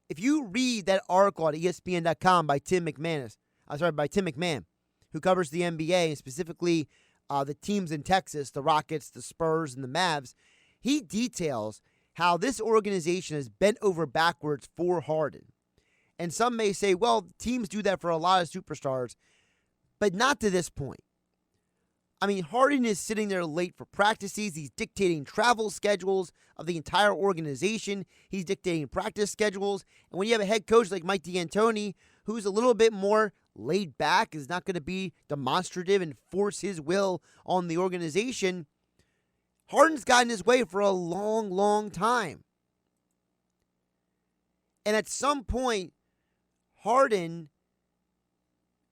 if you read that article at ESPN.com by Tim McMahon, who covers the NBA and specifically the teams in Texas, the Rockets, the Spurs, and the Mavs, he details how this organization has bent over backwards for Harden. And some may say, well, teams do that for a lot of superstars, but not to this point. I mean, Harden is sitting there late for practices. He's dictating travel schedules of the entire organization. He's dictating practice schedules. And when you have a head coach like Mike D'Antoni, who's a little bit more laid back, is not going to be demonstrative and force his will on the organization, Harden's gotten his way for a long, long time. And at some point, Harden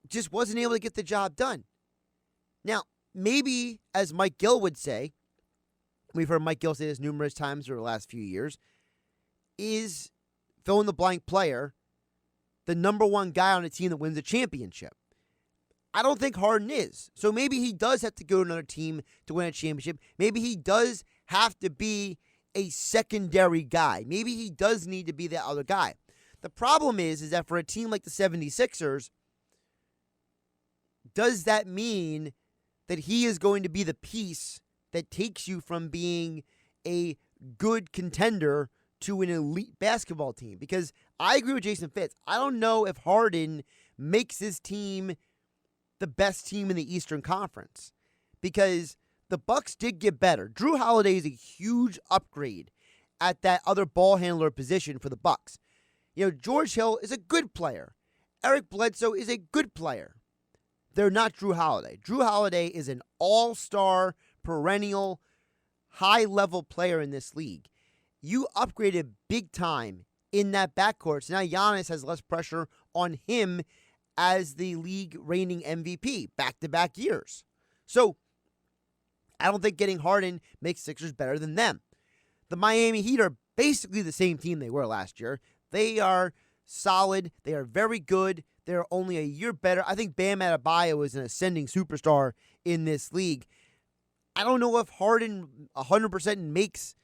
just wasn't able to get the job done. Now, maybe, as Mike Gill would say, we've heard Mike Gill say this numerous times over the last few years, is fill-in-the-blank player the number one guy on a team that wins a championship? I don't think Harden is. So maybe he does have to go to another team to win a championship. Maybe he does have to be a secondary guy. Maybe he does need to be that other guy. The problem is that for a team like the 76ers, does that mean that he is going to be the piece that takes you from being a good contender to an elite basketball team? Because I agree with Jason Fitz. I don't know if Harden makes his team the best team in the Eastern Conference, because the Bucks did get better. Drew Holiday is a huge upgrade at that other ball handler position for the Bucks. You know, George Hill is a good player. Eric Bledsoe is a good player. They're not Drew Holiday. Drew Holiday is an all-star, perennial, high-level player in this league. You upgraded big time in that backcourt. So now Giannis has less pressure on him as the league reigning MVP back-to-back years. So I don't think getting Harden makes Sixers better than them. The Miami Heat are basically the same team they were last year. They are solid. They are very good. They're only a year better. I think Bam Adebayo is an ascending superstar in this league. I don't know if Harden 100% makes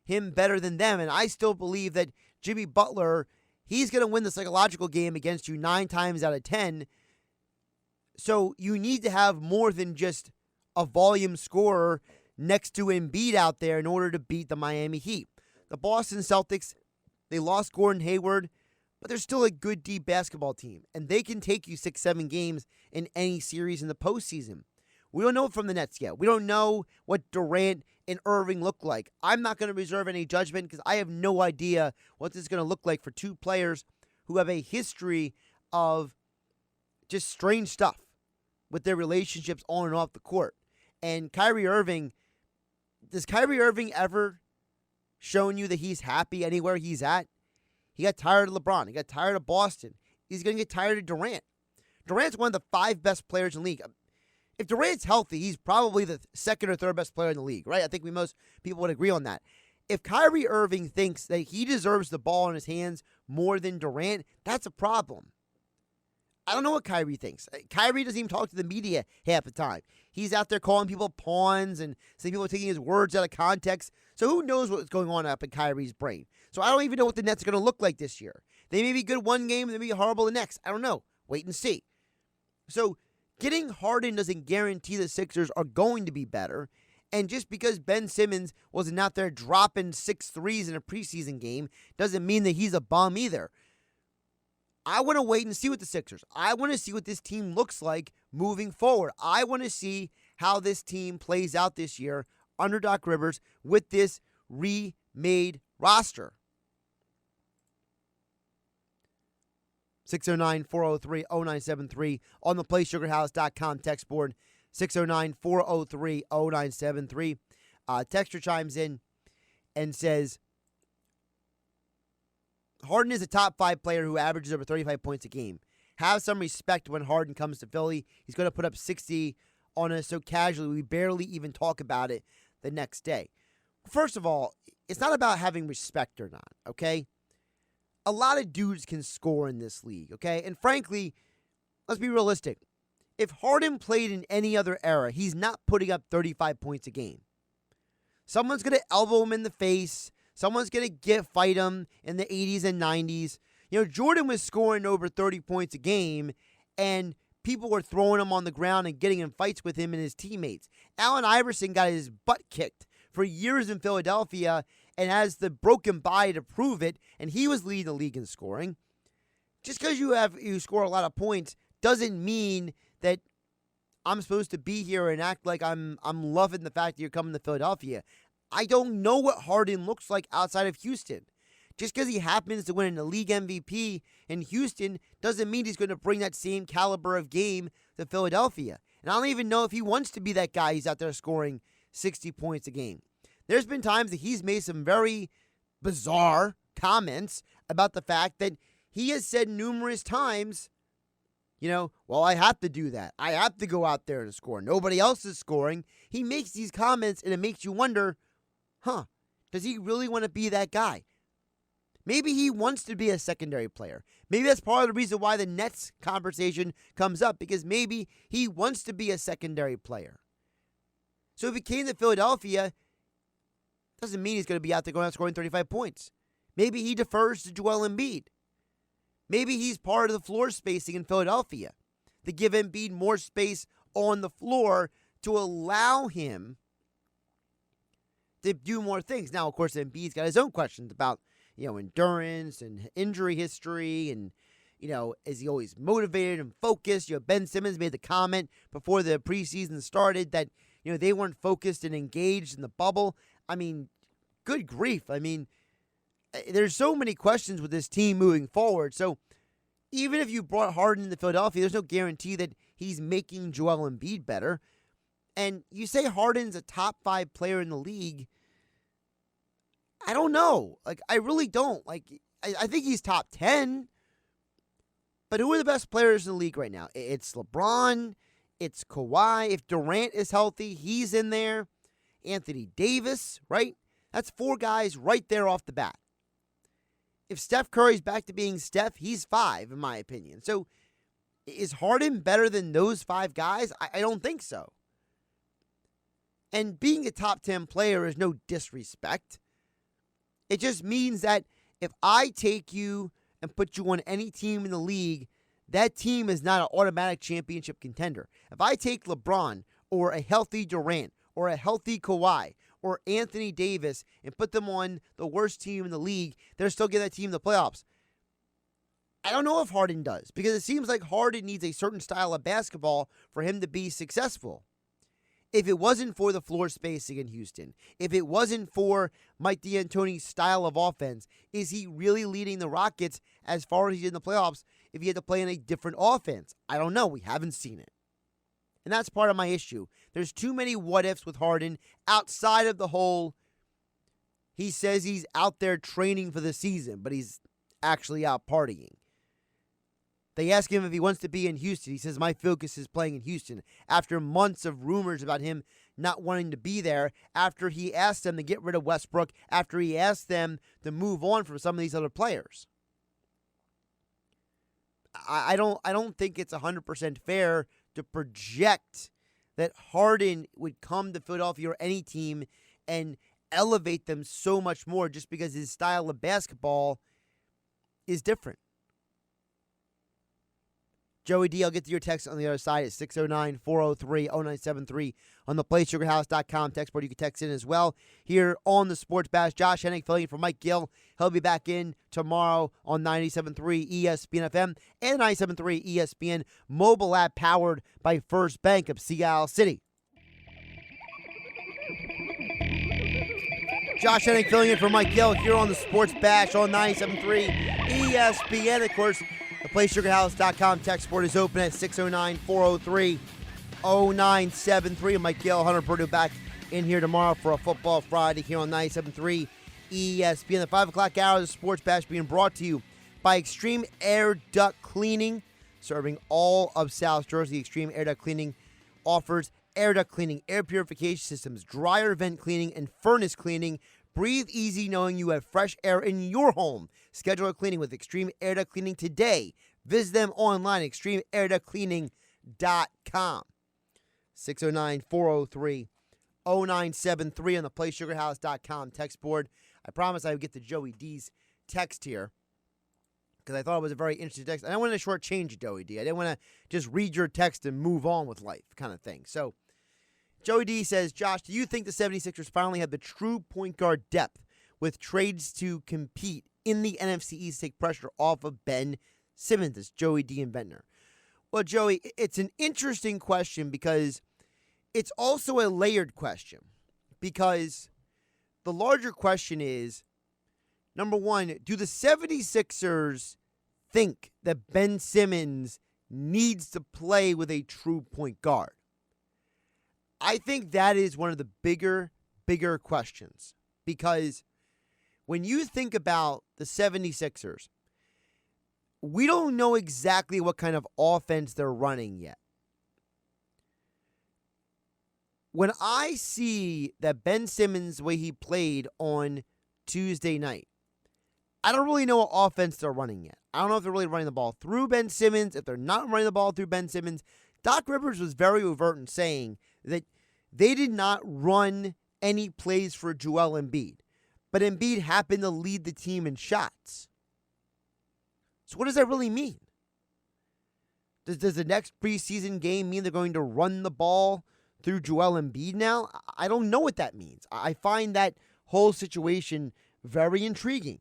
him better than them, and I still believe that Jimmy Butler, he's going to win the psychological game against you 9 times out of 10. So you need to have more than just a volume scorer next to Embiid out there in order to beat the Miami Heat. The Boston Celtics, they lost Gordon Hayward, but they're still a good deep basketball team, and they can take you 6-7 games in any series in the postseason. We don't know from the Nets yet. We don't know what Durant and Irving look like. I'm not going to reserve any judgment because I have no idea what this is going to look like for two players who have a history of just strange stuff with their relationships on and off the court. And Kyrie Irving, does Kyrie Irving ever shown you that he's happy anywhere he's at? He got tired of LeBron. He got tired of Boston. He's going to get tired of Durant. Durant's one of the 5 best players in the league. If Durant's healthy, he's probably the 2nd or 3rd best player in the league, right? I think most people would agree on that. If Kyrie Irving thinks that he deserves the ball in his hands more than Durant, that's a problem. I don't know what Kyrie thinks. Kyrie doesn't even talk to the media half the time. He's out there calling people pawns and saying people are taking his words out of context. So who knows what's going on up in Kyrie's brain? So I don't even know what the Nets are going to look like this year. They may be good one game, they may be horrible the next. I don't know. Wait and see. So getting Harden doesn't guarantee the Sixers are going to be better. And just because Ben Simmons wasn't out there dropping 6 threes in a preseason game doesn't mean that he's a bum either. I want to wait and see with the Sixers. I want to see what this team looks like moving forward. I want to see how this team plays out this year under Doc Rivers with this remade roster. 609-403-0973 on the PlaySugarHouse.com text board. 609-403-0973. Texter chimes in and says, Harden is a top 5 player who averages over 35 points a game. Have some respect when Harden comes to Philly. He's going to put up 60 on us so casually we barely even talk about it the next day. First of all, it's not about having respect or not, okay? A lot of dudes can score in this league, okay? And frankly, let's be realistic. If Harden played in any other era, he's not putting up 35 points a game. Someone's going to elbow him in the face. Someone's going to fight him in the 80s and 90s. Jordan was scoring over 30 points a game, and people were throwing him on the ground and getting in fights with him and his teammates. Allen Iverson got his butt kicked for years in Philadelphia and has the broken body to prove it, and he was leading the league in scoring. Just because you score a lot of points doesn't mean that I'm supposed to be here and act like I'm loving the fact that you're coming to Philadelphia. I don't know what Harden looks like outside of Houston. Just because he happens to win a league MVP in Houston doesn't mean he's going to bring that same caliber of game to Philadelphia. And I don't even know if he wants to be that guy who's out there scoring 60 points a game. There's been times that he's made some very bizarre comments about the fact that he has said numerous times, well, I have to do that. I have to go out there and score. Nobody else is scoring. He makes these comments, and it makes you wonder, does he really want to be that guy? Maybe he wants to be a secondary player. Maybe that's part of the reason why the Nets conversation comes up, because maybe he wants to be a secondary player. So if he came to Philadelphia, doesn't mean he's going to be out there going out scoring 35 points. Maybe he defers to Joel Embiid. Maybe he's part of the floor spacing in Philadelphia to give Embiid more space on the floor to allow him to do more things. Now, of course, Embiid's got his own questions about endurance and injury history and, is he always motivated and focused? Ben Simmons made the comment before the preseason started that, they weren't focused and engaged in the bubble. I mean, good grief. I mean, there's so many questions with this team moving forward. So even if you brought Harden into Philadelphia, there's no guarantee that he's making Joel Embiid better. And you say Harden's a top 5 player in the league. I don't know. I really don't. I think he's top 10. But who are the best players in the league right now? It's LeBron. It's Kawhi. If Durant is healthy, he's in there. Anthony Davis, right? That's 4 guys right there off the bat. If Steph Curry's back to being Steph, he's 5, in my opinion. So is Harden better than those 5 guys? I don't think so. And being a top 10 player is no disrespect. It just means that if I take you and put you on any team in the league, that team is not an automatic championship contender. If I take LeBron or a healthy Durant or a healthy Kawhi or Anthony Davis and put them on the worst team in the league, they're still getting that team the playoffs. I don't know if Harden does, because it seems like Harden needs a certain style of basketball for him to be successful. If it wasn't for the floor spacing in Houston, if it wasn't for Mike D'Antoni's style of offense, is he really leading the Rockets as far as he did in the playoffs if he had to play in a different offense? I don't know. We haven't seen it. And that's part of my issue. There's too many what-ifs with Harden outside of the whole, he says he's out there training for the season, but he's actually out partying. They ask him if he wants to be in Houston. He says, my focus is playing in Houston. After months of rumors about him not wanting to be there, after he asked them to get rid of Westbrook, after he asked them to move on from some of these other players. I don't think it's 100% fair to project that Harden would come to Philadelphia or any team and elevate them so much more just because his style of basketball is different. Joey D, I'll get to your text on the other side at 609-403-0973 on the PlaySugarHouse.com text board. You can text in as well. Here on the Sports Bash, Josh Hennig filling in for Mike Gill. He'll be back in tomorrow on 97.3 ESPN FM and 97.3 ESPN mobile app powered by First Bank of Sea City. Josh Hennig filling in for Mike Gill here on the Sports Bash on 97.3 ESPN. Of course, the PlaySugarHouse.com text board is open at 609-403-0973. Mike Gill, Hunter Purdue back in here tomorrow for a Football Friday here on 97.3 ESPN. The 5 o'clock hour of the Sports Bash being brought to you by Extreme Air Duct Cleaning, serving all of South Jersey. Extreme Air Duct Cleaning offers air duct cleaning, air purification systems, dryer vent cleaning, and furnace cleaning. Breathe easy knowing you have fresh air in your home. Schedule a cleaning with Extreme Air Duct Cleaning today. Visit them online, extremeairductcleaning.com. 609-403-0973 on the PlaySugarHouse.com text board. I promise I would get to Joey D's text here because I thought it was a very interesting text. And I wanted to shortchange you, Joey D. I didn't want to just read your text and move on with life kind of thing. So Joey D says, Josh, do you think the 76ers finally have the true point guard depth with trades to compete in the NFC East to take pressure off of Ben Simmons? It's Joey D. and Ventnor. Well, Joey, it's an interesting question because it's also a layered question, because the larger question is, number one, do the 76ers think that Ben Simmons needs to play with a true point guard? I think that is one of the bigger questions, because when you think about the 76ers, we don't know exactly what kind of offense they're running yet. When I see that Ben Simmons, the way he played on Tuesday night, I don't really know what offense they're running yet. I don't know if they're really running the ball through Ben Simmons, if they're not running the ball through Ben Simmons. Doc Rivers was very overt in saying that they did not run any plays for Joel Embiid, but Embiid happened to lead the team in shots. So what does that really mean? Does the next preseason game mean they're going to run the ball through Joel Embiid now? I don't know what that means. I find that whole situation very intriguing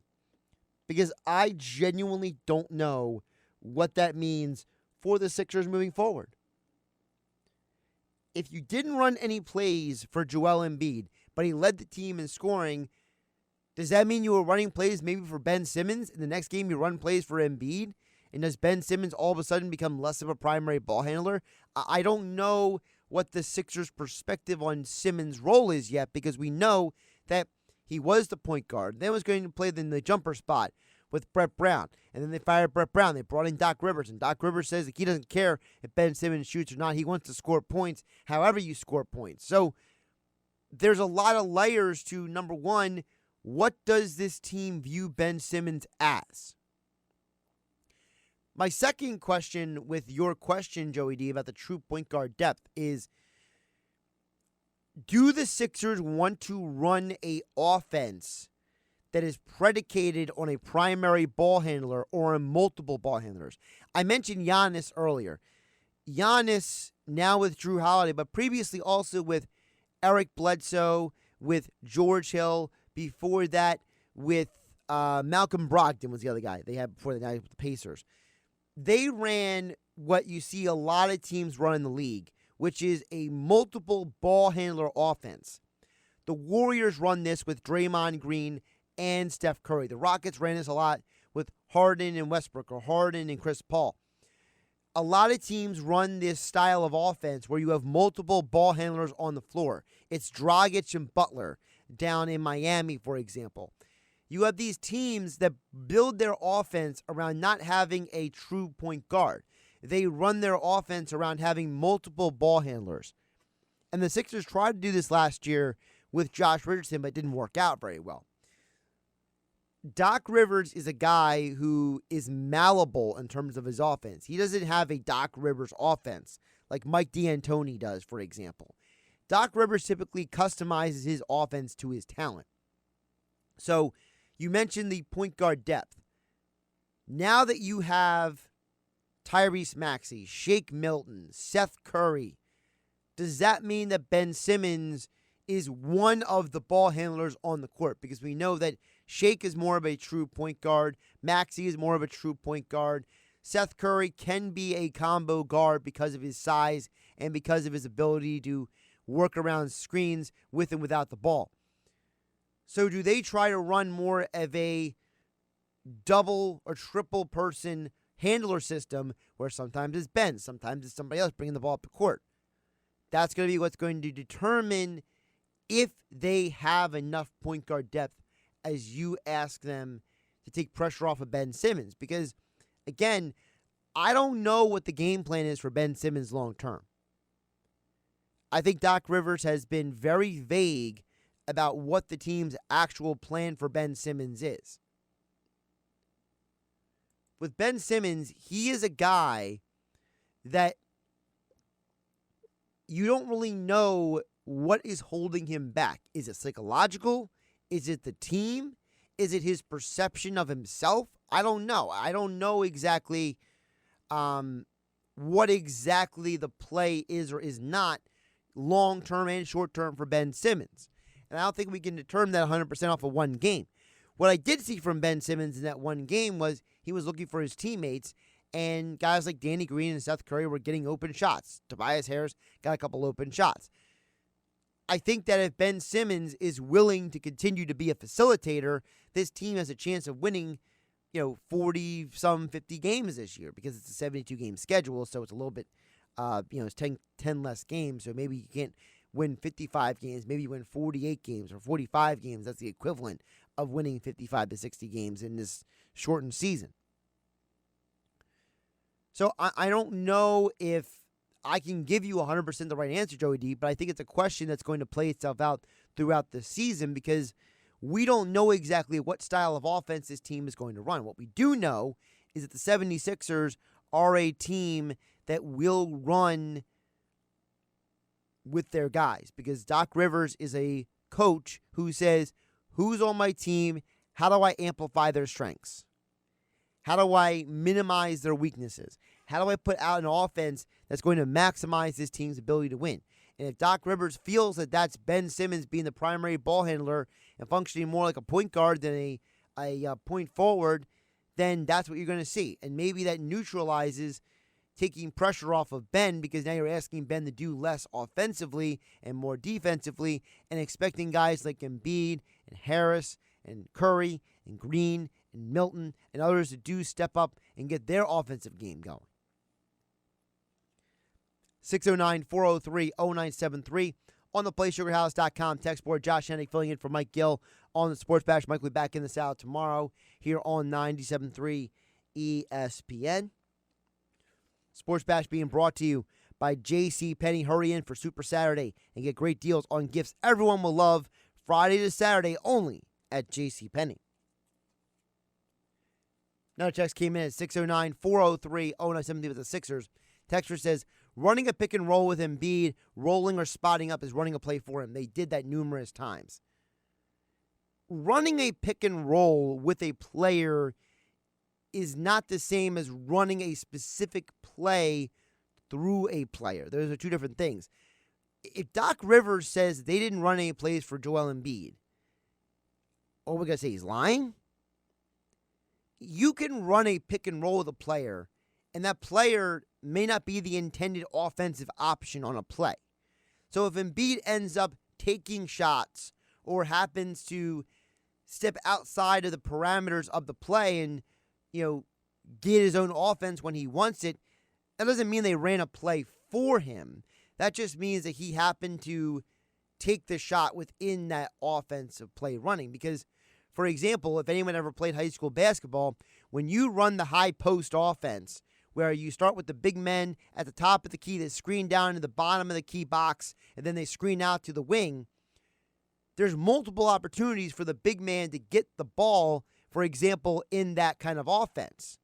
because I genuinely don't know what that means for the Sixers moving forward. If you didn't run any plays for Joel Embiid, but he led the team in scoring, does that mean you were running plays maybe for Ben Simmons? In the next game, you run plays for Embiid? And does Ben Simmons all of a sudden become less of a primary ball handler? I don't know what the Sixers' perspective on Simmons' role is yet, because we know that he was the point guard. Then was going to play in the jumper spot with Brett Brown. And then they fired Brett Brown. They brought in Doc Rivers. And Doc Rivers says that he doesn't care if Ben Simmons shoots or not. He wants to score points however you score points. So there's a lot of layers to, number one, what does this team view Ben Simmons as? My second question with your question, Joey D, about the true point guard depth is, do the Sixers want to run a offense that is predicated on a primary ball handler or on multiple ball handlers? I mentioned Giannis earlier. Giannis now with Drew Holiday, but previously also with Eric Bledsoe, with George Hill, before that with Malcolm Brogdon was the other guy they had before the night with the Pacers. They ran what you see a lot of teams run in the league, which is a multiple ball handler offense. The Warriors run this with Draymond Green and Steph Curry. The Rockets ran this a lot with Harden and Westbrook, or Harden and Chris Paul. A lot of teams run this style of offense where you have multiple ball handlers on the floor. It's Dragic and Butler down in Miami, for example. You have these teams that build their offense around not having a true point guard. They run their offense around having multiple ball handlers. And the Sixers tried to do this last year with Josh Richardson, but it didn't work out very well. Doc Rivers is a guy who is malleable in terms of his offense. He doesn't have a Doc Rivers offense like Mike D'Antoni does, for example. Doc Rivers typically customizes his offense to his talent. So you mentioned the point guard depth. Now that you have Tyrese Maxey, Shake Milton, Seth Curry, does that mean that Ben Simmons is one of the ball handlers on the court? Because we know that Shake is more of a true point guard. Maxey is more of a true point guard. Seth Curry can be a combo guard because of his size and because of his ability to work around screens with and without the ball. So do they try to run more of a double or triple person handler system where sometimes it's Ben, sometimes it's somebody else bringing the ball up the court? That's going to be what's going to determine if they have enough point guard depth as you ask them to take pressure off of Ben Simmons. Because, again, I don't know what the game plan is for Ben Simmons long term. I think Doc Rivers has been very vague about what the team's actual plan for Ben Simmons is. with Ben Simmons, he is a guy that you don't really know what is holding him back. Is it psychological? Is it the team? Is it his perception of himself? I don't know. I don't know exactly what exactly the play is or is not long-term and short-term for Ben Simmons. And I don't think we can determine that 100% off of one game. What I did see from Ben Simmons in that one game was he was looking for his teammates, and guys like Danny Green and Seth Curry were getting open shots. Tobias Harris got a couple open shots. I think that if Ben Simmons is willing to continue to be a facilitator, this team has a chance of winning, 40-some, 50 games this year because it's a 72-game schedule, so it's a little bit, it's 10 less games, so maybe you can't win 55 games, maybe you win 48 games or 45 games. That's the equivalent of winning 55 to 60 games in this shortened season. So I don't know if I can give you 100% the right answer, Joey D, but I think it's a question that's going to play itself out throughout the season because we don't know exactly what style of offense this team is going to run. What we do know is that the 76ers are a team that will run with their guys because Doc Rivers is a coach who says, who's on my team? How do I amplify their strengths? How do I minimize their weaknesses? How do I put out an offense that's going to maximize this team's ability to win? And if Doc Rivers feels that that's Ben Simmons being the primary ball handler and functioning more like a point guard than a point forward, then that's what you're going to see. And maybe that neutralizes taking pressure off of Ben because now you're asking Ben to do less offensively and more defensively and expecting guys like Embiid and Harris and Curry and Green and Milton and others to do step up and get their offensive game going. 609-403-0973 on the PlaySugarHouse.com text board. Josh Hennig filling in for Mike Gill on the Sports Bash. Mike will be back in the South tomorrow here on 97.3 ESPN. Sports Bash being brought to you by JCPenney. Hurry in for Super Saturday and get great deals on gifts everyone will love Friday to Saturday only at JCPenney. Another text came in at 609-403-0973 with the Sixers. Texter says, running a pick and roll with Embiid, rolling or spotting up is running a play for him. They did that numerous times. Running a pick and roll with a player is not the same as running a specific play through a player. Those are two different things. If Doc Rivers says they didn't run any plays for Joel Embiid, what are we going to say? He's lying? You can run a pick and roll with a player, and that player may not be the intended offensive option on a play. So if Embiid ends up taking shots or happens to step outside of the parameters of the play and, get his own offense when he wants it, that doesn't mean they ran a play for him. That just means that he happened to take the shot within that offensive play running. Because, for example, if anyone ever played high school basketball, when you run the high post offense, where you start with the big men at the top of the key that screen down to the bottom of the key box, and then they screen out to the wing, there's multiple opportunities for the big man to get the ball, for example, in that kind of offense.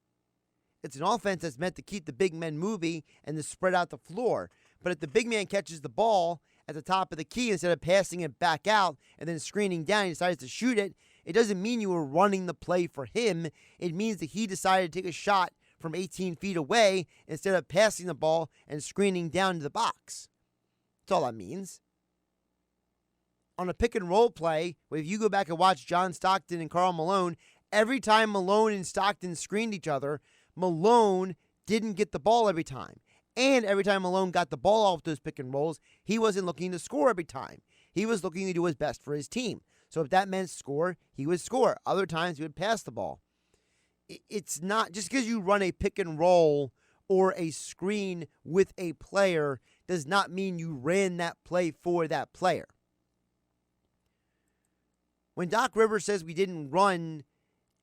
It's an offense that's meant to keep the big men moving and to spread out the floor. But if the big man catches the ball at the top of the key instead of passing it back out and then screening down, he decides to shoot it, it doesn't mean you were running the play for him. It means that he decided to take a shot from 18 feet away instead of passing the ball and screening down to the box. That's all that means. On a pick and roll play, if you go back and watch John Stockton and Karl Malone, every time Malone and Stockton screened each other, Malone didn't get the ball every time. And every time Malone got the ball off those pick and rolls, he wasn't looking to score every time. He was looking to do his best for his team. So if that meant score, he would score. Other times he would pass the ball. It's not just because you run a pick and roll or a screen with a player does not mean you ran that play for that player. When Doc Rivers says we didn't run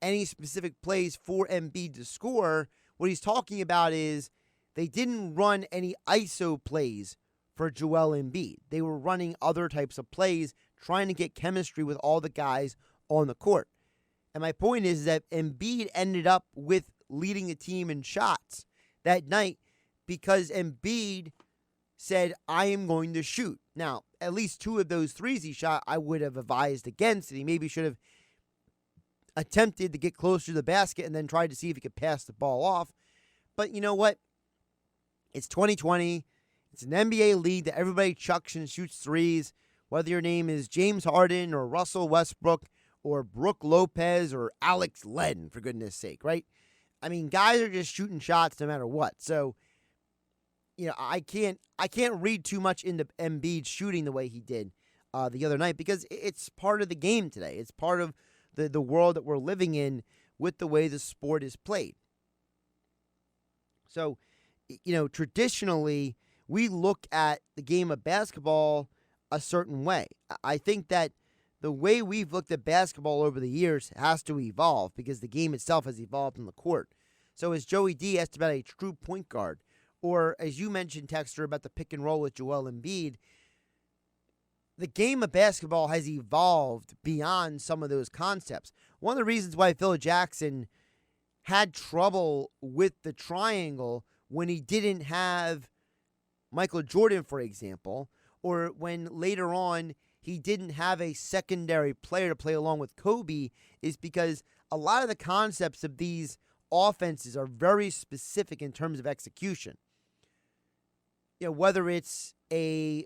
any specific plays for Embiid to score, what he's talking about is they didn't run any ISO plays for Joel Embiid. They were running other types of plays, trying to get chemistry with all the guys on the court. And my point is that Embiid ended up with leading the team in shots that night because Embiid said, I am going to shoot. Now, at least 2 of those threes he shot, I would have advised against it. He maybe should have attempted to get closer to the basket and then tried to see if he could pass the ball off. But you know what? It's 2020. It's an NBA league that everybody chucks and shoots threes, whether your name is James Harden or Russell Westbrook or Brooke Lopez or Alex Len, for goodness sake, right? I mean, guys are just shooting shots no matter what. So, you know, I can't read too much into Embiid shooting the way he did the other night because it's part of the game today. It's part of the world that we're living in with the way the sport is played. So, you know, traditionally, we look at the game of basketball a certain way. I think that the way we've looked at basketball over the years has to evolve because the game itself has evolved on the court. So as Joey D asked about a true point guard, or as you mentioned, Texter, about the pick and roll with Joel Embiid, the game of basketball has evolved beyond some of those concepts. One of the reasons why Phil Jackson had trouble with the triangle when he didn't have Michael Jordan, for example, or when later on he didn't have a secondary player to play along with Kobe, is because a lot of the concepts of these offenses are very specific in terms of execution. You know, whether it's a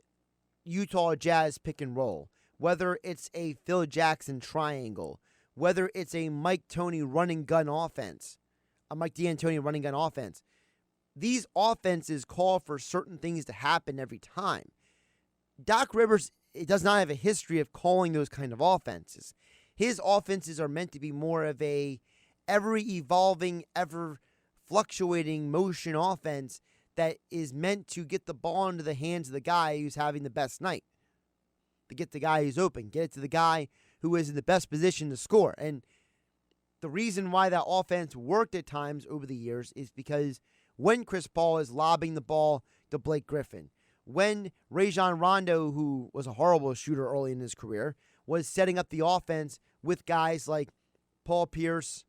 Utah Jazz pick and roll, whether it's a Phil Jackson triangle, whether it's a Mike D'Antoni running gun offense. These offenses call for certain things to happen every time. Doc Rivers does not have a history of calling those kind of offenses. His offenses are meant to be more of a ever-evolving, ever-fluctuating motion offense that is meant to get the ball into the hands of the guy who's having the best night, to get the guy who's open, get it to the guy who is in the best position to score. And the reason why that offense worked at times over the years is because when Chris Paul is lobbing the ball to Blake Griffin, when Rajon Rondo, who was a horrible shooter early in his career, was setting up the offense with guys like Paul Pierce,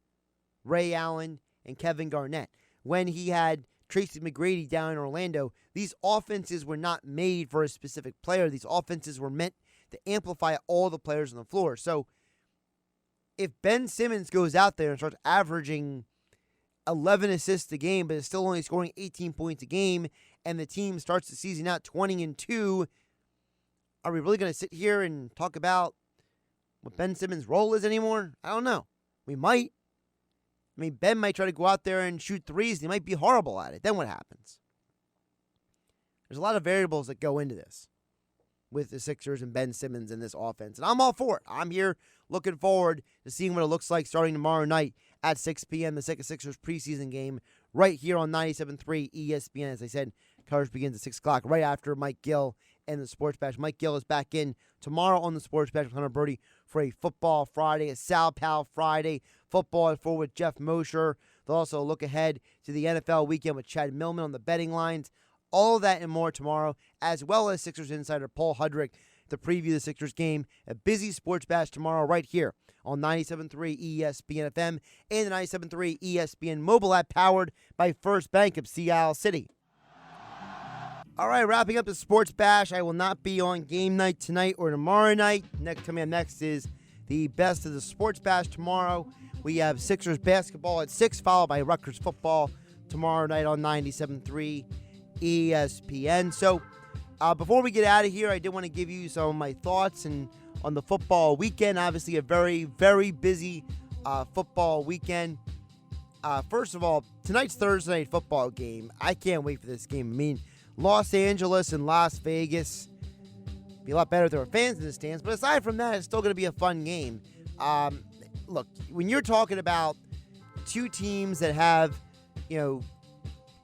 Ray Allen, and Kevin Garnett, when he had Tracy McGrady down in Orlando, these offenses were not made for a specific player. These offenses were meant to amplify all the players on the floor. So if Ben Simmons goes out there and starts averaging 11 assists a game, but is still only scoring 18 points a game, and the team starts the season out 20-2, are we really going to sit here and talk about what Ben Simmons' role is anymore? I don't know. We might. I mean, Ben might try to go out there and shoot threes, and he might be horrible at it. Then what happens? There's a lot of variables that go into this with the Sixers and Ben Simmons in this offense, and I'm all for it. I'm here looking forward to seeing what it looks like starting tomorrow night at 6 p.m., the Sixers preseason game right here on 97.3 ESPN. As I said, coverage begins at 6 o'clock right after Mike Gill and the Sports Bash. Mike Gill is back in tomorrow on the Sports Bash with Hunter Brody for a Football Friday, a Sal Pal Friday. Football at 4 with Jeff Mosher. They'll also look ahead to the NFL weekend with Chad Millman on the betting lines. All of that and more tomorrow, as well as Sixers insider Paul Hudrick to preview the Sixers game. A busy Sports Bash tomorrow right here on 97.3 ESPN FM and the 97.3 ESPN mobile app powered by First Bank of Seattle City. All right, wrapping up the Sports Bash. I will not be on game night tonight or tomorrow night. Coming up next is the best of the Sports Bash tomorrow. We have Sixers basketball at 6, followed by Rutgers football tomorrow night on 97.3 ESPN. So before we get out of here, I did want to give you some of my thoughts on the football weekend. Obviously, a very, very busy football weekend. First of all, tonight's Thursday night football game. I can't wait for this game. I mean, Los Angeles and Las Vegas. Be a lot better if there were fans in the stands. But aside from that, it's still going to be a fun game. Look, when you're talking about two teams that have,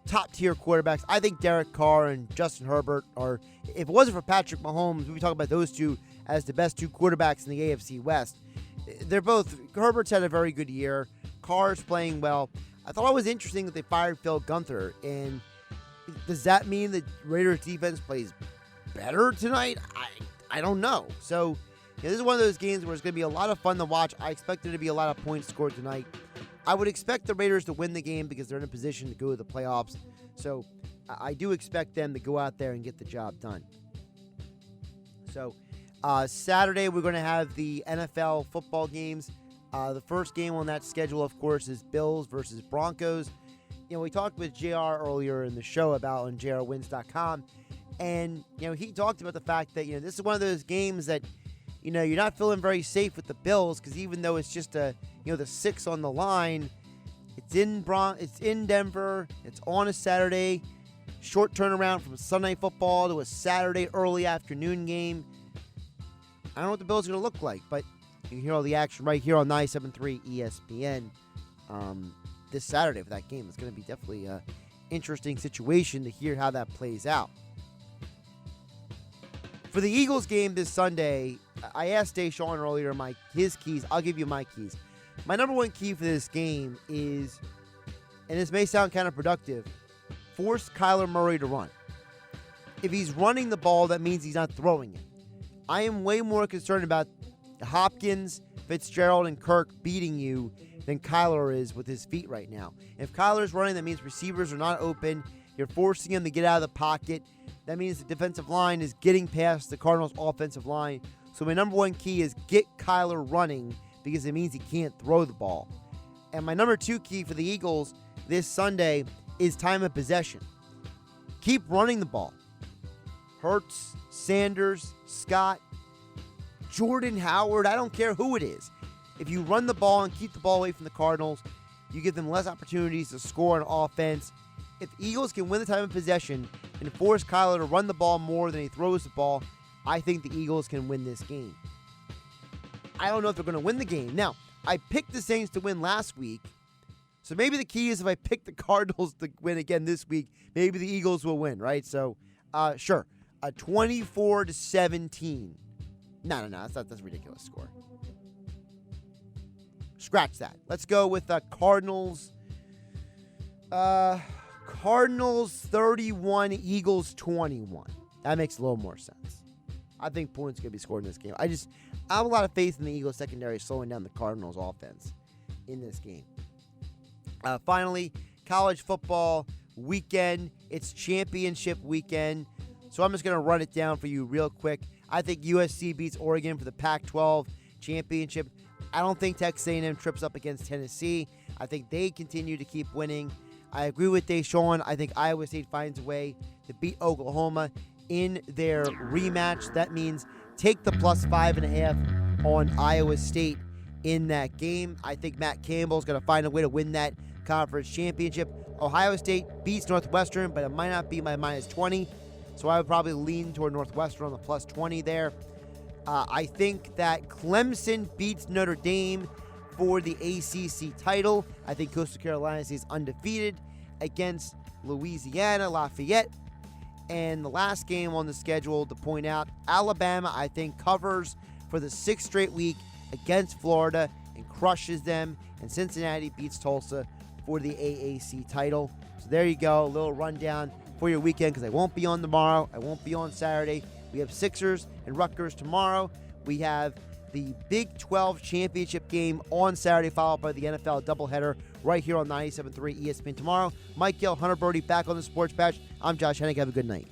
top-tier quarterbacks, I think Derek Carr and Justin Herbert are, if it wasn't for Patrick Mahomes, we would talk about those two as the best two quarterbacks in the AFC West. They're both, Herbert's had a very good year. Carr's playing well. I thought it was interesting that they fired Phil Gunther, and does that mean that Raiders defense plays better tonight? I don't know. So, this is one of those games where it's going to be a lot of fun to watch. I expect there to be a lot of points scored tonight. I would expect the Raiders to win the game because they're in a position to go to the playoffs. So I do expect them to go out there and get the job done. So Saturday we're going to have the NFL football games. The first game on that schedule, of course, is Bills versus Broncos. We talked with JR earlier in the show about on jrwins.com, and he talked about the fact that this is one of those games that you're not feeling very safe with the Bills, because even though it's just the 6 on the line, it's in Denver, it's on a Saturday, short turnaround from Sunday football to a Saturday early afternoon game. I don't know what the Bills are going to look like, but you can hear all the action right here on 97.3 ESPN this Saturday for that game. It's going to be definitely an interesting situation to hear how that plays out. For the Eagles game this Sunday, I asked Dashawn earlier his keys. I'll give you my keys. My number one key for this game is, and this may sound counterproductive, force Kyler Murray to run. If he's running the ball, that means he's not throwing it. I am way more concerned about Hopkins, Fitzgerald, and Kirk beating you than Kyler is with his feet right now. If Kyler's running, that means receivers are not open. You're forcing him to get out of the pocket. That means the defensive line is getting past the Cardinals' offensive line. So my number one key is get Kyler running, because it means he can't throw the ball. And my number two key for the Eagles this Sunday is time of possession. Keep running the ball. Hurts, Sanders, Scott, Jordan Howard, I don't care who it is. If you run the ball and keep the ball away from the Cardinals, you give them less opportunities to score on offense. If Eagles can win the time of possession and force Kyler to run the ball more than he throws the ball, I think the Eagles can win this game. I don't know if they're going to win the game. Now, I picked the Saints to win last week, so maybe the key is if I pick the Cardinals to win again this week, maybe the Eagles will win, right? So, sure, a 24-17. No, that's a ridiculous score. Scratch that. Let's go with Cardinals. Cardinals 31, Eagles 21. That makes a little more sense. I think points going to be scored in this game. I have a lot of faith in the Eagles secondary slowing down the Cardinals offense in this game. Finally, college football weekend. It's championship weekend. So I'm just going to run it down for you real quick. I think USC beats Oregon for the Pac-12 championship. I don't think Texas A&M trips up against Tennessee. I think they continue to keep winning. I agree with Dashawn. I think Iowa State finds a way to beat Oklahoma in their rematch. That means take the plus 5.5 on Iowa State in that game. I think Matt Campbell's going to find a way to win that conference championship. Ohio State beats Northwestern, but it might not be my minus 20. So I would probably lean toward Northwestern on the plus 20 there. I think that Clemson beats Notre Dame for the ACC title. I think Coastal Carolina stays undefeated against Louisiana Lafayette. And the last game on the schedule to point out, Alabama, I think, covers for the 6th straight week against Florida and crushes them. And Cincinnati beats Tulsa for the AAC title. So there you go, a little rundown for your weekend, because I won't be on tomorrow. I won't be on Saturday. We have Sixers and Rutgers tomorrow. We have the Big 12 championship game on Saturday, followed by the NFL doubleheader right here on 97.3 ESPN tomorrow. Mike Gill, Hunter Birdie back on the Sports Patch. I'm Josh Hennig. Have a good night.